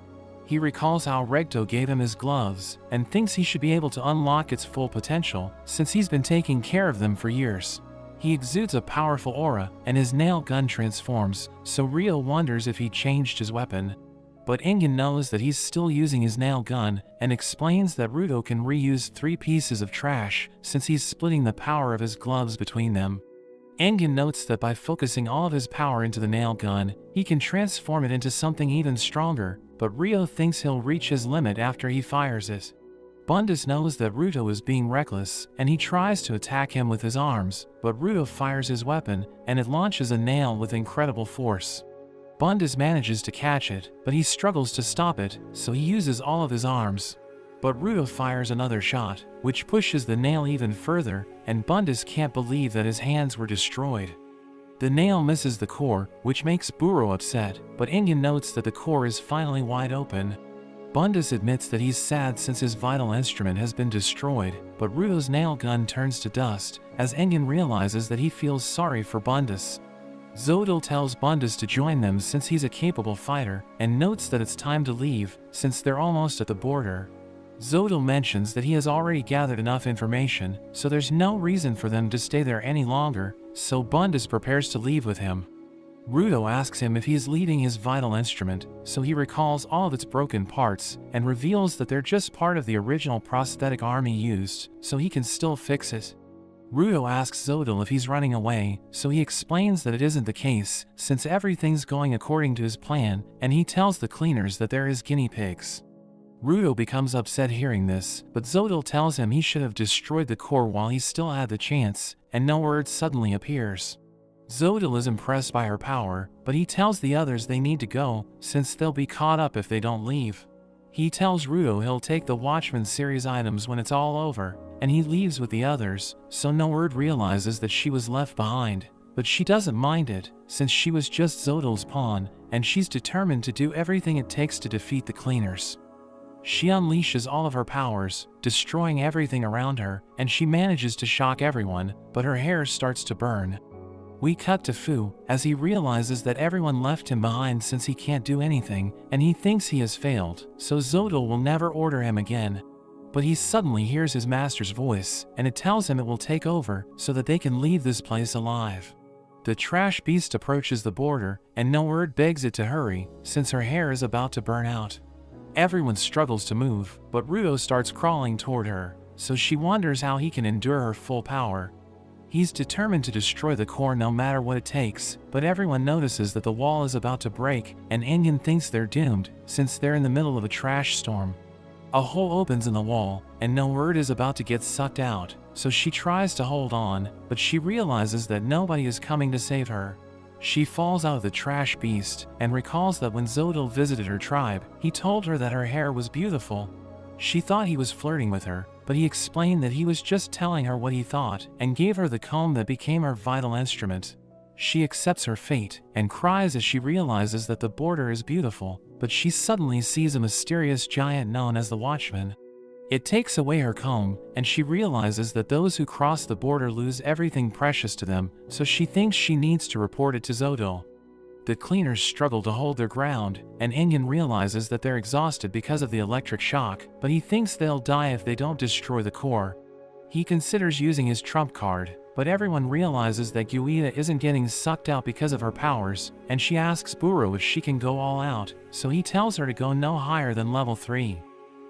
He recalls how Regto gave him his gloves, and thinks he should be able to unlock its full potential, since he's been taking care of them for years. He exudes a powerful aura, and his nail gun transforms, so Rio wonders if he changed his weapon. But Ingen knows that he's still using his nail gun, and explains that Rudo can reuse 3 pieces of trash, since he's splitting the power of his gloves between them. Ingen notes that by focusing all of his power into the nail gun, he can transform it into something even stronger, but Rio thinks he'll reach his limit after he fires it. Bundus knows that Rudo is being reckless, and he tries to attack him with his arms, but Rudo fires his weapon, and it launches a nail with incredible force. Bundus manages to catch it, but he struggles to stop it, so he uses all of his arms. But Rudo fires another shot, which pushes the nail even further, and Bundus can't believe that his hands were destroyed. The nail misses the core, which makes Buro upset, but Ingen notes that the core is finally wide open. Bundus admits that he's sad since his vital instrument has been destroyed, but Rudo's nail gun turns to dust, as Ingen realizes that he feels sorry for Bundus. Zodil tells Bundus to join them since he's a capable fighter, and notes that it's time to leave, since they're almost at the border. Zodil mentions that he has already gathered enough information, so there's no reason for them to stay there any longer, so Bundus prepares to leave with him. Rudo asks him if he is leaving his vital instrument, so he recalls all of its broken parts, and reveals that they're just part of the original prosthetic arm he used, so he can still fix it. Rudo asks Zodil if he's running away, so he explains that it isn't the case, since everything's going according to his plan, and he tells the cleaners that they're his guinea pigs. Rudo becomes upset hearing this, but Zodil tells him he should have destroyed the core while he still had the chance, and no word suddenly appears. Zodil is impressed by her power, but he tells the others they need to go, since they'll be caught up if they don't leave. He tells Rudo he'll take the Watchman series items when it's all over, and he leaves with the others, so No Word realizes that she was left behind. But she doesn't mind it, since she was just Zodil's pawn, and she's determined to do everything it takes to defeat the cleaners. She unleashes all of her powers, destroying everything around her, and she manages to shock everyone, but her hair starts to burn. We cut to Fu, as he realizes that everyone left him behind since he can't do anything, and he thinks he has failed, so Zodil will never order him again. But he suddenly hears his master's voice, and it tells him it will take over, so that they can leave this place alive. The trash beast approaches the border, and No Word begs it to hurry, since her hair is about to burn out. Everyone struggles to move, but Rudo starts crawling toward her, so she wonders how he can endure her full power. He's determined to destroy the core no matter what it takes, but everyone notices that the wall is about to break, and Ingen thinks they're doomed, since they're in the middle of a trash storm. A hole opens in the wall, and No Word is about to get sucked out, so she tries to hold on, but she realizes that nobody is coming to save her. She falls out of the trash beast, and recalls that when Zodil visited her tribe, he told her that her hair was beautiful. She thought he was flirting with her, but he explained that he was just telling her what he thought, and gave her the comb that became her vital instrument. She accepts her fate, and cries as she realizes that the border is beautiful, but she suddenly sees a mysterious giant known as the Watchman. It takes away her comb, and she realizes that those who cross the border lose everything precious to them, so she thinks she needs to report it to Zodil. The cleaners struggle to hold their ground, and Ingen realizes that they're exhausted because of the electric shock, but he thinks they'll die if they don't destroy the core. He considers using his trump card, but everyone realizes that Guida isn't getting sucked out because of her powers, and she asks Buro if she can go all out, so he tells her to go no higher than level 3.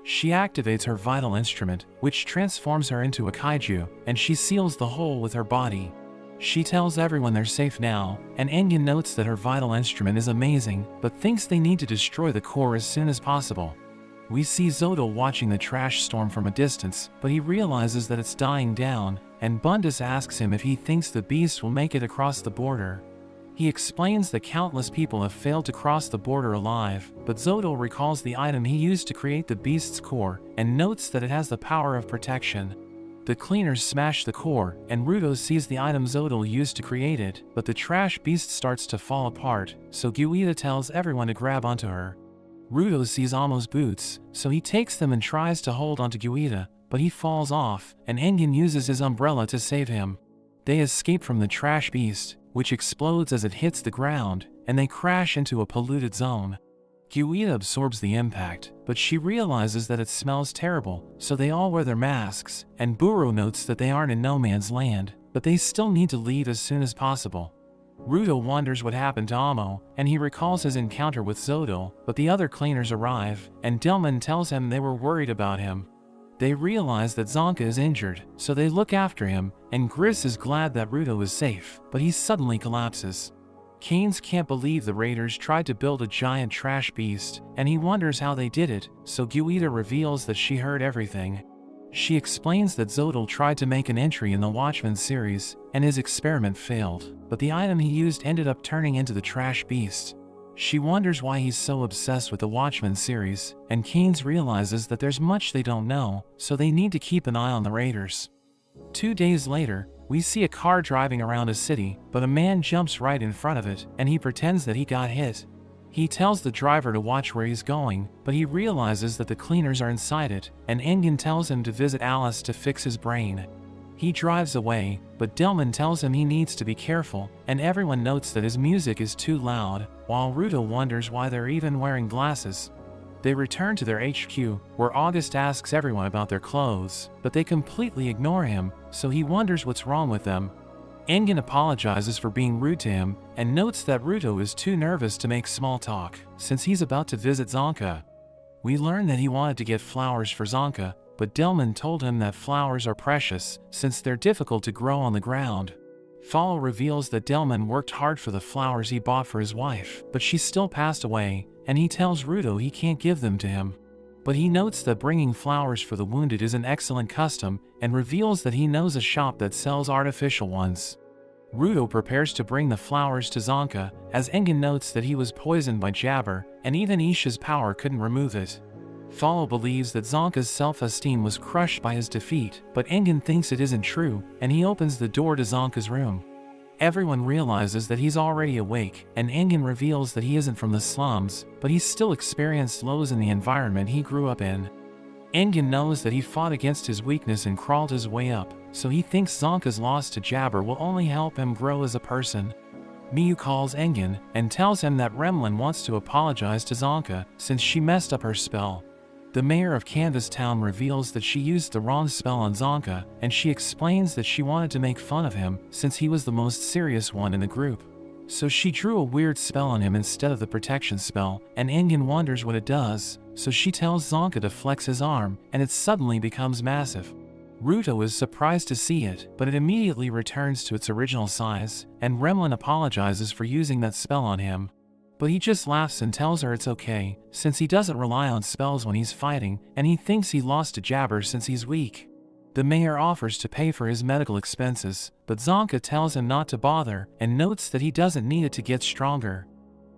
She activates her vital instrument, which transforms her into a kaiju, and she seals the hole with her body. She tells everyone they're safe now, and Ingen notes that her vital instrument is amazing, but thinks they need to destroy the core as soon as possible. We see Zodil watching the trash storm from a distance, but he realizes that it's dying down, and Bundus asks him if he thinks the beast will make it across the border. He explains that countless people have failed to cross the border alive, but Zodil recalls the item he used to create the beast's core, and notes that it has the power of protection. The cleaners smash the core, and Rudo sees the item Zodil used to create it, but the trash beast starts to fall apart, so Guida tells everyone to grab onto her. Rudo sees Amo's boots, so he takes them and tries to hold onto Guida, but he falls off, and Engin uses his umbrella to save him. They escape from the trash beast, which explodes as it hits the ground, and they crash into a polluted zone. Gyuita absorbs the impact, but she realizes that it smells terrible, so they all wear their masks, and Buro notes that they aren't in no man's land, but they still need to leave as soon as possible. Ruto wonders what happened to Amo, and he recalls his encounter with Zodil, but the other cleaners arrive, and Delman tells him they were worried about him. They realize that Zonka is injured, so they look after him, and Gris is glad that Ruto is safe, but he suddenly collapses. Keynes can't believe the raiders tried to build a giant trash beast, and he wonders how they did it, so Gyuita reveals that she heard everything. She explains that Zodil tried to make an entry in the Watchmen series, and his experiment failed, but the item he used ended up turning into the trash beast. She wonders why he's so obsessed with the Watchmen series, and Keynes realizes that there's much they don't know, so they need to keep an eye on the raiders. 2 days later, we see a car driving around a city, but a man jumps right in front of it, and he pretends that he got hit. He tells the driver to watch where he's going, but he realizes that the cleaners are inside it, and Engin tells him to visit Alice to fix his brain. He drives away, but Delman tells him he needs to be careful, and everyone notes that his music is too loud, while Ruto wonders why they're even wearing glasses. They return to their HQ, where August asks everyone about their clothes, but they completely ignore him, so he wonders what's wrong with them. Engin apologizes for being rude to him, and notes that Ruto is too nervous to make small talk, since he's about to visit Zonka. We learn that he wanted to get flowers for Zonka, but Delman told him that flowers are precious, since they're difficult to grow on the ground. Follow reveals that Delman worked hard for the flowers he bought for his wife, but she still passed away, and he tells Ruto he can't give them to him. But he notes that bringing flowers for the wounded is an excellent custom, and reveals that he knows a shop that sells artificial ones. Ruto prepares to bring the flowers to Zonka, as Engin notes that he was poisoned by Jabber, and even Isha's power couldn't remove it. Follow believes that Zonka's self-esteem was crushed by his defeat, but Engin thinks it isn't true, and he opens the door to Zonka's room. Everyone realizes that he's already awake, and Engin reveals that he isn't from the slums, but he's still experienced lows in the environment he grew up in. Engin knows that he fought against his weakness and crawled his way up, so he thinks Zonka's loss to Jabber will only help him grow as a person. Miyu calls Engin, and tells him that Remlin wants to apologize to Zonka, since she messed up her spell. The mayor of Canvas Town reveals that she used the wrong spell on Zonka, and she explains that she wanted to make fun of him, since he was the most serious one in the group. So she drew a weird spell on him instead of the protection spell, and Engin wonders what it does, so she tells Zonka to flex his arm, and it suddenly becomes massive. Ruto is surprised to see it, but it immediately returns to its original size, and Remlin apologizes for using that spell on him. But he just laughs and tells her it's okay, since he doesn't rely on spells when he's fighting, and he thinks he lost to Jabber since he's weak. The mayor offers to pay for his medical expenses, but Zonka tells him not to bother, and notes that he doesn't need it to get stronger.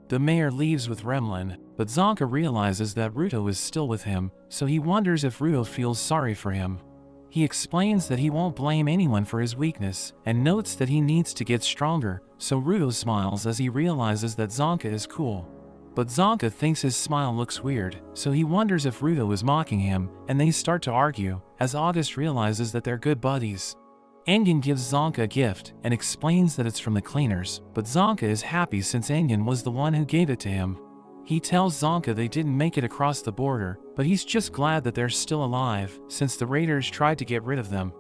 The mayor leaves with Remlin, but Zonka realizes that Ruto is still with him, so he wonders if Ruto feels sorry for him. He explains that he won't blame anyone for his weakness, and notes that he needs to get stronger, so Ruto smiles as he realizes that Zonka is cool. But Zonka thinks his smile looks weird, so he wonders if Ruto is mocking him, and they start to argue, as August realizes that they're good buddies. Engin gives Zonka a gift, and explains that it's from the cleaners, but Zonka is happy since Engin was the one who gave it to him. He tells Zonka they didn't make it across the border, but he's just glad that they're still alive, since the raiders tried to get rid of them.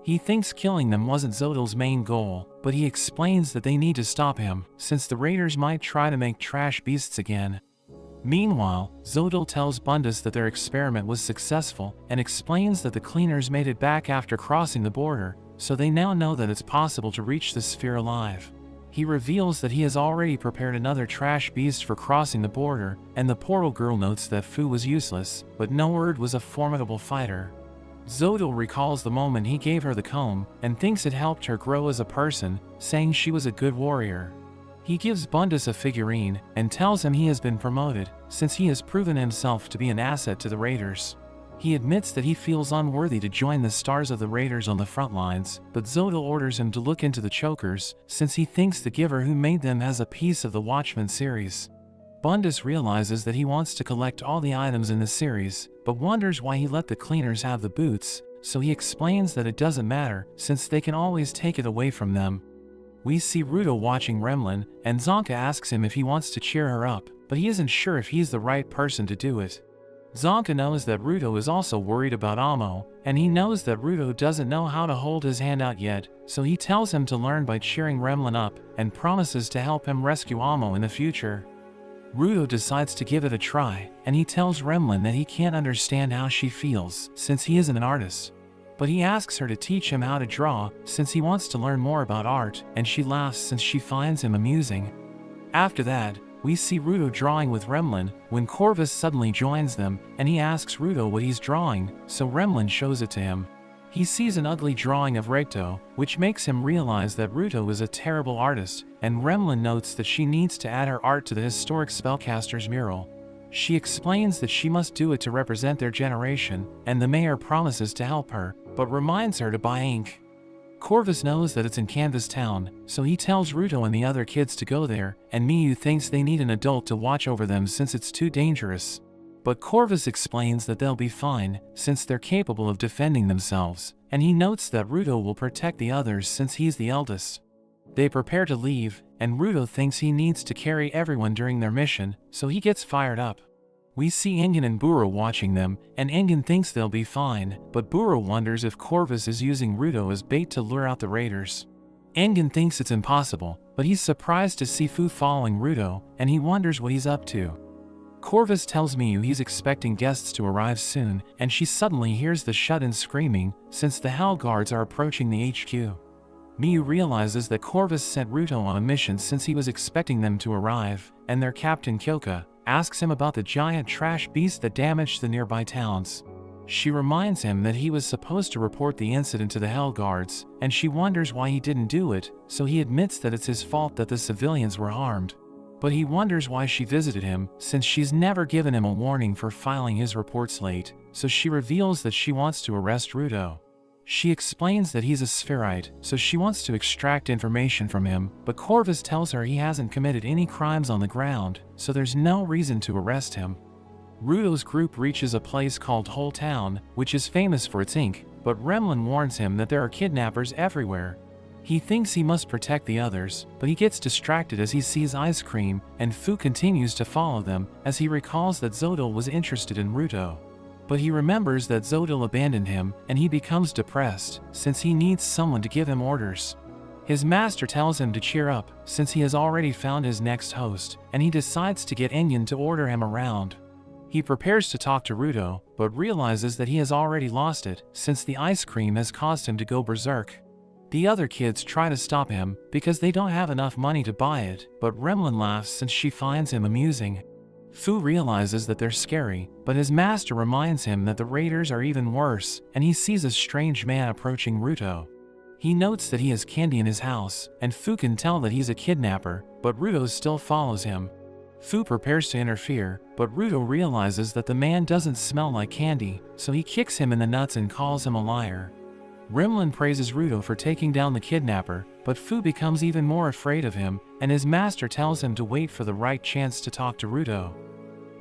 He thinks killing them wasn't Zodil's main goal, but he explains that they need to stop him, since the raiders might try to make trash beasts again. Meanwhile, Zodil tells Bundus that their experiment was successful, and explains that the cleaners made it back after crossing the border, so they now know that it's possible to reach the sphere alive. He reveals that he has already prepared another trash beast for crossing the border, and the portal girl notes that Fu was useless, but Noerd was a formidable fighter. Zodil recalls the moment he gave her the comb, and thinks it helped her grow as a person, saying she was a good warrior. He gives Bundus a figurine, and tells him he has been promoted, since he has proven himself to be an asset to the raiders. He admits that he feels unworthy to join the stars of the raiders on the front lines, but Zodil orders him to look into the chokers, since he thinks the giver who made them has a piece of the Watchmen series. Bundus realizes that he wants to collect all the items in the series, but wonders why he let the cleaners have the boots, so he explains that it doesn't matter since they can always take it away from them. We see Ruto watching Remlin, and Zonka asks him if he wants to cheer her up, but he isn't sure if he's the right person to do it. Zonka knows that Ruto is also worried about Amo, and he knows that Ruto doesn't know how to hold his hand out yet, so he tells him to learn by cheering Remlin up, and promises to help him rescue Amo in the future. Ruto decides to give it a try, and he tells Remlin that he can't understand how she feels since he isn't an artist. But he asks her to teach him how to draw since he wants to learn more about art, and she laughs since she finds him amusing. After that, we see Ruto drawing with Remlin when Corvus suddenly joins them, and he asks Ruto what he's drawing, so Remlin shows it to him. He sees an ugly drawing of Recto, which makes him realize that Ruto is a terrible artist, and Remlin notes that she needs to add her art to the historic spellcaster's mural. She explains that she must do it to represent their generation, and the mayor promises to help her, but reminds her to buy ink. Corvus knows that it's in Canvas Town, so he tells Ruto and the other kids to go there, and Miyu thinks they need an adult to watch over them since it's too dangerous. But Corvus explains that they'll be fine, since they're capable of defending themselves, and he notes that Ruto will protect the others since he's the eldest. They prepare to leave, and Ruto thinks he needs to carry everyone during their mission, so he gets fired up. We see Engen and Buro watching them, and Engen thinks they'll be fine, but Buro wonders if Corvus is using Ruto as bait to lure out the raiders. Engen thinks it's impossible, but he's surprised to see Fu following Ruto, and he wonders what he's up to. Corvus tells Miyu he's expecting guests to arrive soon, and she suddenly hears the shut-in screaming, since the Hell Guards are approaching the HQ. Miyu realizes that Corvus sent Ruto on a mission since he was expecting them to arrive, and their captain Kyoka asks him about the giant trash beast that damaged the nearby towns. She reminds him that he was supposed to report the incident to the Hell Guards, and she wonders why he didn't do it, so he admits that it's his fault that the civilians were harmed. But he wonders why she visited him, since she's never given him a warning for filing his reports late, so she reveals that she wants to arrest Ruto. She explains that he's a spherite, so she wants to extract information from him, but Corvus tells her he hasn't committed any crimes on the ground, so there's no reason to arrest him. Ruto's group reaches a place called Whole Town, which is famous for its ink, but Remlin warns him that there are kidnappers everywhere. He thinks he must protect the others, but he gets distracted as he sees ice cream, and Fu continues to follow them, as he recalls that Zodil was interested in Ruto. But he remembers that Zodil abandoned him, and he becomes depressed, since he needs someone to give him orders. His master tells him to cheer up, since he has already found his next host, and he decides to get Engen to order him around. He prepares to talk to Ruto, but realizes that he has already lost it, since the ice cream has caused him to go berserk. The other kids try to stop him, because they don't have enough money to buy it, but Remlin laughs since she finds him amusing. Fu realizes that they're scary, but his master reminds him that the raiders are even worse, and he sees a strange man approaching Ruto. He notes that he has candy in his house, and Fu can tell that he's a kidnapper, but Ruto still follows him. Fu prepares to interfere, but Ruto realizes that the man doesn't smell like candy, so he kicks him in the nuts and calls him a liar. Remlin praises Ruto for taking down the kidnapper, but Fu becomes even more afraid of him, and his master tells him to wait for the right chance to talk to Ruto.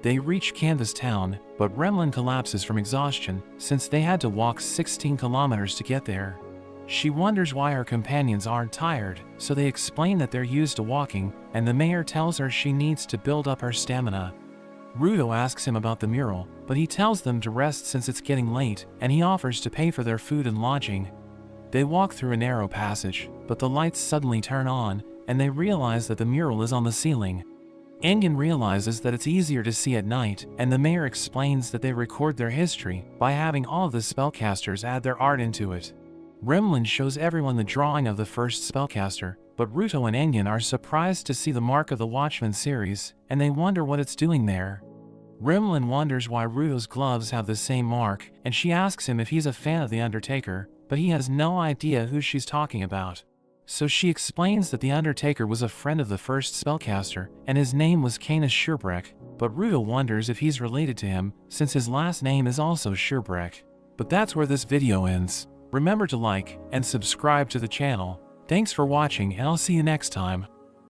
They reach Canvas Town, but Remlin collapses from exhaustion, since they had to walk 16 kilometers to get there. She wonders why her companions aren't tired, so they explain that they're used to walking, and the mayor tells her she needs to build up her stamina. Ruto asks him about the mural, but he tells them to rest since it's getting late, and he offers to pay for their food and lodging. They walk through a narrow passage, but the lights suddenly turn on, and they realize that the mural is on the ceiling. Engen realizes that it's easier to see at night, and the mayor explains that they record their history by having all of the spellcasters add their art into it. Remlin shows everyone the drawing of the first spellcaster, but Ruto and Engen are surprised to see the Mark of the Watchman series, and they wonder what it's doing there. Remlin wonders why Ruto's gloves have the same mark, and she asks him if he's a fan of The Undertaker, but he has no idea who she's talking about. So she explains that The Undertaker was a friend of the first spellcaster, and his name was Canis Sherbrek, but Ruto wonders if he's related to him, since his last name is also Sherbrek. But that's where this video ends. Remember to like and subscribe to the channel. Thanks for watching, and I'll see you next time.